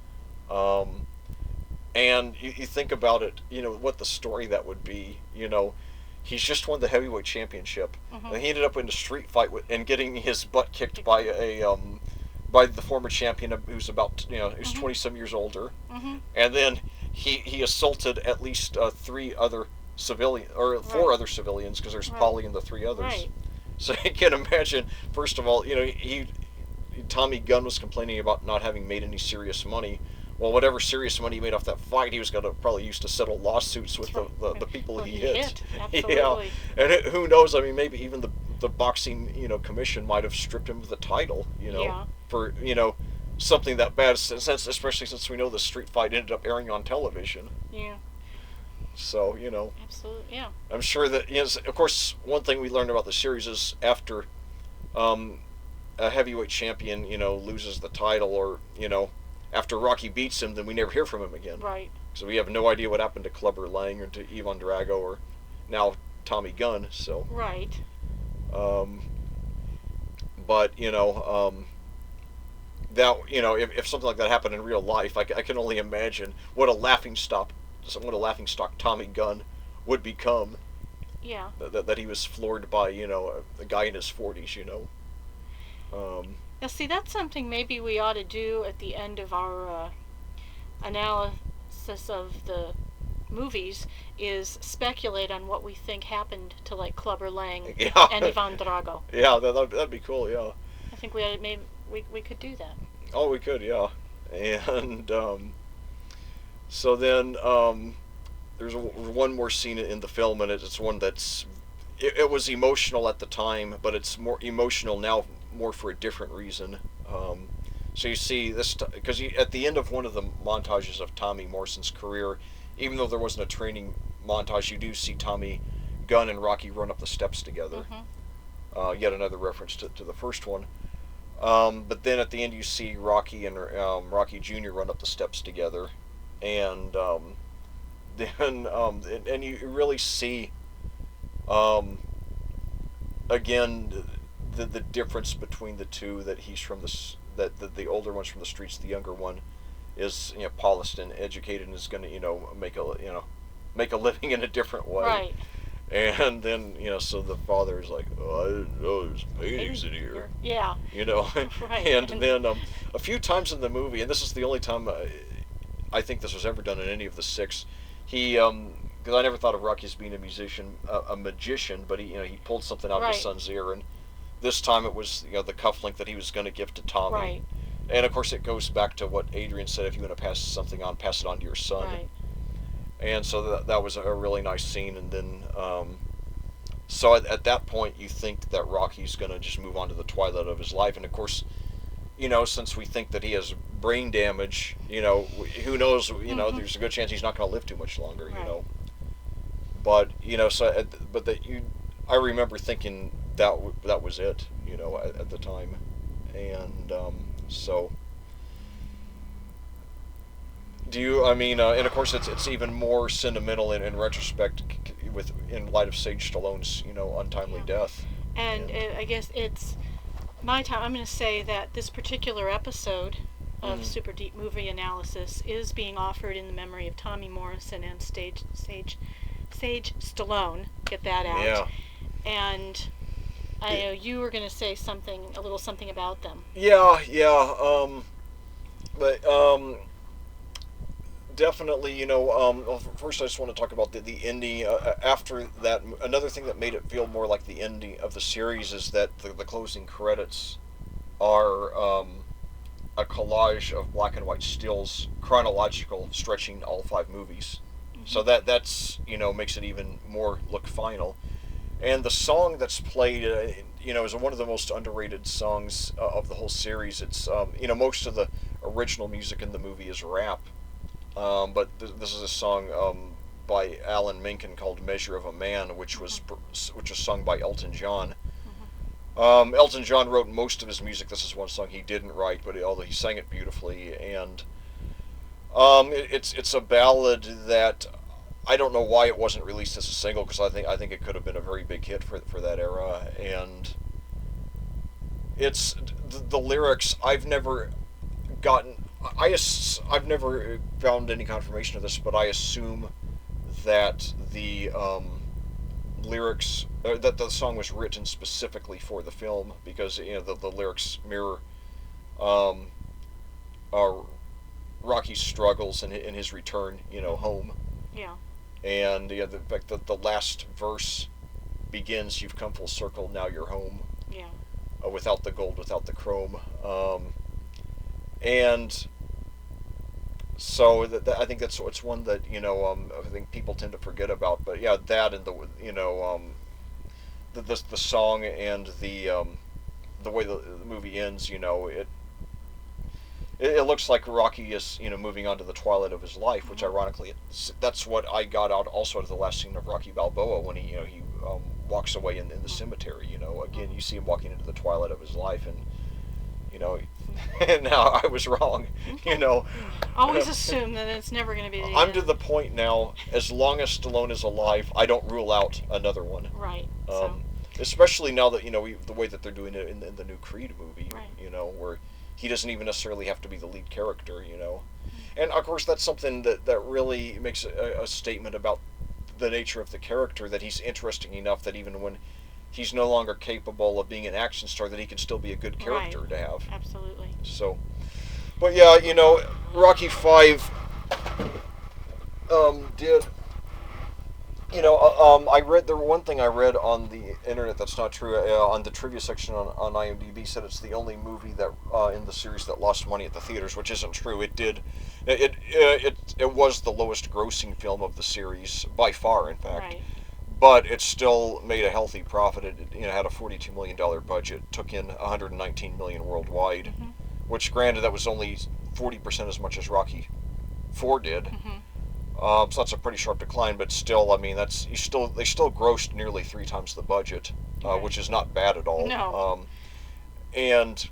And you think about it, what the story that would be, he's just won the heavyweight championship, and he ended up in a street fight and getting his butt kicked by by the former champion who's about, who's 20-some years older, and then he assaulted at least 3 other civilian, or 4 other civilians, because there's Paulie and the 3 others. Right. So you can imagine, first of all, Tommy Gunn was complaining about not having made any serious money. Well, whatever serious money he made off that fight, he was going to probably use to settle lawsuits with the people he hit. Absolutely. Yeah, and who knows? Maybe even the boxing commission might have stripped him of the title. For something that bad, especially since we know the street fight ended up airing on television. Yeah. So Absolutely. Yeah. I'm sure that of course, one thing we learned about the series is after a heavyweight champion loses the title, or after Rocky beats him, then we never hear from him again. Right. So we have no idea what happened to Clubber Lang or to Ivan Drago or now Tommy Gunn. So. Right. But that if something like that happened in real life, I can only imagine what a laughingstock Tommy Gunn would become. Yeah. That he was floored by a guy in his 40s. Now, see, that's something maybe we ought to do at the end of our analysis of the movies, is speculate on what we think happened to, like, Clubber Lang and Ivan Drago. Yeah, that'd be cool, yeah. I think we could do that. Oh, we could, yeah. And so then there's one more scene in the film, and it's one that's... It was emotional at the time, but it's more emotional now, more for a different reason. So you see this, because at the end of one of the montages of Tommy Morrison's career, even though there wasn't a training montage, you do see Tommy Gunn and Rocky run up the steps together. Yet another reference to the first one. But then at the end you see Rocky and Rocky Jr. run up the steps together, and then and you really see again the difference between the two, that he's from the older one's from the streets, the younger one is polished and educated and is going to make a living in a different way. Right. And then so the father is like, "Oh, I didn't know there's paintings in here." Yeah. Right. And then a few times in the movie, and this is the only time I think this was ever done in any of the 6, he because I never thought of Rocky as being a musician, a magician, but he pulled something out of his son's ear, and this time it was the cufflink that he was going to give to Tommy. Right. And of course it goes back to what Adrian said: if you want to pass something on, pass it on to your son. Right. And so that was a really nice scene, and then so at that point you think that Rocky's going to just move on to the twilight of his life, and of course, since we think that he has brain damage, who knows, there's a good chance he's not going to live too much longer, right. But I remember thinking that was it, at the time, and so. Do you? I mean, and of course, it's even more sentimental in retrospect, in light of Sage Stallone's untimely death. And I guess it's my time. I'm going to say that this particular episode of Super Deep Movie Analysis is being offered in the memory of Tommy Morrison and Sage Stallone. Get that out. Yeah. And I know you were going to say a little something about them. Yeah. But definitely, first I just want to talk about the ending. After that, another thing that made it feel more like the ending of the series is that the closing credits are a collage of black and white stills, chronological, stretching all 5 movies. So that's makes it even more look final. And the song that's played, is one of the most underrated songs of the whole series. It's most of the original music in the movie is rap. But this is a song by Alan Menken called "Measure of a Man," which was sung by Elton John. Elton John wrote most of his music. This is one song he didn't write, but although he sang it beautifully, and it's a ballad that I don't know why it wasn't released as a single, because I think it could have been a very big hit for that era. And it's the lyrics. I've never found any confirmation of this, but I assume that the lyrics, that the song was written specifically for the film, because the lyrics mirror Rocky's struggles in his return, home. Yeah. And the fact that the last verse begins, "You've come full circle, now you're home." Yeah. Without the gold, without the chrome. And so I think it's one that I think people tend to forget about. But yeah, that and the song and the way the movie ends, it looks like Rocky is moving on to the twilight of his life, which ironically that's what I got out also of the last scene of Rocky Balboa, when he walks away in the cemetery. Again, you see him walking into the twilight of his life, and and now I was wrong. Always assume that it's never going to be the I'm end. to the point now, as long as Stallone is alive, I don't rule out another one. Right. Especially now that the way that they're doing it in the new Creed movie. Right. Where he doesn't even necessarily have to be the lead character. And of course that's something that really makes a statement about the nature of the character, that he's interesting enough that even when he's no longer capable of being an action star, that he can still be a good character to have. Absolutely. So, but yeah, Rocky 5 did. I read one thing I read on the internet that's not true. On the trivia section on IMDb, said it's the only movie that in the series that lost money at the theaters, which isn't true. It did. It was the lowest grossing film of the series by far, in fact. Right. But it still made a healthy profit. It had a $42 million budget, took in $119 million worldwide, which, granted, that was only 40% as much as Rocky 4 did. So that's a pretty sharp decline, but still, I mean, they still grossed nearly 3 times the budget, which is not bad at all. No. And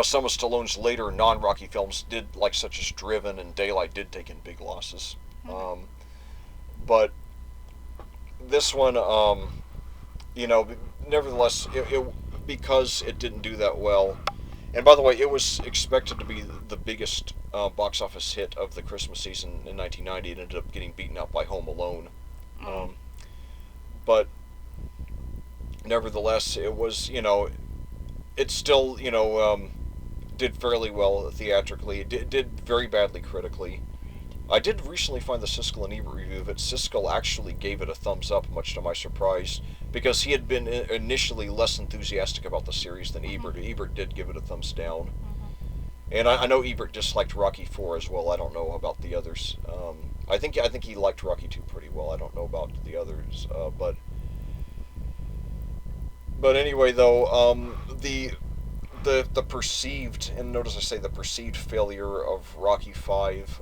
some of Stallone's later non-Rocky films did, such as Driven and Daylight, did take in big losses. But this one, nevertheless, because it didn't do that well. And by the way, it was expected to be the biggest box office hit of the Christmas season in 1990. It ended up getting beaten out by Home Alone. But nevertheless, it was, it still, did fairly well theatrically. It did very badly critically. I did recently find the Siskel and Ebert review of it. Siskel actually gave it a thumbs up, much to my surprise, because he had been initially less enthusiastic about the series than Ebert. Ebert did give it a thumbs down. And I know Ebert disliked Rocky 4 as well. I don't know about the others. I think he liked Rocky 2 pretty well. I don't know about the others, but anyway, though, the perceived, and notice I say the perceived failure of Rocky 5,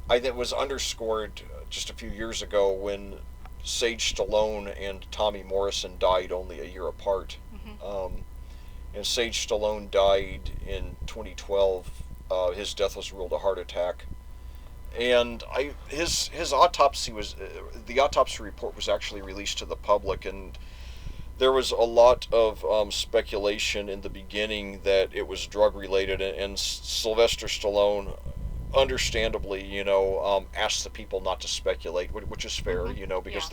I think was underscored just a few years ago when Sage Stallone and Tommy Morrison died only a year apart. And Sage Stallone died in 2012. His death was ruled a heart attack. And his autopsy was the autopsy report was actually released to the public, and there was a lot of speculation in the beginning that it was drug related, and Sylvester Stallone, understandably, asked the people not to speculate, which is fair, because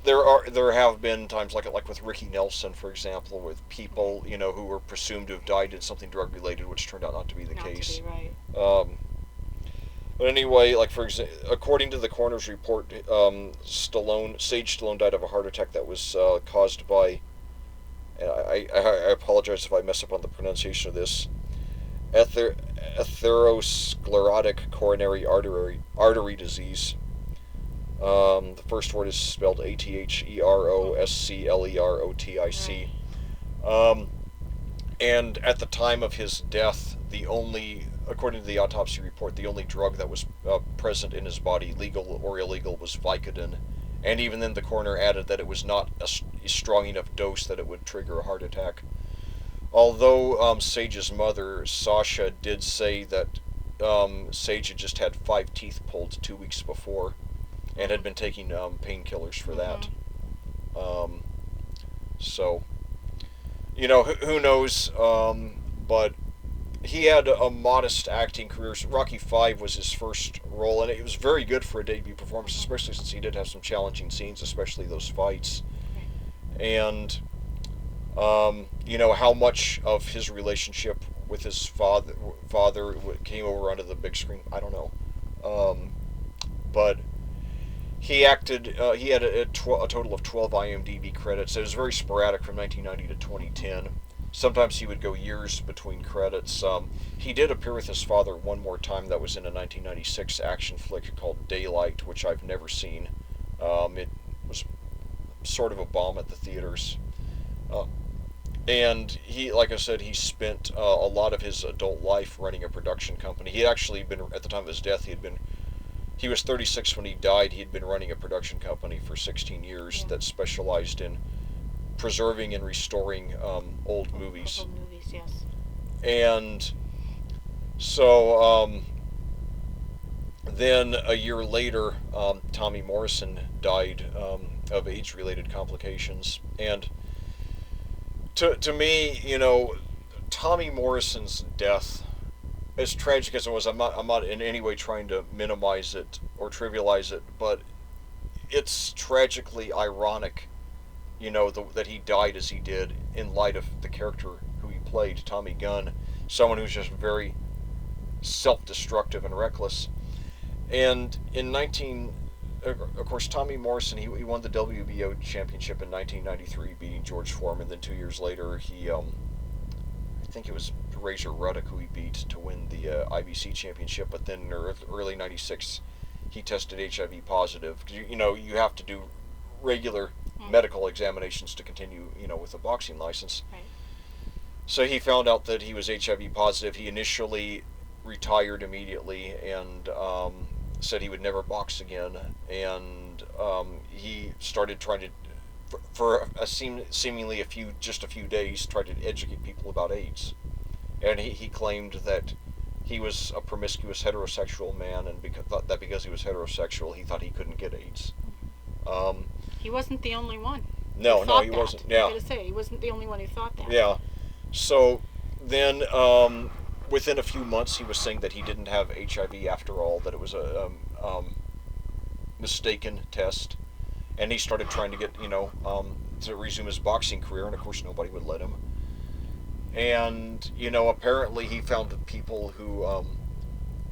there have been times like with Ricky Nelson, for example, with people who were presumed to have died in something drug related, which turned out not to be the case. To be right. But anyway, according to the coroner's report, Sage Stallone died of a heart attack that was caused by, and I apologize if I mess up on the pronunciation of this, atherosclerotic coronary artery disease. The first word is spelled ATHEROSCLEROTIC. And at the time of his death, according to the autopsy report, the only drug that was present in his body, legal or illegal, was Vicodin. And even then the coroner added that it was not a strong enough dose that it would trigger a heart attack. Although Sage's mother, Sasha, did say that Sage had just had 5 teeth pulled 2 weeks before and had been taking painkillers for that. So, who knows, but he had a modest acting career. Rocky 5 was his first role, and it was very good for a debut performance, especially since he did have some challenging scenes, especially those fights. And, how much of his relationship with his father came over onto the big screen, I don't know. But he acted, he had a total of 12 IMDb credits. It was very sporadic from 1990 to 2010. Sometimes he would go years between credits. He did appear with his father one more time. That was in a 1996 action flick called Daylight, which I've never seen. It was sort of a bomb at the theaters. And he, like I said, he spent a lot of his adult life running a production company. He had actually been, at the time of his death, he was 36 when he died. He had been running a production company for 16 years that specialized in preserving and restoring old movies. Old movies, yes. And so then a year later, Tommy Morrison died of AIDS-related complications. And to me, Tommy Morrison's death, as tragic as it was, I'm not in any way trying to minimize it or trivialize it, but it's tragically ironic, that he died as he did in light of the character who he played, Tommy Gunn, someone who's just very self-destructive and reckless. And of course, Tommy Morrison, he won the WBO championship in 1993, beating George Foreman. Then 2 years later, I think it was Razor Ruddock who he beat to win the IBC championship. But then in early '96, he tested HIV positive. You have to do regular medical examinations to continue, with a boxing license. Right. So he found out that he was HIV positive. He initially retired immediately and said he would never box again. And he started trying to, for seemingly a few days, tried to educate people about AIDS. And he claimed that he was a promiscuous heterosexual man, and thought that because he was heterosexual, he thought he couldn't get AIDS. He wasn't the only one. No, he wasn't. Yeah. I gotta say, he wasn't the only one who thought that. Yeah. So then, within a few months, he was saying that he didn't have HIV after all, that it was a mistaken test, and he started trying to get, to resume his boxing career, and of course nobody would let him. And, apparently he found people who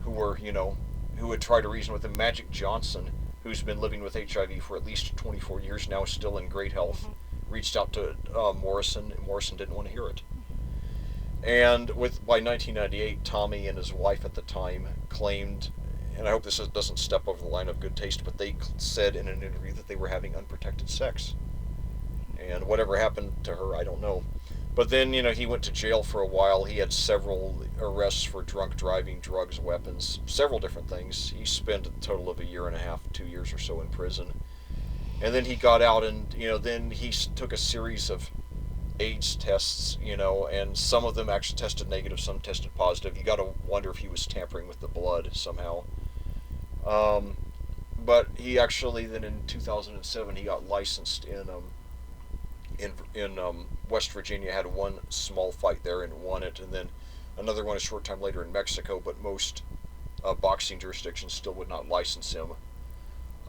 who would try to reason with him. Magic Johnson, who's been living with HIV for at least 24 years now, is still in great health. Reached out to Morrison. Morrison didn't want to hear it. And by 1998, Tommy and his wife at the time claimed, and I hope this doesn't step over the line of good taste, but they said in an interview that they were having unprotected sex. And whatever happened to her, I don't know. But then, he went to jail for a while. He had several arrests for drunk driving, drugs, weapons, several different things. He spent a total of 1.5 years, 2 years or so in prison. And then he got out, and, then he took a series of AIDS tests, and some of them actually tested negative, some tested positive. You got to wonder if he was tampering with the blood somehow. But he actually, then in 2007, he got licensed in West Virginia, had one small fight there and won it, and then another one a short time later in Mexico, but most boxing jurisdictions still would not license him.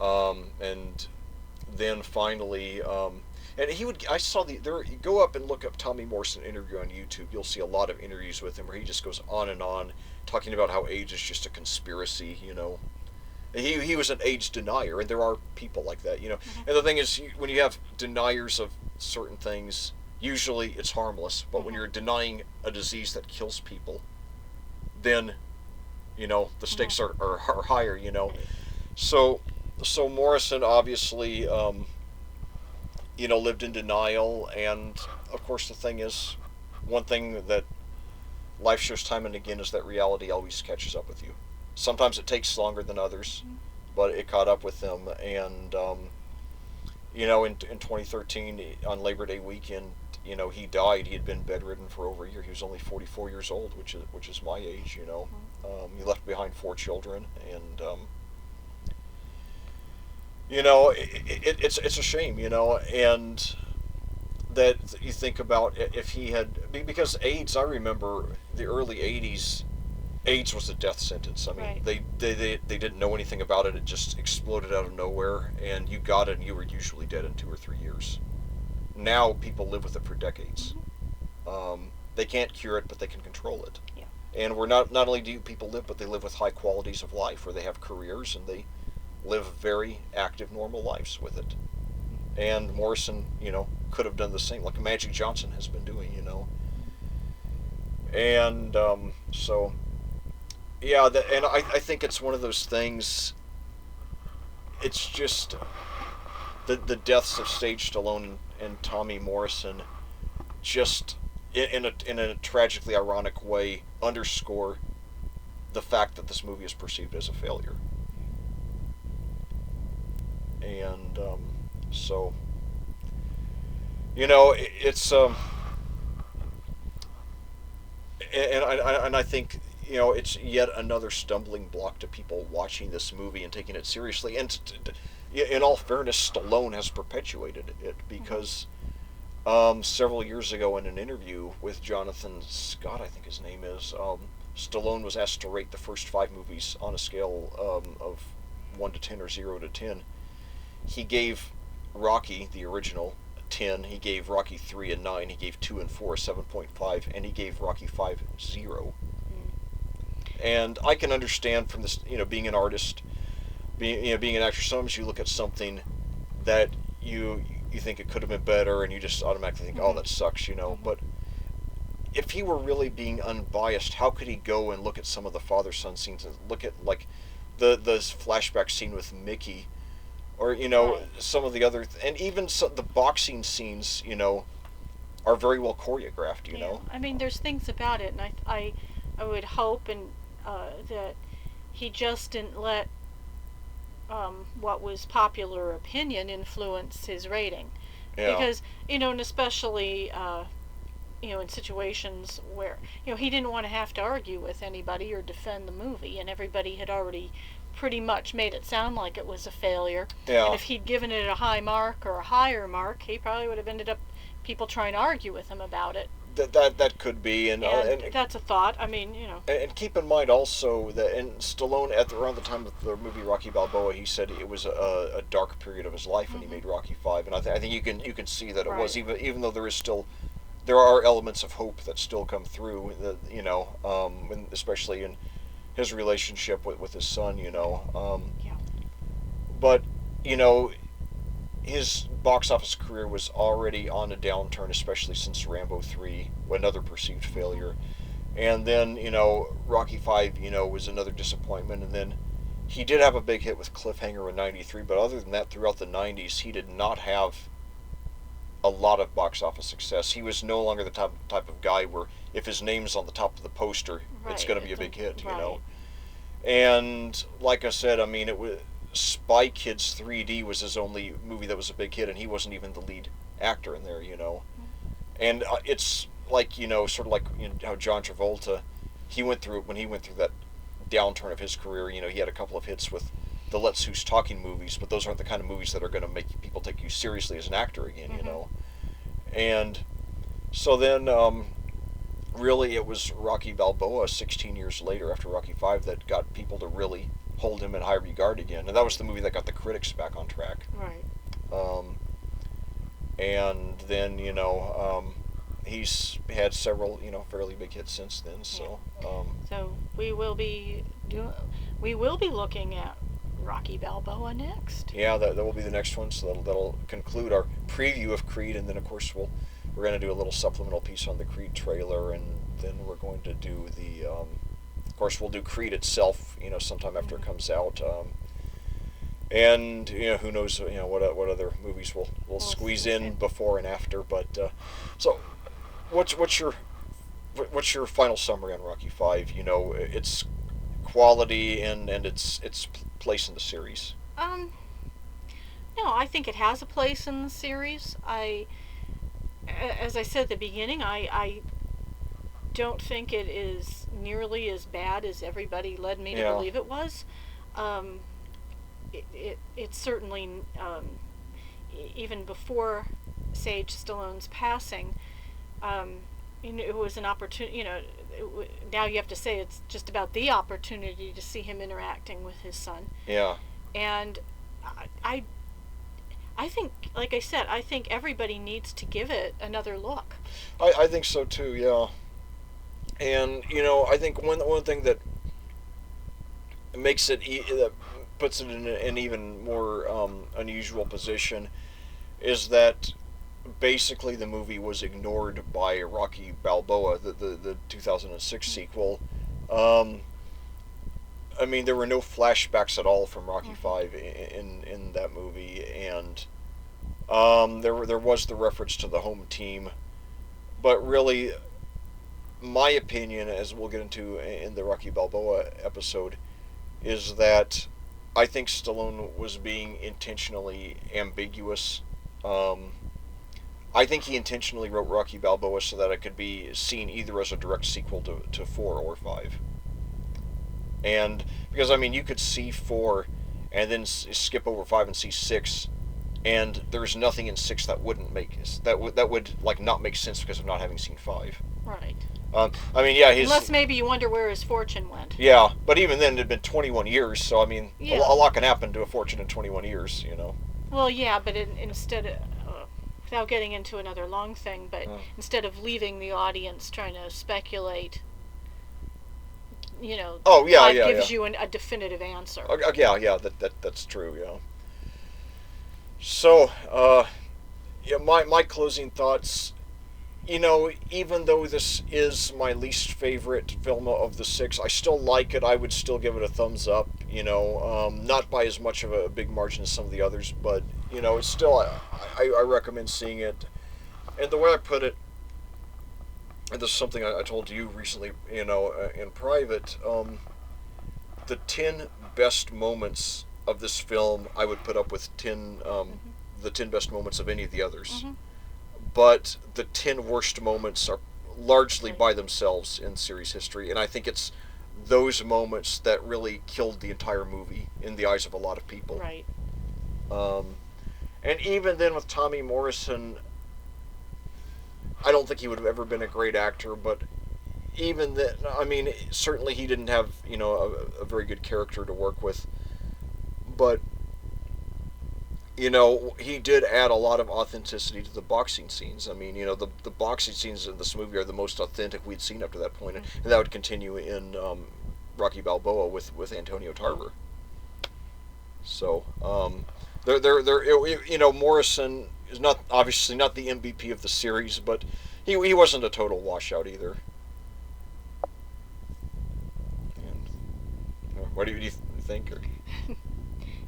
And then finally, and I saw you go up and look up Tommy Morrison interview on YouTube, you'll see a lot of interviews with him where he just goes on and on, talking about how AIDS is just a conspiracy, He was an AIDS denier, and there are people like that, And the thing is, when you have deniers of certain things, usually it's harmless, but when you're denying a disease that kills people, then, the stakes are higher, So Morrison obviously, lived in denial, and of course the thing is, one thing that life shows time and again is that reality always catches up with you. Sometimes it takes longer than others, but it caught up with them, and in 2013 on Labor Day weekend, he died. He had been bedridden for over a year. He was only 44 years old, which is my age. He left behind 4 children, and it's a shame, and that you think about if he had, because AIDS, I remember the early 80s. AIDS was a death sentence. I mean, right. they didn't know anything about it. It just exploded out of nowhere, and you got it, and you were usually dead in 2 or 3 years. Now people live with it for decades. They can't cure it, but they can control it. Yeah. And we're not only do people live, but they live with high qualities of life, where they have careers and they live very active, normal lives with it. And Morrison, could have done the same, like Magic Johnson has been doing, And so. Yeah, and I think it's one of those things. It's just the deaths of Stage Stallone and Tommy Morrison, just in a tragically ironic way, underscore the fact that this movie is perceived as a failure. And so, it's and I think. It's yet another stumbling block to people watching this movie and taking it seriously. And in all fairness, Stallone has perpetuated it, because several years ago in an interview with Jonathan Scott, I think his name is, Stallone was asked to rate the first 5 movies on a scale of 1 to 10 or 0 to 10. He gave Rocky, the original, 10. He gave Rocky 3 a 9. He gave 2 and 4 a 7.5. And he gave Rocky 5 0. And I can understand from this, being an artist, being an actor, sometimes you look at something that you think it could have been better, and you just automatically think, oh, that sucks, But if he were really being unbiased, how could he go and look at some of the father-son scenes and look at, like, the flashback scene with Mickey, or, some of the other, and even the boxing scenes, are very well choreographed, Yeah. I mean, there's things about it, and I would hope that he just didn't let what was popular opinion influence his rating. Yeah. Because, and especially, in situations where, he didn't want to have to argue with anybody or defend the movie, and everybody had already pretty much made it sound like it was a failure. Yeah. And if he'd given it a high mark or a higher mark, he probably would have ended up people trying to argue with him about it. That could be, and that's a thought. I mean, And keep in mind also that Stallone, around the time of the movie Rocky Balboa, he said it was a dark period of his life when he made Rocky 5, and I think you can see that it was, even though there are elements of hope that still come through, and especially in his relationship with his son, you know. Yeah. But, you know, his box office career was already on a downturn, especially since Rambo 3, another perceived failure. And then, you know, Rocky 5, you know, was another disappointment. And then he did have a big hit with Cliffhanger in 93, but other than that, throughout the 90s, he did not have a lot of box office success. He was no longer the type of guy where if his name's on the top of the poster, it's going to be a big hit, you know. And like I said, I mean, it was Spy Kids 3D was his only movie that was a big hit, and he wasn't even the lead actor in there, you know. And it's like, you know, sort of like, you know, how John Travolta, when he went through that downturn of his career, you know, he had a couple of hits with the Let's Who's Talking movies, but those aren't the kind of movies that are going to make people take you seriously as an actor again, you know. And so then, really, it was Rocky Balboa 16 years later after Rocky 5 that got people to really hold him in high regard again. And that was the movie that got the critics back on track. Right. And then, you know, he's had several, you know, fairly big hits since then. So, so we will be looking at Rocky Balboa next. Yeah, that will be the next one. So that'll conclude our preview of Creed, and then of course we're going to do a little supplemental piece on the Creed trailer, and then we're going to do the, of course we'll do Creed itself, you know, sometime after it comes out. And you know, who knows, you know, what other movies we'll squeeze in before and after. But so, what's your final summary on Rocky 5? You know, its quality and its place in the series. No, I think it has a place in the series. As I said at the beginning, I don't think it is nearly as bad as everybody led me to believe it was. It certainly, even before Sage Stallone's passing, you know, it was an opportunity, you know, now you have to say it's just about the opportunity to see him interacting with his son. Yeah. And I think, like I said, I think everybody needs to give it another look. I think so too, yeah. And, you know, I think one thing that makes it, that puts it in an even more unusual position is that basically the movie was ignored by Rocky Balboa, the 2006 sequel. I mean, there were no flashbacks at all from Rocky 5 in that movie, and there was the reference to the home team, but really, my opinion, as we'll get into in the Rocky Balboa episode, is that I think Stallone was being intentionally ambiguous. I think he intentionally wrote Rocky Balboa so that it could be seen either as a direct sequel to 4 or 5. And because, I mean, you could see 4 and then skip over 5 and see 6, and there's nothing in 6 that wouldn't make that would like not make sense because of not having seen 5. Right. I mean, yeah, unless maybe you wonder where his fortune went. Yeah, but even then it had been 21 years, so I mean, yeah. a lot can happen to a fortune in 21 years, you know. Well, yeah, but instead of, without getting into another long thing, but instead of leaving the audience trying to speculate, you know, God gives you a definitive answer. Yeah, that's true, yeah. So, my closing thoughts, you know, even though this is my least favorite film of the 6, I still like it. I would still give it a thumbs up, you know, not by as much of a big margin as some of the others, but, you know, it's still, I recommend seeing it. And the way I put it, and this is something I told you recently, you know, in private, the 10 best moments of this film I would put up with the 10 best moments of any of the others. But the 10 worst moments are largely by themselves in series history, and I think it's those moments that really killed the entire movie in the eyes of a lot of people. Right. And even then with Tommy Morrison, I don't think he would have ever been a great actor, but even then, I mean, certainly he didn't have, you know, a very good character to work with, but, you know, he did add a lot of authenticity to the boxing scenes. I mean, you know, the boxing scenes in this movie are the most authentic we'd seen up to that point, and that would continue in Rocky Balboa with Antonio Tarver. So they're Morrison is not obviously not the MVP of the series, but he wasn't a total washout either. And, what do you think? Or?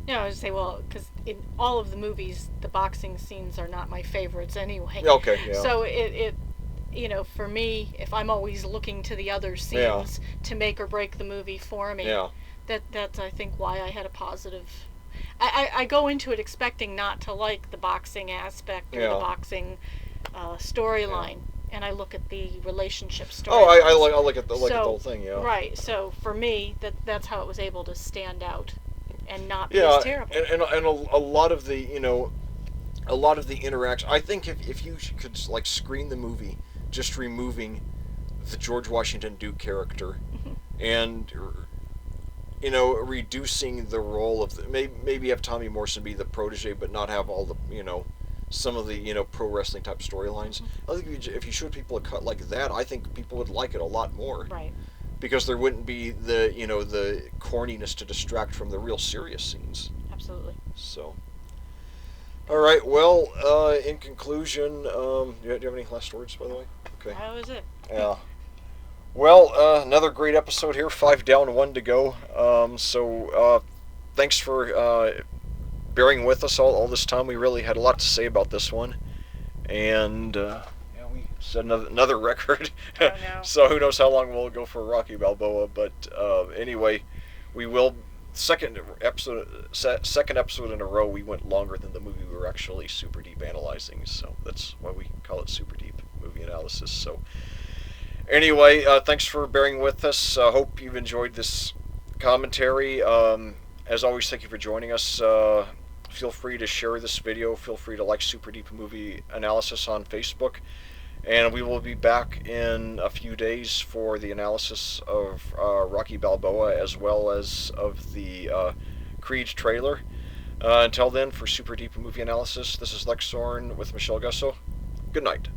No, I would say, well, because in all of the movies, the boxing scenes are not my favorites anyway. Okay, yeah. So it for me, if I'm always looking to the other scenes to make or break the movie for me, that's I think why I had a positive. I go into it expecting not to like the boxing aspect or the boxing storyline, and I look at the relationship story. Oh, I look at the whole thing, yeah. Right. So for me, that's how it was able to stand out and not be as terrible. And a lot of the a lot of the interaction. I think if you could like screen the movie, just removing the George Washington Duke character, and reducing the role of maybe have Tommy Morrison be the protege, but not have all the some of the pro wrestling type storylines. I think if you showed people a cut like that, I think people would like it a lot more. Right. Because there wouldn't be the the corniness to distract from the real serious scenes. Absolutely. So. All right. Well, in conclusion, do you have any last words, by the way? Okay. That was it. Yeah. Well, another great episode here. 5 down, 1 to go. So thanks for bearing with us all this time. We really had a lot to say about this one, and we set another record. Oh, no. So who knows how long we'll go for Rocky Balboa? But anyway, we will. Second episode in a row, we went longer than the movie we were actually super deep analyzing. So that's why we call it super deep movie analysis. So. Anyway, thanks for bearing with us. Hope you've enjoyed this commentary. As always, thank you for joining us. Feel free to share this video. Feel free to like Super Deep Movie Analysis on Facebook. And we will be back in a few days for the analysis of Rocky Balboa as well as of the Creed trailer. Until then, for Super Deep Movie Analysis, this is Lec Zorn with Michelle Gussow. Good night.